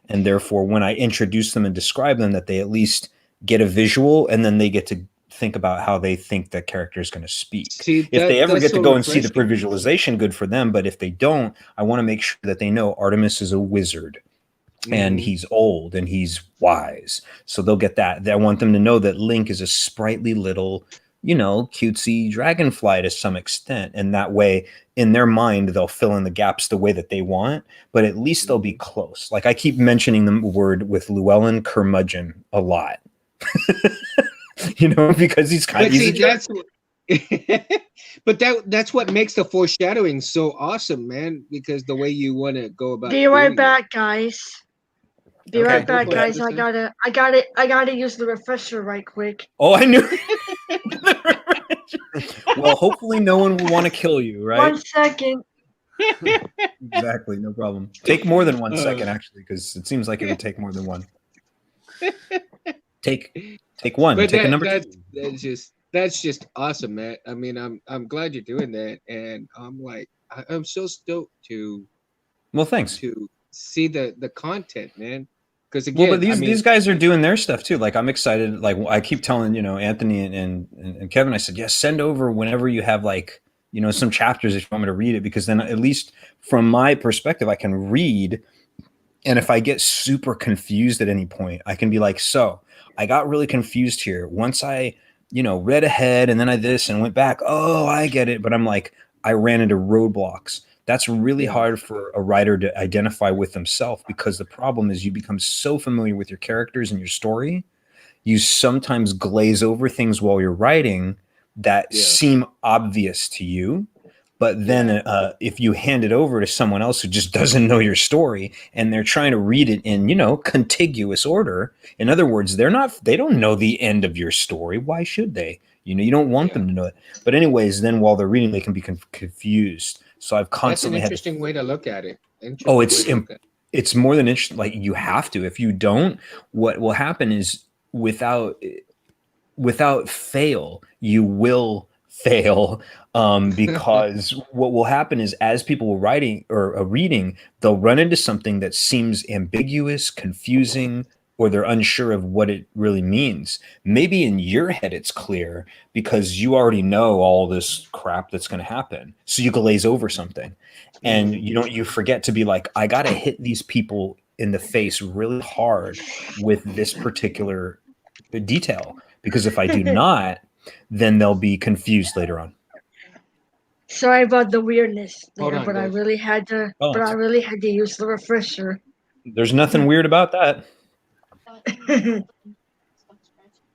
And therefore, when I introduce them and describe them, that they at least get a visual, and then they get to think about how they think that character is going to speak. If they ever get to go and see the pre-visualization, good for them. But if they don't, I want to make sure that they know Artemis is a wizard. And he's old and he's wise. So they'll get that. I want them to know that Link is a sprightly little, cutesy dragonfly to some extent. And that way, in their mind, they'll fill in the gaps the way that they want, but at least they'll be close. Like I keep mentioning the word with Llewellyn, curmudgeon, a lot. Because he's kind of... But that's what makes the foreshadowing so awesome, man, because the way you want to go about Be right back, guys. Right back, guys. I gotta use the refresher right quick. Oh, I knew. Well, hopefully no one will want to kill you, right? 1 second. Exactly, no problem. Take more than 1 second, actually, because it seems like it would take more than one. Take one. But take a number two. That's just awesome, man. I mean, I'm glad you're doing that, and I'm so stoked to. Well, thanks. To see the content, man. Because again, but these guys are doing their stuff too. Like I'm excited. Like I keep telling Anthony and Kevin, I said, yes, send over whenever you have some chapters if you want me to read it, because then at least from my perspective, I can read And if I get super confused at any point, I can be like, so I got really confused here. Once I, read ahead and then I this and went back. Oh, I get it. But I'm like, I ran into roadblocks. That's really hard for a writer to identify with themselves, because the problem is you become so familiar with your characters and your story. You sometimes glaze over things while you're writing that seem obvious to you. But then if you hand it over to someone else who just doesn't know your story and they're trying to read it in, contiguous order. In other words, they don't know the end of your story. Why should they? You don't want them to know it. But anyways, then while they're reading, they can be confused. So I've constantly That's an interesting way to look at it. It's more than interesting. Like, you have to. If you don't, what will happen is without fail, you will fail, because what will happen is as people are writing or reading, they'll run into something that seems ambiguous, confusing, or they're unsure of what it really means. Maybe in your head it's clear because you already know all this crap that's going to happen, so you glaze over something, and you forget to be like, I got to hit these people in the face really hard with this particular detail, because if I do not, then they'll be confused later on. Sorry about the weirdness there, on, but guys. I really had to. But I really had to use the refresher. There's nothing weird about that.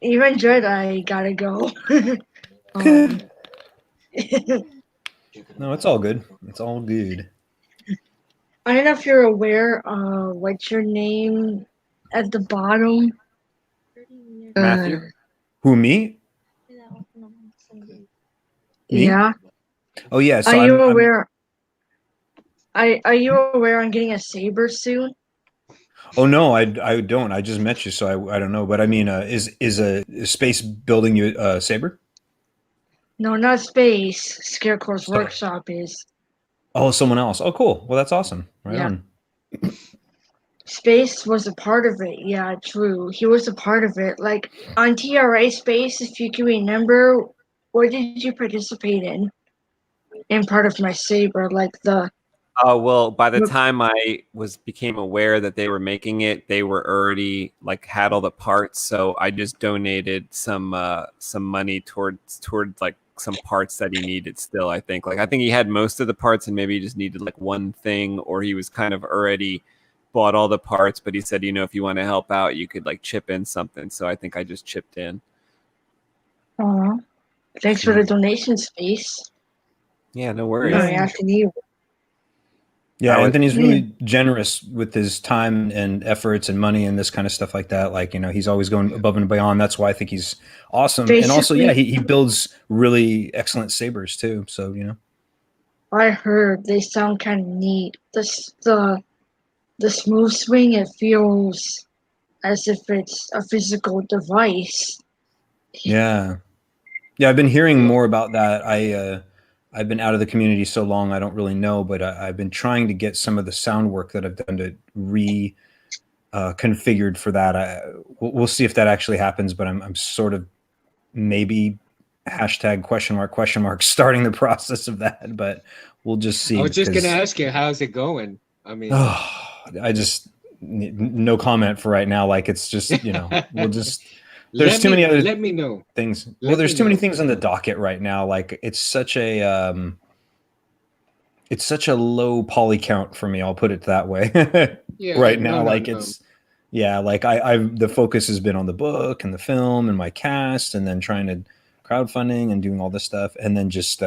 Even Jedi gotta go. No, it's all good. It's all good. I don't know if you're aware. What's your name at the bottom? Matthew? Who, me? Yeah. Oh yeah. So Are you aware? Are you aware I'm getting a saber soon? Oh no, I don't. I just met you, so I don't know. But I mean, is Space building you a saber? No, not Space. Scarecrow's workshop is. Oh, someone else. Oh, cool. Well, that's awesome. Right on. Space was a part of it. Yeah, true. He was a part of it. Like on TRA Space, if you can remember, what did you participate in? In part of my saber, like the. Oh, well, by the time I became aware that they were making it, they were already had all the parts. So I just donated some money toward like some parts that he needed still. I think he had most of the parts and maybe he just needed one thing, or he was kind of already bought all the parts, but he said, if you want to help out, you could chip in something. So I think I just chipped in. Thanks for the donation, Space. Yeah, no worries. Sorry, after you. Yeah, Anthony's really generous with his time and efforts and money and this kind of stuff like that. He's always going above and beyond. That's why I think he's awesome. Basically, and also, he builds really excellent sabers too. So, I heard they sound kind of neat. The smooth swing, it feels as if it's a physical device. Yeah. Yeah, I've been hearing more about that. I've been out of the community so long, I don't really know, but I've been trying to get some of the sound work that I've done to configured for that. We'll see if that actually happens, but I'm sort of maybe #?? Starting the process of that, but we'll just see. I was just going to ask you, how's it going? I mean, I just no comment for right now. It's just, we'll just. There's too many other. Let me know things. Well, there's too many things on the docket right now. It's such a low poly count for me. I'll put it that way. Right now, the focus has been on the book and the film and my cast, and then trying to crowdfunding and doing all this stuff, and then just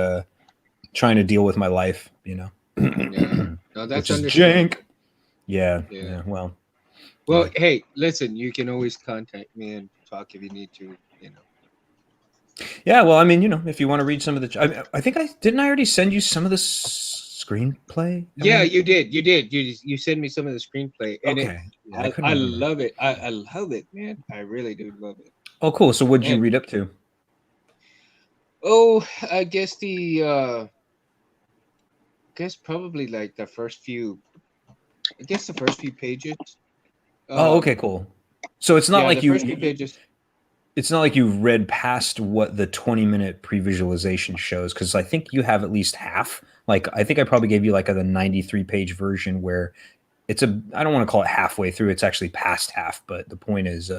trying to deal with my life. No, that's which is jank. Yeah. Well, hey, listen, you can always contact me and talk if you need to, Yeah, well, I mean, if you want to read some of the, I think I already send you some of the screenplay. Yeah, you did. You sent me some of the screenplay, and I love it. I love it, man. I really do love it. Oh, cool. So, what did you read up to? Oh, I guess probably the first few. I guess the first few pages. Okay, cool. So it's not like pages. It's not like you've read past what the 20-minute pre-visualization shows, because I think you have at least half. I think I probably gave you the 93-page version where it's I don't want to call it halfway through. It's actually past half, but the point is,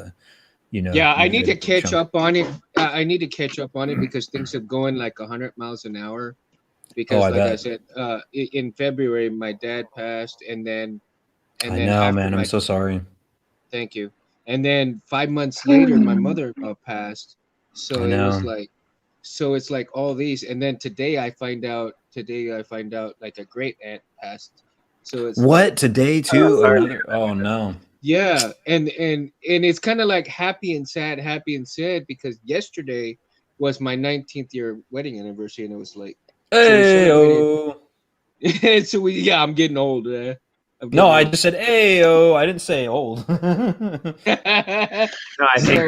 Yeah, I need to it's a catch chunk. up on it. I need to catch up on it because things are going like 100 miles an hour. Because, I like I bet. said, in February my dad passed, and then I know, after man. I'm my so sorry. thank you, and then 5 months later my mother passed. I So it was know. like, so it's like all these, and then today I find out like a great aunt passed. So it's What like, today too? Another. Oh no. yeah, and it's kind of like happy and sad because yesterday was my 19th year wedding anniversary, and it was like, so we Hey, celebrated. oh. So yeah, I'm getting old. I'm No, getting I old. just said hey, oh. I didn't say old. No, I think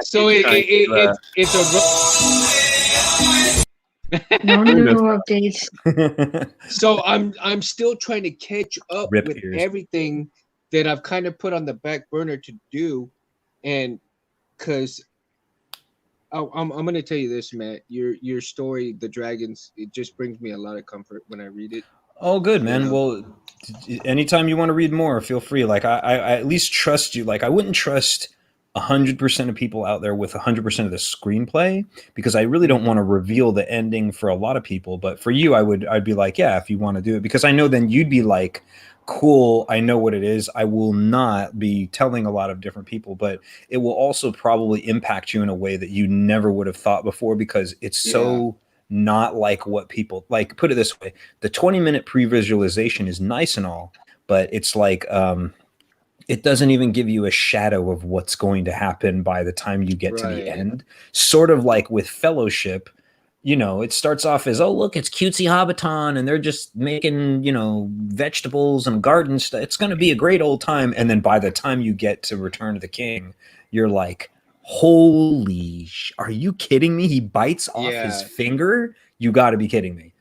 So, Matthew's so trying to, it's No new updates. so I'm still trying to catch up Rip with ears. everything that I've kind of put on the back burner to do, and because I'm gonna tell you this, Matt. Your story, The Dragons, it just brings me a lot of comfort when I read it. Oh, good, You man. know? Well, anytime you want to read more, feel free. Like I at least trust you. Like I wouldn't trust 100% of people out there with 100% of the screenplay because I really don't want to reveal the ending for a lot of people. But for you, I'd be like, yeah, if you want to do it, because I know then you'd be like, cool, I know what it is. I will not be telling a lot of different people, but it will also probably impact you in a way that you never would have thought before because it's so not like what people like. Put it this way, the 20-minute pre-visualization is nice and all, but it's like it doesn't even give you a shadow of what's going to happen by the time you get to the end. Sort of like with Fellowship, it starts off as, oh, look, it's cutesy Hobbiton and they're just making, vegetables and garden stuff. It's going to be a great old time. And then by the time you get to Return of the King, you're like, holy, are you kidding me? He bites off his finger. You got to be kidding me.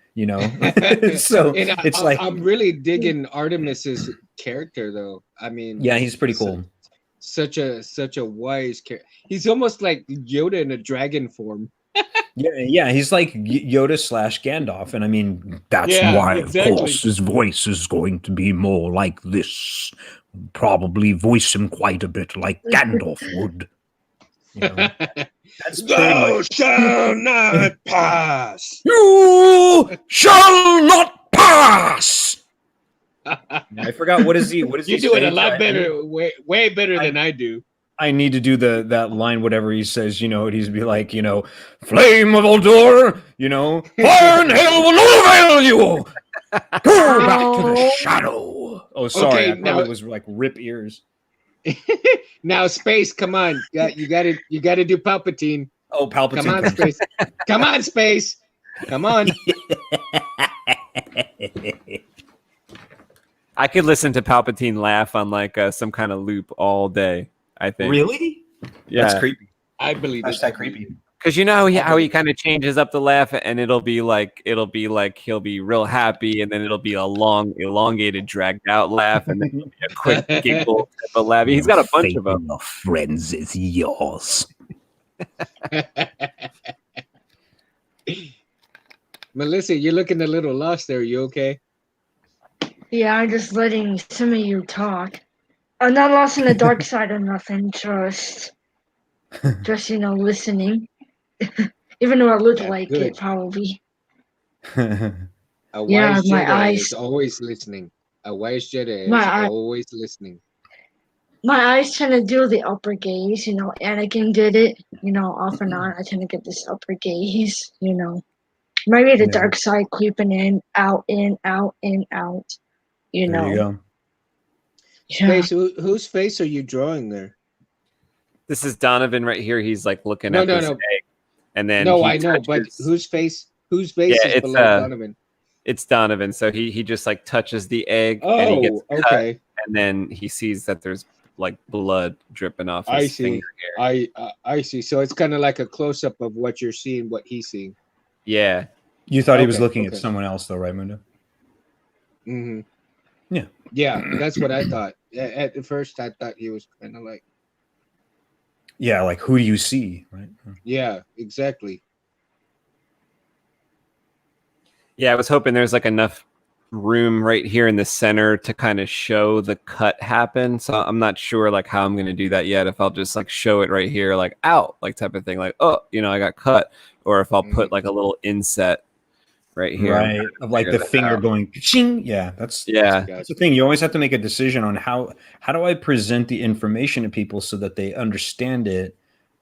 So and it's like, I'm really digging Artemis's character, though. I mean, yeah, he's pretty cool. Such a wise character. He's almost like Yoda in a dragon form. Yeah, he's like Yoda / Gandalf, and I mean that's why, exactly. Of course, his voice is going to be more like this. Probably voice him quite a bit like Gandalf would. That's Thou shall not pass. You shall not pass. I forgot what is he? What is you do it a lot better, way better than I do. I need to do that line, whatever he says, he'd be like, flame of Uldur, fire and hell will not avail you. Go back to the shadow. Oh, sorry. Okay, I probably was like rip ears. Now, Space, come on. You got to do Palpatine. Oh, Palpatine. Come on, Space. Come on, Space. Come on. I could listen to Palpatine laugh on like some kind of loop all day. I think. Really? Yeah, that's creepy. I believe that's that creepy. Because how he kind of changes up the laugh, and it'll be like he'll be real happy, and then it'll be a long, elongated, dragged out laugh, and then it'll be a quick giggle type of laugh. He's got a bunch of them. Your friends is yours. Melissa, you're looking a little lost there. Are you okay? Yeah, I'm just letting some of you talk. I'm not lost in the dark side or nothing, just listening. Even though I look like good. it, probably. A wise Yeah, my Jedi eyes. is always listening. A wise Jedi is My always listening. My eyes tend to do the upper gaze, Anakin did it, off and on. I tend to get this upper gaze, Maybe the dark side creeping in, out, out. There you go. Yeah. Space, whose face are you drawing there? This is Donovan right here. He's like looking at this egg, and then I know, but whose face is below Donovan? It's Donovan. So he just like touches the egg, Oh, and he gets cut, okay. and then he sees that there's like blood dripping off his finger here. I see. So it's kind of like a close up of what you're seeing, what he's seeing. Yeah. You thought he was looking at someone else, though, right, Mundo? Mm-hmm. Yeah. Yeah, that's what I thought. At first, I thought he was kind of like. Yeah, like who do you see, right? Yeah, exactly. Yeah, I was hoping there's like enough room right here in the center to kind of show the cut happen. So I'm not sure like how I'm going to do that yet. If I'll just like show it right here, like out, like type of thing, like, oh, you know, I got cut, or if I'll put like a little inset right here. Right, of like the finger going ching. Yeah, that's the thing. You always have to make a decision on how do I present the information to people so that they understand it.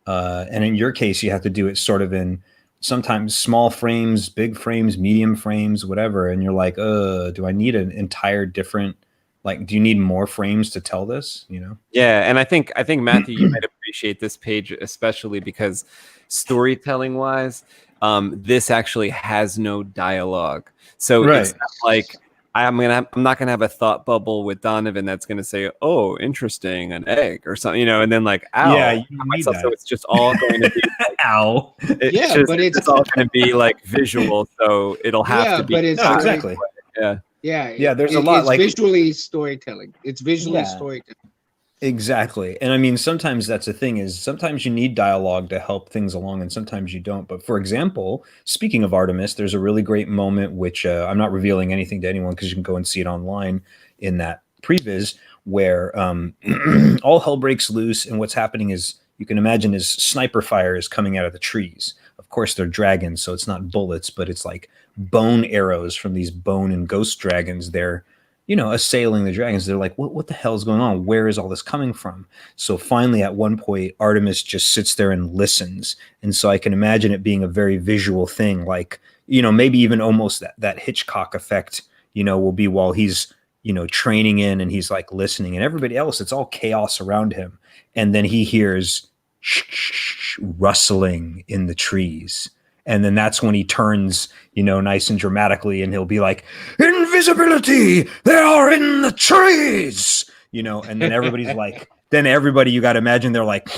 And in your case, you have to do it sort of in sometimes small frames, big frames, medium frames, whatever. And you're like, do I need an entire different, like, do you need more frames to tell this? You know? Yeah, and I think Matthew, you might appreciate this page especially because storytelling wise, this actually has no dialogue. So it's not like I'm not gonna have a thought bubble with Donovan that's gonna say, "Oh, interesting, an egg" or something, you know, and then like, "Ow!" Yeah, you need that. So it's just all going to be like, "Ow!" But it's all going to be like visual, so it'll have to be. But it's exactly. Yeah. There's a lot it's like visually storytelling. It's visually storytelling. Exactly. And I mean, sometimes that's the thing is sometimes you need dialogue to help things along and sometimes you don't. But for example, speaking of Artemis, there's a really great moment, which I'm not revealing anything to anyone because you can go and see it online in that previs where all hell breaks loose. And what's happening is you can imagine is sniper fire is coming out of the trees. Of course, they're dragons, so it's not bullets, but it's like bone arrows from these bone and ghost dragons. They're assailing the dragons. They're like, what the hell is going on? Where is all this coming from? So finally, at one point, Artemis just sits there and listens. And so I can imagine it being a very visual thing, like, maybe even almost that Hitchcock effect, will be while he's, training in and he's like listening and everybody else, it's all chaos around him. And then he hears rustling in the trees. And then that's when he turns, nice and dramatically, and he'll be like, "Invisibility! They are in the trees!" And then everybody's like, you got to imagine they're like,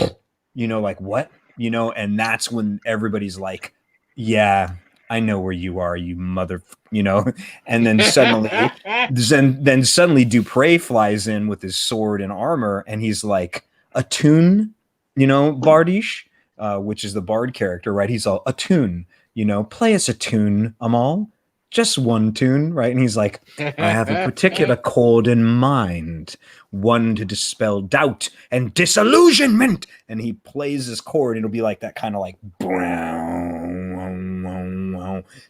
like what? And that's when everybody's like, "Yeah, I know where you are, you mother," And then suddenly, then suddenly Dupre flies in with his sword and armor, and he's like, "Attune, Bardish." Which is the bard character, right? He's all, "A tune, play us a tune, Amal, just one tune," right? And he's like, "I have a particular chord in mind, one to dispel doubt and disillusionment." And he plays his chord, and it'll be like that kind of like,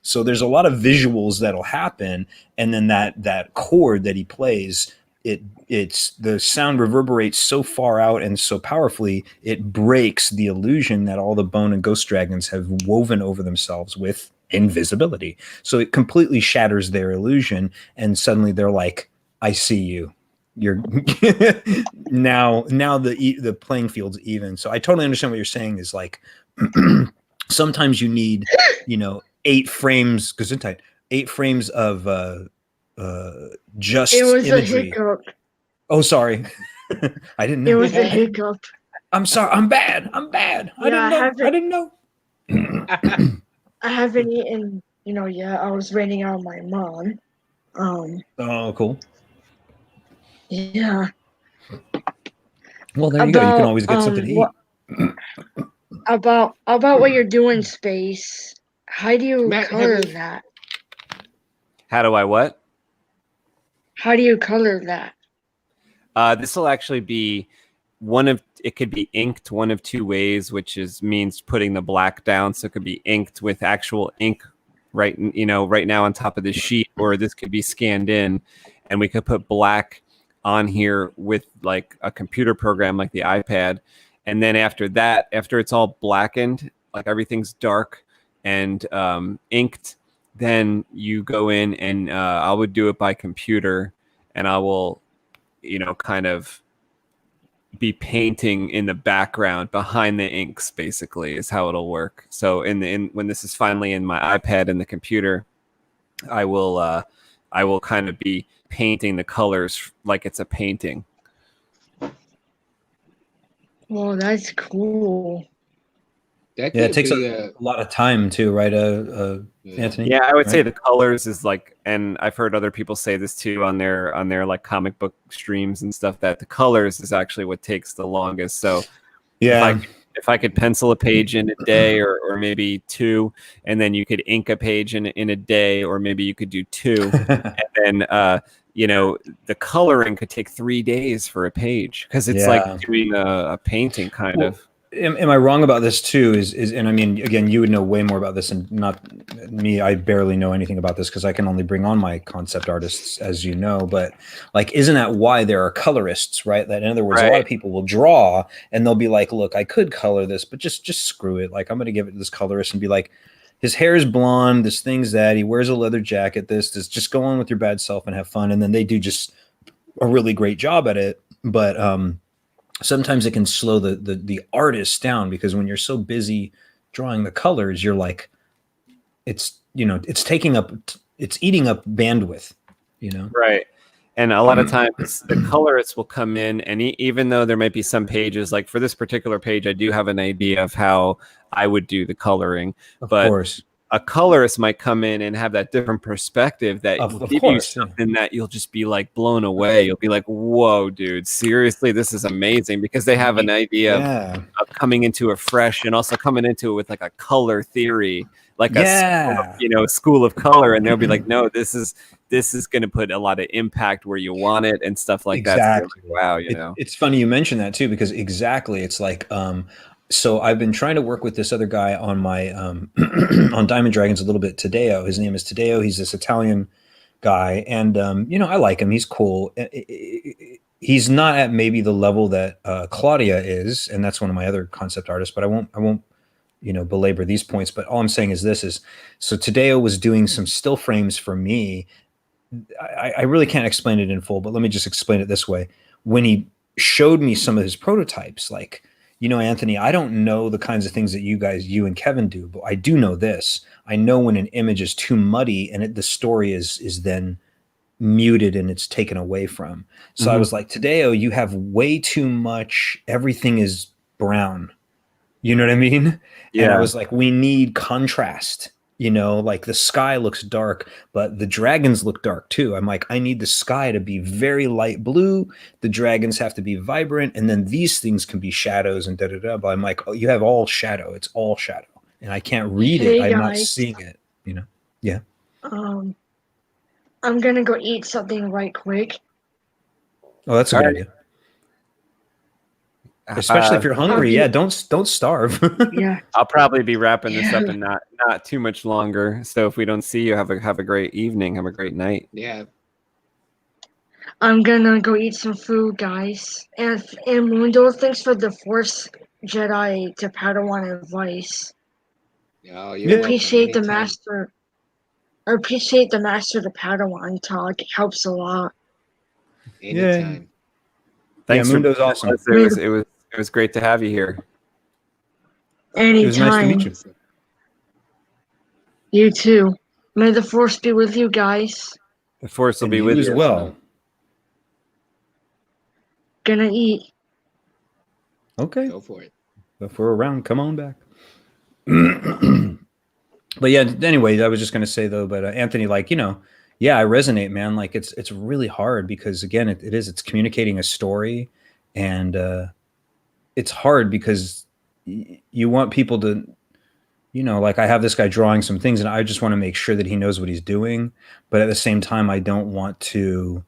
so there's a lot of visuals that'll happen, and then that chord that he plays, it's the sound reverberates so far out and so powerfully it breaks the illusion that all the bone and ghost dragons have woven over themselves with invisibility. So it completely shatters their illusion, and suddenly they're like, "I see you. You're now the playing field's even." So I totally understand what you're saying is like sometimes you need 8 frames because 8 frames of just it was imagery. A hiccup. Oh, sorry. I didn't know. It was a hiccup. I'm sorry. I'm bad. I didn't know. I haven't eaten, yet. I was waiting on my mom. Oh, cool. Yeah. Well, there you go. You can always get something to eat. About what you're doing, Space. How do you color that? How do I what? How do you color that? This will actually be it could be inked one of 2 ways, which means putting the black down. So it could be inked with actual ink right now on top of the sheet, or this could be scanned in and we could put black on here with like a computer program like the iPad. And then after it's all blackened, like everything's dark and inked, then you go in and I would do it by computer, and I will, kind of be painting in the background behind the inks, basically, is how it'll work. So when this is finally in my iPad and the computer, I will kind of be painting the colors like it's a painting. Well, that's cool. It takes a lot of time too, right, Anthony? Yeah, I would say the colors is like, and I've heard other people say this too on their like comic book streams and stuff, that the colors is actually what takes the longest. So yeah, if I could pencil a page in a day or maybe two, and then you could ink a page in a day, or maybe you could do two, and then the coloring could take 3 days for a page, because it's like doing a painting kind of. Am I wrong about this too? And I mean, again, you would know way more about this, and not me. I barely know anything about this because I can only bring on my concept artists, as you know. But like, isn't that why there are colorists, right? That, in other words, a lot of people will draw and they'll be like, "Look, I could color this, but just screw it. Like, I'm going to give it to this colorist and be like, his hair is blonde. This thing's that. He wears a leather jacket. This. Just go on with your bad self and have fun." And then they do just a really great job at it. But sometimes it can slow the artist down, because when you're so busy drawing the colors, you're like, it's eating up bandwidth, Right. And a lot of times the colorists will come in, and even though there might be some pages, like for this particular page, I do have an idea of how I would do the coloring. Of but course. A colorist might come in and have that different perspective that will give you something that you'll just be like blown away. You'll be like, "Whoa, dude, seriously, this is amazing," because they have an idea of coming into it fresh, and also coming into it with like a color theory, like a school of color, and they'll be like, "No, this is going to put a lot of impact where you want it," and stuff like that. So like, wow, it's funny you mentioned that too, because it's like so I've been trying to work with this other guy on my on Diamond Dragons a little bit, Tadeo. His name is Tadeo. He's this Italian guy, and I like him. He's cool. He's not at maybe the level that Claudia is, and that's one of my other concept artists. But I won't belabor these points. But all I'm saying is so Tadeo was doing some still frames for me. I really can't explain it in full, but let me just explain it this way. When he showed me some of his prototypes, like, Anthony, I don't know the kinds of things that you and Kevin do, but I do know this. I know when an image is too muddy and the story is then muted and it's taken away from. So I was like, Tadeo, you have way too much. Everything is brown. You know what I mean? Yeah. And I was like, we need contrast. Like the sky looks dark, but the dragons look dark too. I'm like, I need the sky to be very light blue. The dragons have to be vibrant. And then these things can be shadows and da-da-da. But I'm like, oh, you have all shadow. It's all shadow. And I can't read it. I'm not seeing it, Yeah. I'm going to go eat something right quick. Oh, that's a good idea. Especially if you're hungry. Yeah, don't starve. Yeah. I'll probably be wrapping this up in not too much longer. So if we don't see you, have a great evening. Have a great night. Yeah. I'm gonna go eat some food, guys. And Mundo, thanks for the Force Jedi to Padawan advice. Yeah, I appreciate the master. I appreciate the master to Padawan talk. It helps a lot. Anytime. Thanks, Mundo's awesome. It was great to have you here. Anytime. It was nice to meet you. You too. May the Force be with you guys. The Force will be with you as well. Gonna eat. Okay. Go for it. If we're around, come on back. But yeah, anyway, I was just going to say though, but Anthony, like, I resonate, man. Like it's really hard because again, it's communicating a story, and it's hard because you want people to, like I have this guy drawing some things and I just want to make sure that he knows what he's doing. But at the same time, I don't want to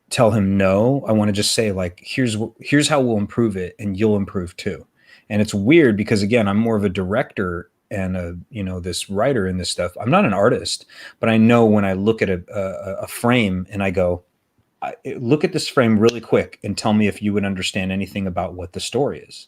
tell him no. I want to just say like, here's how we'll improve it and you'll improve too. And it's weird because again, I'm more of a director and this writer in this stuff. I'm not an artist, but I know when I look at a frame and I go, look at this frame really quick and tell me if you would understand anything about what the story is,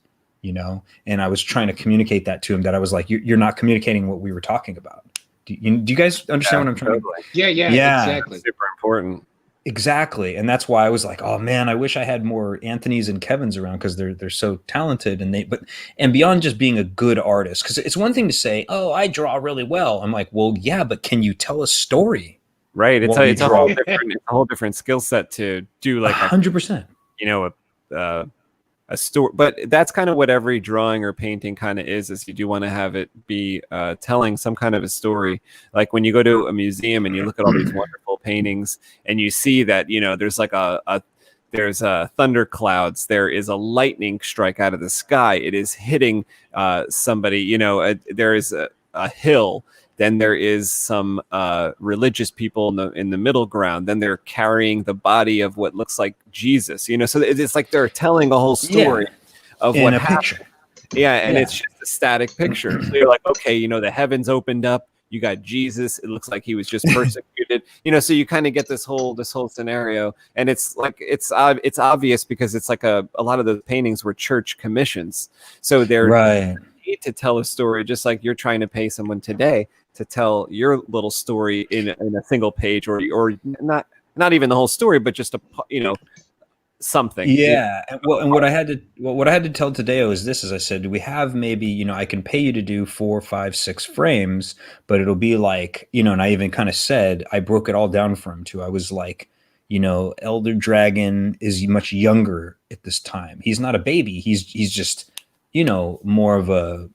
And I was trying to communicate that to him, that I was like, you're not communicating what we were talking about. Do you guys understand what I'm trying to Yeah, exactly. Super important. Exactly. And that's why I was like, oh man, I wish I had more Anthony's and Kevin's around because they're so talented and beyond just being a good artist, because it's one thing to say, oh, I draw really well. I'm like, well, yeah, but can you tell a story? Right. It's a whole different skill set to do like 100%. A story, but that's kind of what every drawing or painting kind of is you do want to have it be telling some kind of a story. Like when you go to a museum and you look at all these wonderful paintings and you see that, there's like a there's thunder clouds. There is a lightning strike out of the sky. It is hitting somebody. You know, there is a hill. Then there is some religious people in the middle ground. Then they're carrying the body of what looks like Jesus. You know, so it's like they're telling a whole story of in what a happened. picture. Yeah, and it's just a static picture. So you're like, okay, you know, the heavens opened up. You got Jesus. It looks like he was just persecuted. You know, so you kind of get this whole scenario, and it's like it's obvious because it's like a lot of the paintings were church commissions, so they're need to tell a story just like you're trying to pay someone today to tell your little story in a single page, or not even the whole story, but just something. Yeah. Well, and what I had to tell Tadeo is this, as I said, we have maybe, I can pay you to do 4, 5, 6 frames, but it'll be like, and I even kind of said, I broke it all down for him too. I was like, Elder Dragon is much younger at this time. He's not a baby. He's just, more of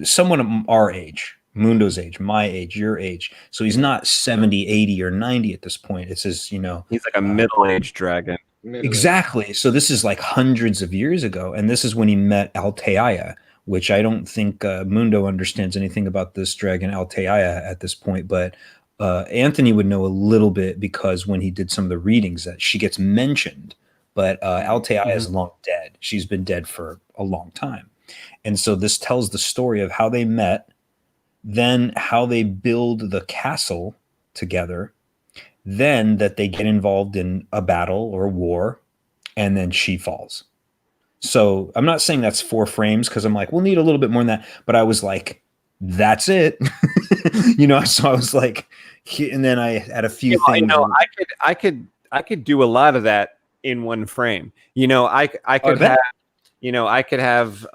someone our age, Mundo's age, my age, your age. So he's not 70, 80 or 90 at this point. It's his, he's like a middle-aged dragon. Exactly. So this is like hundreds of years ago, and this is when he met Altea, which I don't think Mundo understands anything about this dragon Altea at this point, but Anthony would know a little bit because when he did some of the readings that she gets mentioned, but Altea is long dead. She's been dead for a long time. And so this tells the story of how they met, then how they build the castle together, then that they get involved in a battle or a war, and then she falls. So I'm not saying that's 4 frames because I'm like, we'll need a little bit more than that. But I was like, that's it. So I was like, and then I had a few things. I could do a lot of that in 1 frame. I could have,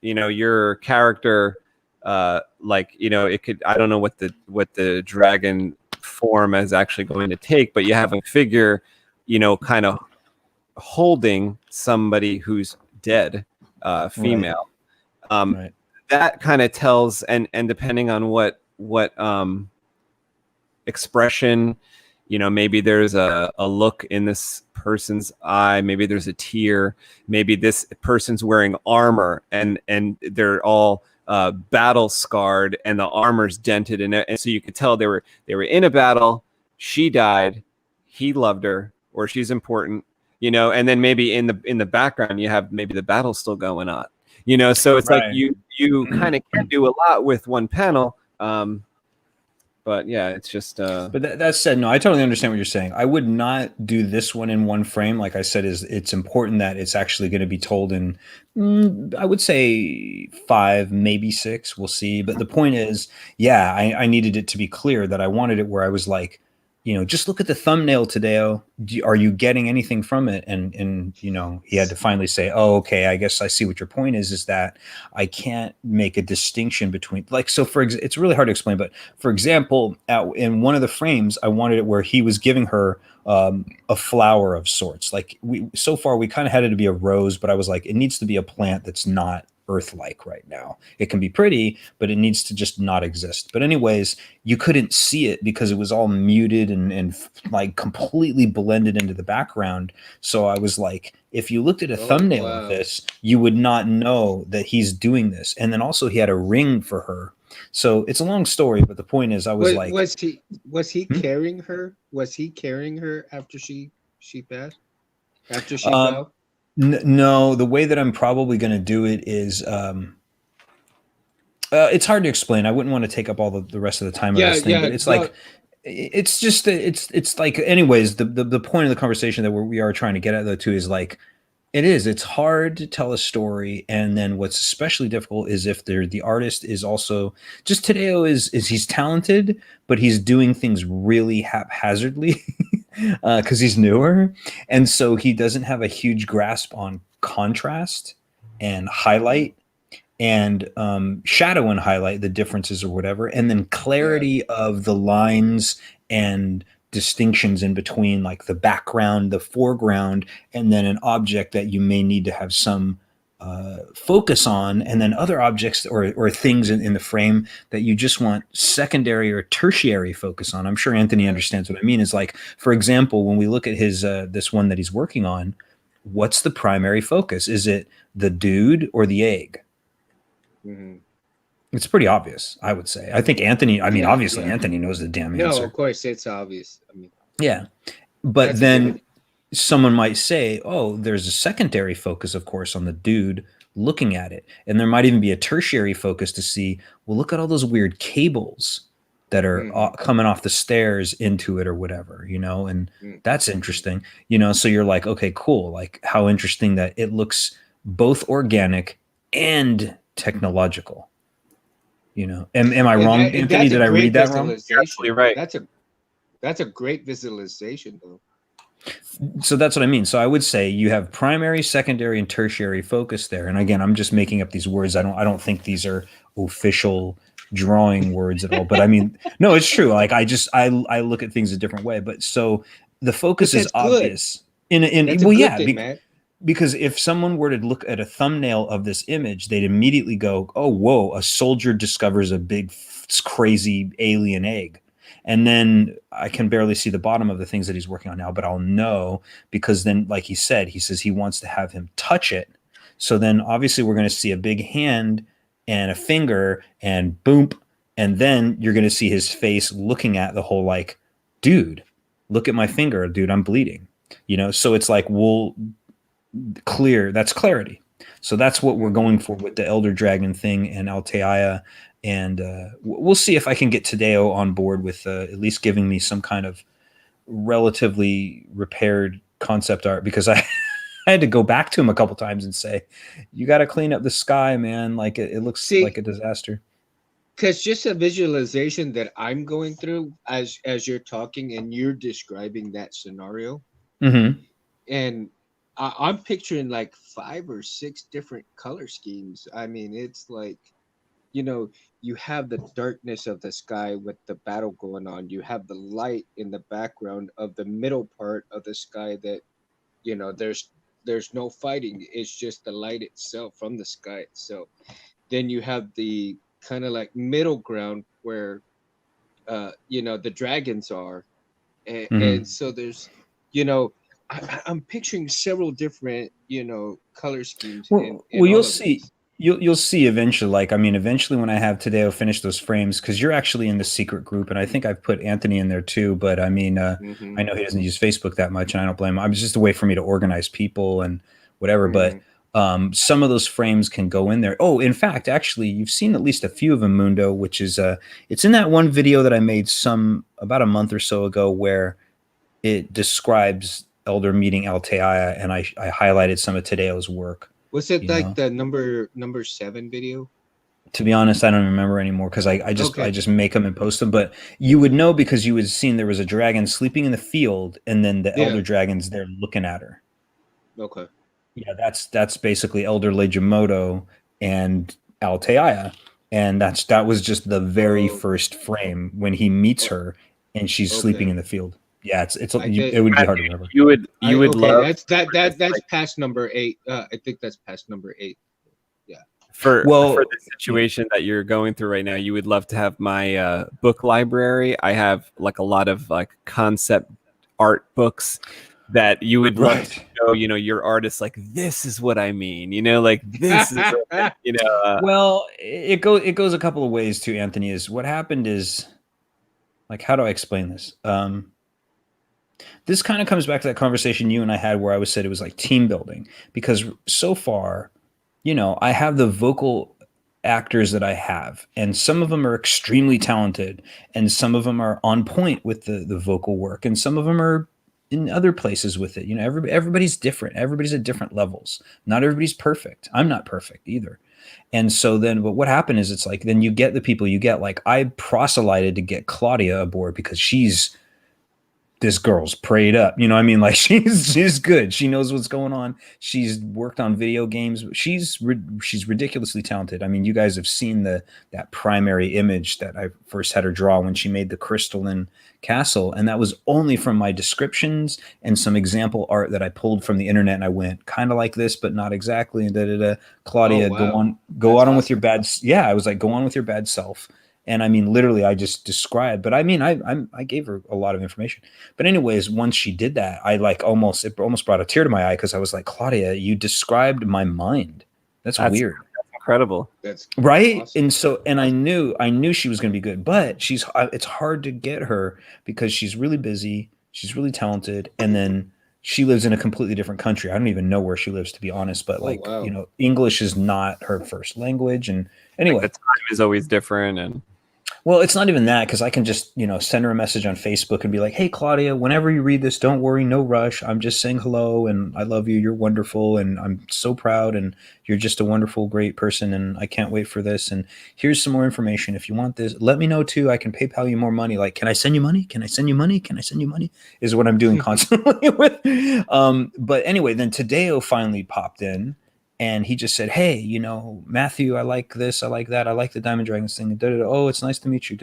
your character, it could, I don't know what the dragon form is actually going to take, but you have a figure, kind of holding somebody who's dead, female. Right. That kind of tells, and depending on what expression, maybe there's a look in this person's eye, maybe there's a tear, maybe this person's wearing armor and they're all battle scarred and the armor's dented, and so you could tell they were in a battle. She died, he loved her, or she's important, and then maybe in the background you have maybe the battle still going on, so it's right. Like you kind of can do a lot with 1 panel. But yeah, it's just. But that said, no, I totally understand what you're saying. I would not do this one in 1 frame. Like I said, it's important that it's actually going to be told in, I would say 5, maybe 6. We'll see. But the point is, yeah, I needed it to be clear that I wanted it where I was like, just look at the thumbnail, Tadeo. Are you getting anything from it? And he had to finally say, oh, okay, I guess I see what your point is that I can't make a distinction between, like, so it's really hard to explain, but for example, in one of the frames, I wanted it where he was giving her a flower of sorts. Like so far we kind of had it to be a rose, but I was like, it needs to be a plant that's not Earth-like right now. It can be pretty, but it needs to just not exist. But anyways, you couldn't see it because it was all muted and like completely blended into the background. So I was like, if you looked at a thumbnail of this, you would not know that he's doing this. And then also he had a ring for her. So it's a long story, but the point is, I was like, was he carrying her? Was he carrying her after she passed? After she fell? No, the way that I'm probably going to do it is, it's hard to explain. I wouldn't want to take up all the rest of the time of this thing, but it's like, it's just, it's like, anyways, the point of the conversation that we are trying to get at though too is like, it's hard to tell a story. And then what's especially difficult is if the artist is also just, Tadeo is he's talented, but he's doing things really haphazardly. Because he's newer, and so he doesn't have a huge grasp on contrast and highlight and shadow and highlight, the differences or whatever, and then clarity of the lines and distinctions in between, like the background, the foreground, and then an object that you may need to have some focus on, and then other objects or things in the frame that you just want secondary or tertiary focus on. I'm sure Anthony understands what I mean. Is like, for example, when we look at his this one that he's working on, what's the primary focus? Is it the dude or the egg? Mm-hmm. It's pretty obvious, I would say. I think Anthony, obviously Anthony knows the damn answer. No, of course it's obvious. I mean, yeah. But then someone might say, oh, there's a secondary focus, of course, on the dude looking at it. And there might even be a tertiary focus to see, well, look at all those weird cables that are coming off the stairs into it or whatever, and that's interesting, so you're like, okay, cool. Like, how interesting that it looks both organic and technological. Am I wrong, Anthony? Did I read that wrong? You're absolutely right. That's a great visualization, though. So that's what I mean. So I would say you have primary, secondary, and tertiary focus there. And again, I'm just making up these words. I don't think these are official drawing words at all. But I mean, no, it's true. Like I look at things a different way. But so the focus is obvious. Because if someone were to look at a thumbnail of this image, they'd immediately go, oh, whoa, a soldier discovers a big, crazy alien egg. And then I can barely see the bottom of the things that he's working on now, but I'll know because then, like he says he wants to have him touch it. So then obviously we're going to see a big hand and a finger and boom. And then you're going to see his face looking at the whole, like, dude, look at my finger, dude, I'm bleeding. So it's like, that's clarity. So that's what we're going for with the Elder Dragon thing and Altea. And we'll see if I can get Tadeo on board with at least giving me some kind of relatively repaired concept art, because I had to go back to him a couple times and say, you got to clean up the sky, man. Like it looks like a disaster. Because just a visualization that I'm going through as you're talking and you're describing that scenario. Mm-hmm. And I'm picturing like 5 or 6 different color schemes. I mean, it's like, you have the darkness of the sky with the battle going on. You have the light in the background of the middle part of the sky that, there's no fighting. It's just the light itself from the sky itself. Then you have the kind of like middle ground where, the dragons are. And so there's, I'm picturing several different, color schemes. You'll see. You'll see eventually. Like, I mean, eventually when I have Tadeo finish those frames, because you're actually in the secret group, and I think I've put Anthony in there too. But I mean, I know he doesn't use Facebook that much, and I don't blame him. It's just a way for me to organize people and whatever. But some of those frames can go in there. Oh, in fact, actually, you've seen at least a few of them, Mundo, which is it's in that one video that I made about a month or so ago where it describes Elder meeting Altea, and I highlighted some of Tadeo's work. Was it like the number 7 video? To be honest, I don't remember anymore because I just make them and post them. But you would know because you would have seen there was a dragon sleeping in the field, and then the elder dragon's there looking at her. Okay. Yeah, that's basically Elder Legimoto and Altea, and that was just the very first frame when he meets her and she's sleeping in the field. Yeah, it would be hard to remember. You would love that's past number 8. I think that's past number 8. Yeah. For the situation that you're going through right now, you would love to have my book library. I have like a lot of like concept art books that you would love to show, your artist, like, this is what I mean, like this is what, Well, it goes a couple of ways too, Anthony. Is what happened is, like, how do I explain this? This kind of comes back to that conversation you and I had where I said it was like team building, because so far, I have the vocal actors that I have, and some of them are extremely talented, and some of them are on point with the vocal work, and some of them are in other places with it. Everybody's different. Everybody's at different levels. Not everybody's perfect. I'm not perfect either. And so then, but what happened is, it's like, then you get the people you get. Like, I proselyted to get Claudia aboard because she's this girl's prayed up. You know what I mean? Like she's good. She knows what's going on. She's worked on video games. She's ridiculously talented. I mean, you guys have seen that primary image that I first had her draw when she made the crystalline castle, and that was only from my descriptions and some example art that I pulled from the internet. And I went kind of like this, but not exactly. And Claudia, go on with your bad. Yeah, I was like, go on with your bad self. And I mean, literally, I just described, but I mean, I gave her a lot of information. But anyways, once she did that, it almost brought a tear to my eye because I was like, Claudia, you described my mind. That's weird. That's incredible. That's right. Awesome. And I knew she was going to be good, but it's hard to get her because she's really busy. She's really talented. And then she lives in a completely different country. I don't even know where she lives, to be honest, but English is not her first language. And anyway, the time is always different. And well, it's not even that, because I can just, send her a message on Facebook and be like, hey, Claudia, whenever you read this, don't worry, no rush. I'm just saying hello and I love you. You're wonderful. And I'm so proud. And you're just a wonderful, great person. And I can't wait for this. And here's some more information. If you want this, let me know too. I can PayPal you more money. Like, can I send you money? Can I send you money? Can I send you money? Is what I'm doing constantly with. But anyway, then Tadeo finally popped in. And he just said, hey, Matthew, I like this. I like that. I like the Diamond Dragons thing. Oh, it's nice to meet you.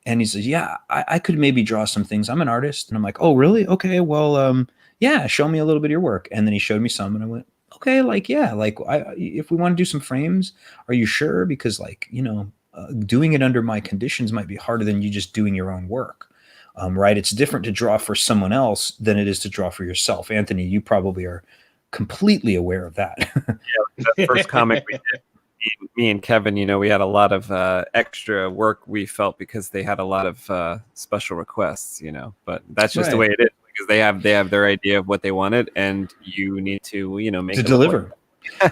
And he says, yeah, I could maybe draw some things. I'm an artist. And I'm like, oh, really? Okay, well, yeah, show me a little bit of your work. And then he showed me some. And I went, okay, if we want to do some frames, are you sure? Because doing it under my conditions might be harder than you just doing your own work. Right? It's different to draw for someone else than it is to draw for yourself. Anthony, you probably are completely aware of that. Yeah, the first comic we did, me and Kevin, we had a lot of extra work, we felt, because they had a lot of special requests, but that's just the way it is, because they have their idea of what they wanted, and you need to make to deliver.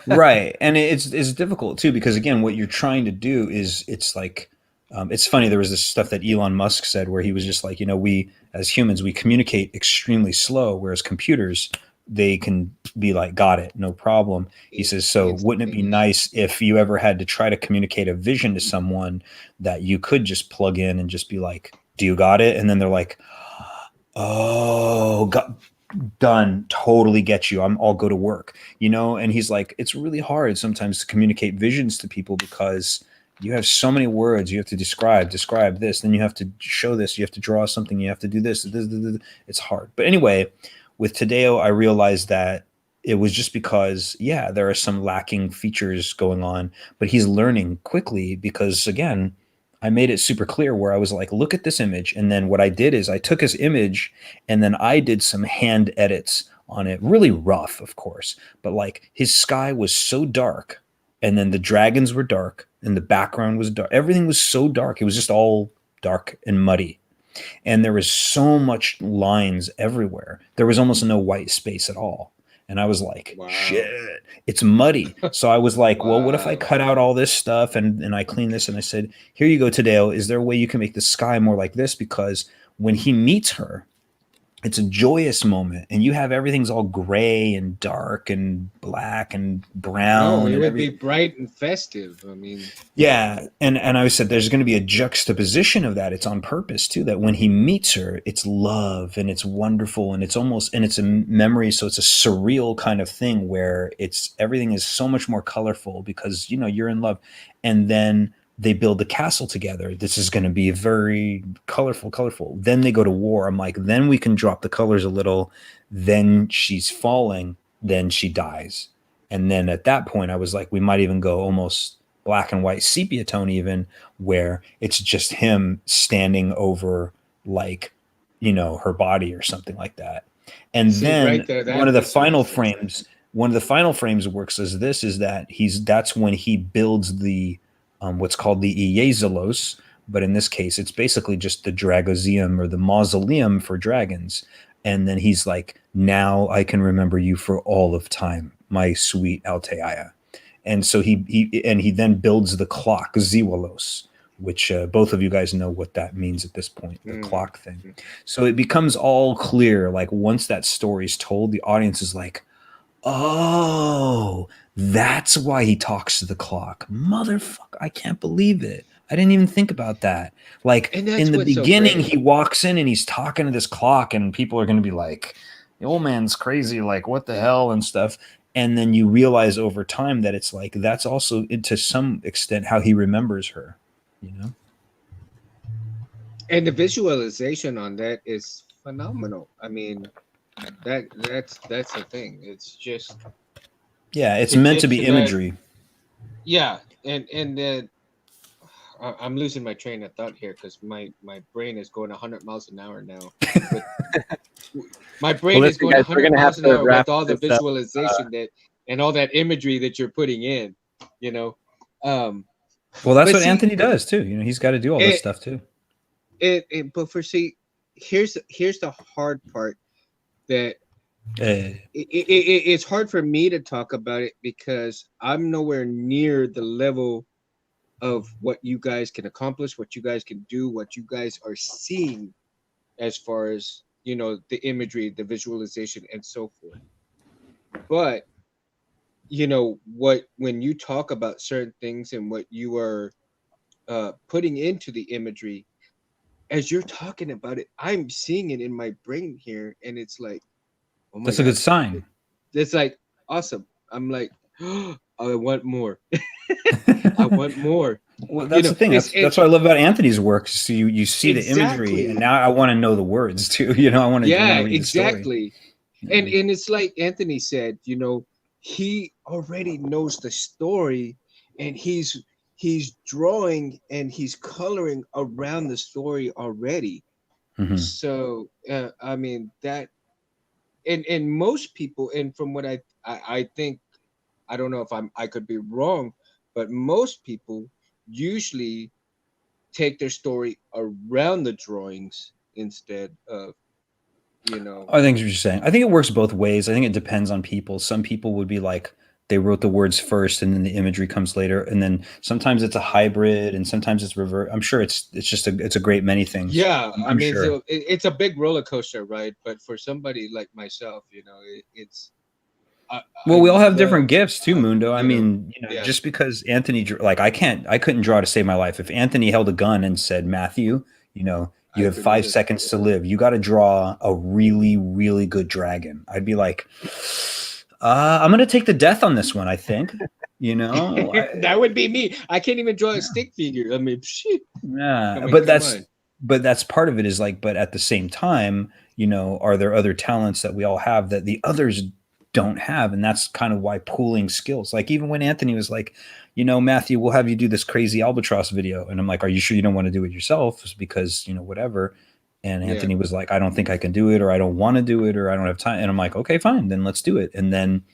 Right. And it's difficult too, because again, what you're trying to do is, it's like it's funny, there was this stuff that Elon Musk said where he was just like, we as humans, we communicate extremely slow, whereas computers, they can be like, got it, no problem. He says, so wouldn't it be nice if you ever had to try to communicate a vision to someone that you could just plug in and just be like, do you got it? And then they're like, oh, done, totally get you. I'll go to work, And he's like, it's really hard sometimes to communicate visions to people because you have so many words. You have to describe this. Then you have to show this. You have to draw something. You have to do this. It's hard. But anyway, with Tadeo, I realized that it was just because, there are some lacking features going on, but he's learning quickly because, again, I made it super clear where I was like, look at this image. And then what I did is I took his image and then I did some hand edits on it, really rough, of course, but like his sky was so dark and then the dragons were dark and the background was dark. Everything was so dark. It was just all dark and muddy. And there was so much lines everywhere. There was almost no white space at all. And I was like, shit, it's muddy. So I was like, well, what if I cut out all this stuff and I clean this? And I said, here you go, Tadeo. Is there a way you can make the sky more like this? Because when he meets her, it's a joyous moment, and you have everything's all gray and dark and black and brown. No, it would be bright and festive. I mean, yeah, and I said there's going to be a juxtaposition of that. It's on purpose too. That when he meets her, it's love and it's wonderful and it's a memory. So it's a surreal kind of thing where everything is so much more colorful because you're in love, and then they build the castle together. This is going to be very colorful. Then they go to war. I'm like, then we can drop the colors a little. Then she's falling. Then she dies. And then at that point, I was like, we might even go almost black and white sepia tone even, where it's just him standing over like, her body or something like that. And then right there, one of the final frames works as this, is that that's when he builds the, what's called the Iezalos, but in this case, it's basically just the Dragoseum or the mausoleum for dragons. And then he's like, now I can remember you for all of time, my sweet Alteia. And so he then builds the clock, Ziwalos, which both of you guys know what that means at this point, the clock thing. So it becomes all clear. Like once that story's told, the audience is like, oh, that's why he talks to the clock. Motherfucker, I can't believe it. I didn't even think about that. Like And that's in the what's so beginning, great. he walks in and he's talking to this clock, and people are going to be like, "The old man's crazy, like what the hell," and stuff. And then you realize over time that it's like that's also to some extent how he remembers her, you know. And the visualization on that is phenomenal. I mean, that's the thing. It's just Yeah, it's to meant to get be to that. imagery. Yeah, and then I'm losing my train of thought here because my brain is going 100 miles an hour now. My brain is going 100 miles an hour with all the visualization that and all that imagery that you're putting in. You know. Well, that's but what see, Anthony does too. You know, he's got to do all this stuff too. Here's the hard part that it's hard for me to talk about it because I'm nowhere near the level of what you guys can accomplish, what you guys can do, what you guys are seeing as far as, you know, the imagery, the visualization, and so forth. But, you know, when you talk about certain things and what you are putting into the imagery, as you're talking about it, I'm seeing it in my brain here, and it's like, oh my That's God. a good sign. It's like awesome. I'm like, oh, I want more. I want more. Well, that's the thing. That's what I love about Anthony's work. So you see the imagery, and now I want to know the words too. You know, I want to read exactly. The story. And it's like Anthony said, you know, he already knows the story, and he's drawing and he's coloring around the story already. Mm-hmm. So I mean that, and most people, and from what I think, I don't know if I could be wrong, but most people usually take their story around the drawings instead of, you know. I think what you're saying. I think it works both ways. I think it depends on people. Some people would be like, they wrote the words first and then the imagery comes later. And then sometimes it's a hybrid and sometimes it's reverse. I'm sure it's just it's a great many things. Yeah. I'm mean, sure. so it's a big roller coaster ride, but for somebody like myself, you know, it's, well, we all have different gifts too, Mundo. I mean, you know, yeah. just because Anthony, like I couldn't draw to save my life. If Anthony held a gun and said, Matthew, you know, you have 5 seconds to live, you got to draw a really, really good dragon. I'd be like, I'm going to take the death on this one, I think. You know, that would be me. I can't even draw a stick figure. I mean, shit. Yeah, I mean, but that's part of it is like, but at the same time, you know, are there other talents that we all have that the others don't have? And that's kind of why pooling skills, like even when Anthony was like, you know, Matthew, we'll have you do this crazy albatross video. And I'm like, are you sure you don't want to do it yourself? Because, you know, whatever. And Anthony was like, I don't think I can do it, or I don't want to do it, or I don't have time. And I'm like, okay, fine, then let's do it. And then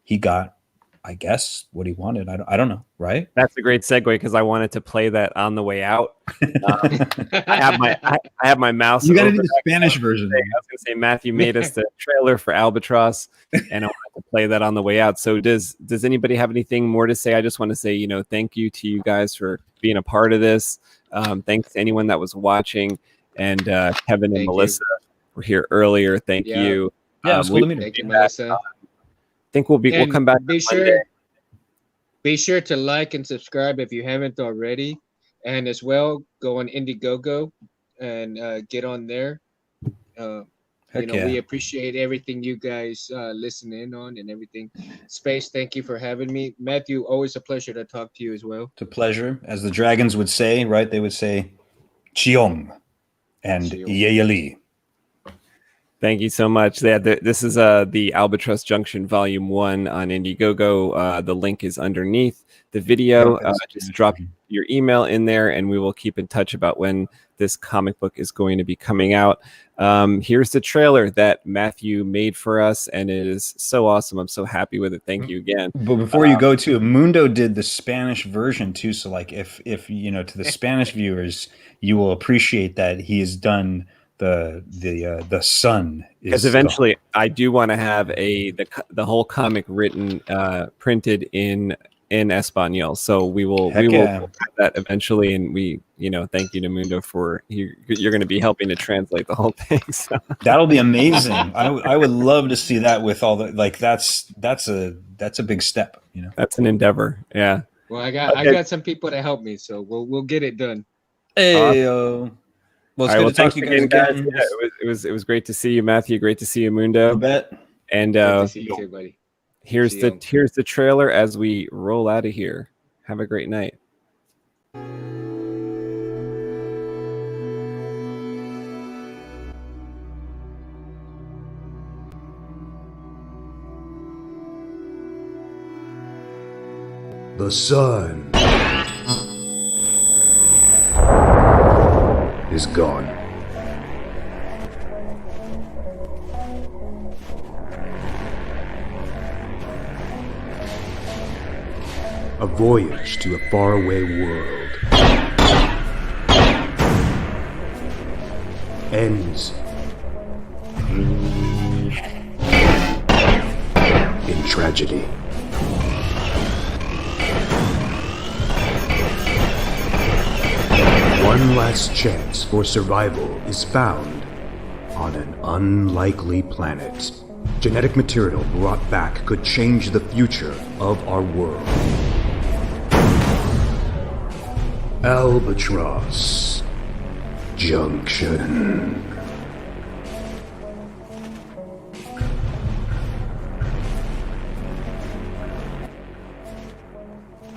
he got, I guess, what he wanted. I don't know, right? That's a great segue because I wanted to play that on the way out. I have my mouse. You got to do the Spanish version. I was going to say Matthew made us the trailer for Albatross, and I wanted to play that on the way out. So does anybody have anything more to say? I just want to say, you know, thank you to you guys for being a part of this. Thanks to anyone that was watching, and Kevin and Melissa were here earlier. Thank you. Yeah, it's cool to meet you. Thank you, Melissa. I think we'll come back. Be sure to like and subscribe if you haven't already, and as well go on IndieGogo and get on there. We appreciate everything you guys listen in on and everything. Space, thank you for having me, Matthew. Always a pleasure to talk to you as well. It's a pleasure, as the dragons would say, right? They would say, "Chiong" and "Yeyali." Thank you so much. This is the Albatross Junction Volume 1 on IndieGogo. The link is underneath the video. Just drop your email in there, and we will keep in touch about when this comic book is going to be coming out. Here's the trailer that Matthew made for us, and it is so awesome. I'm so happy with it. Thank you again. But before you go to, Mundo did the Spanish version too. So like if you know, to the Spanish viewers, you will appreciate that he has done the sun, because eventually I do want to have the whole comic written printed in Espanol, so we will have that eventually. And we, you know, thank you to Mundo for you're going to be helping to translate the whole thing, so. That'll be amazing. I would love to see that with all the, like, that's a big step, you know. That's an endeavor. Yeah. Well, I got some people to help me, so we'll get it done. Hey, well, it's good to talk to you guys again. Yeah, it was great to see you, Matthew. Great to see you, Mundo. You bet. And Good to see you too, buddy. here's the trailer as we roll out of here. Have a great night. The sun is gone. A voyage to a faraway world ends in tragedy. One last chance for survival is found on an unlikely planet. Genetic material brought back could change the future of our world. Albatross Junction.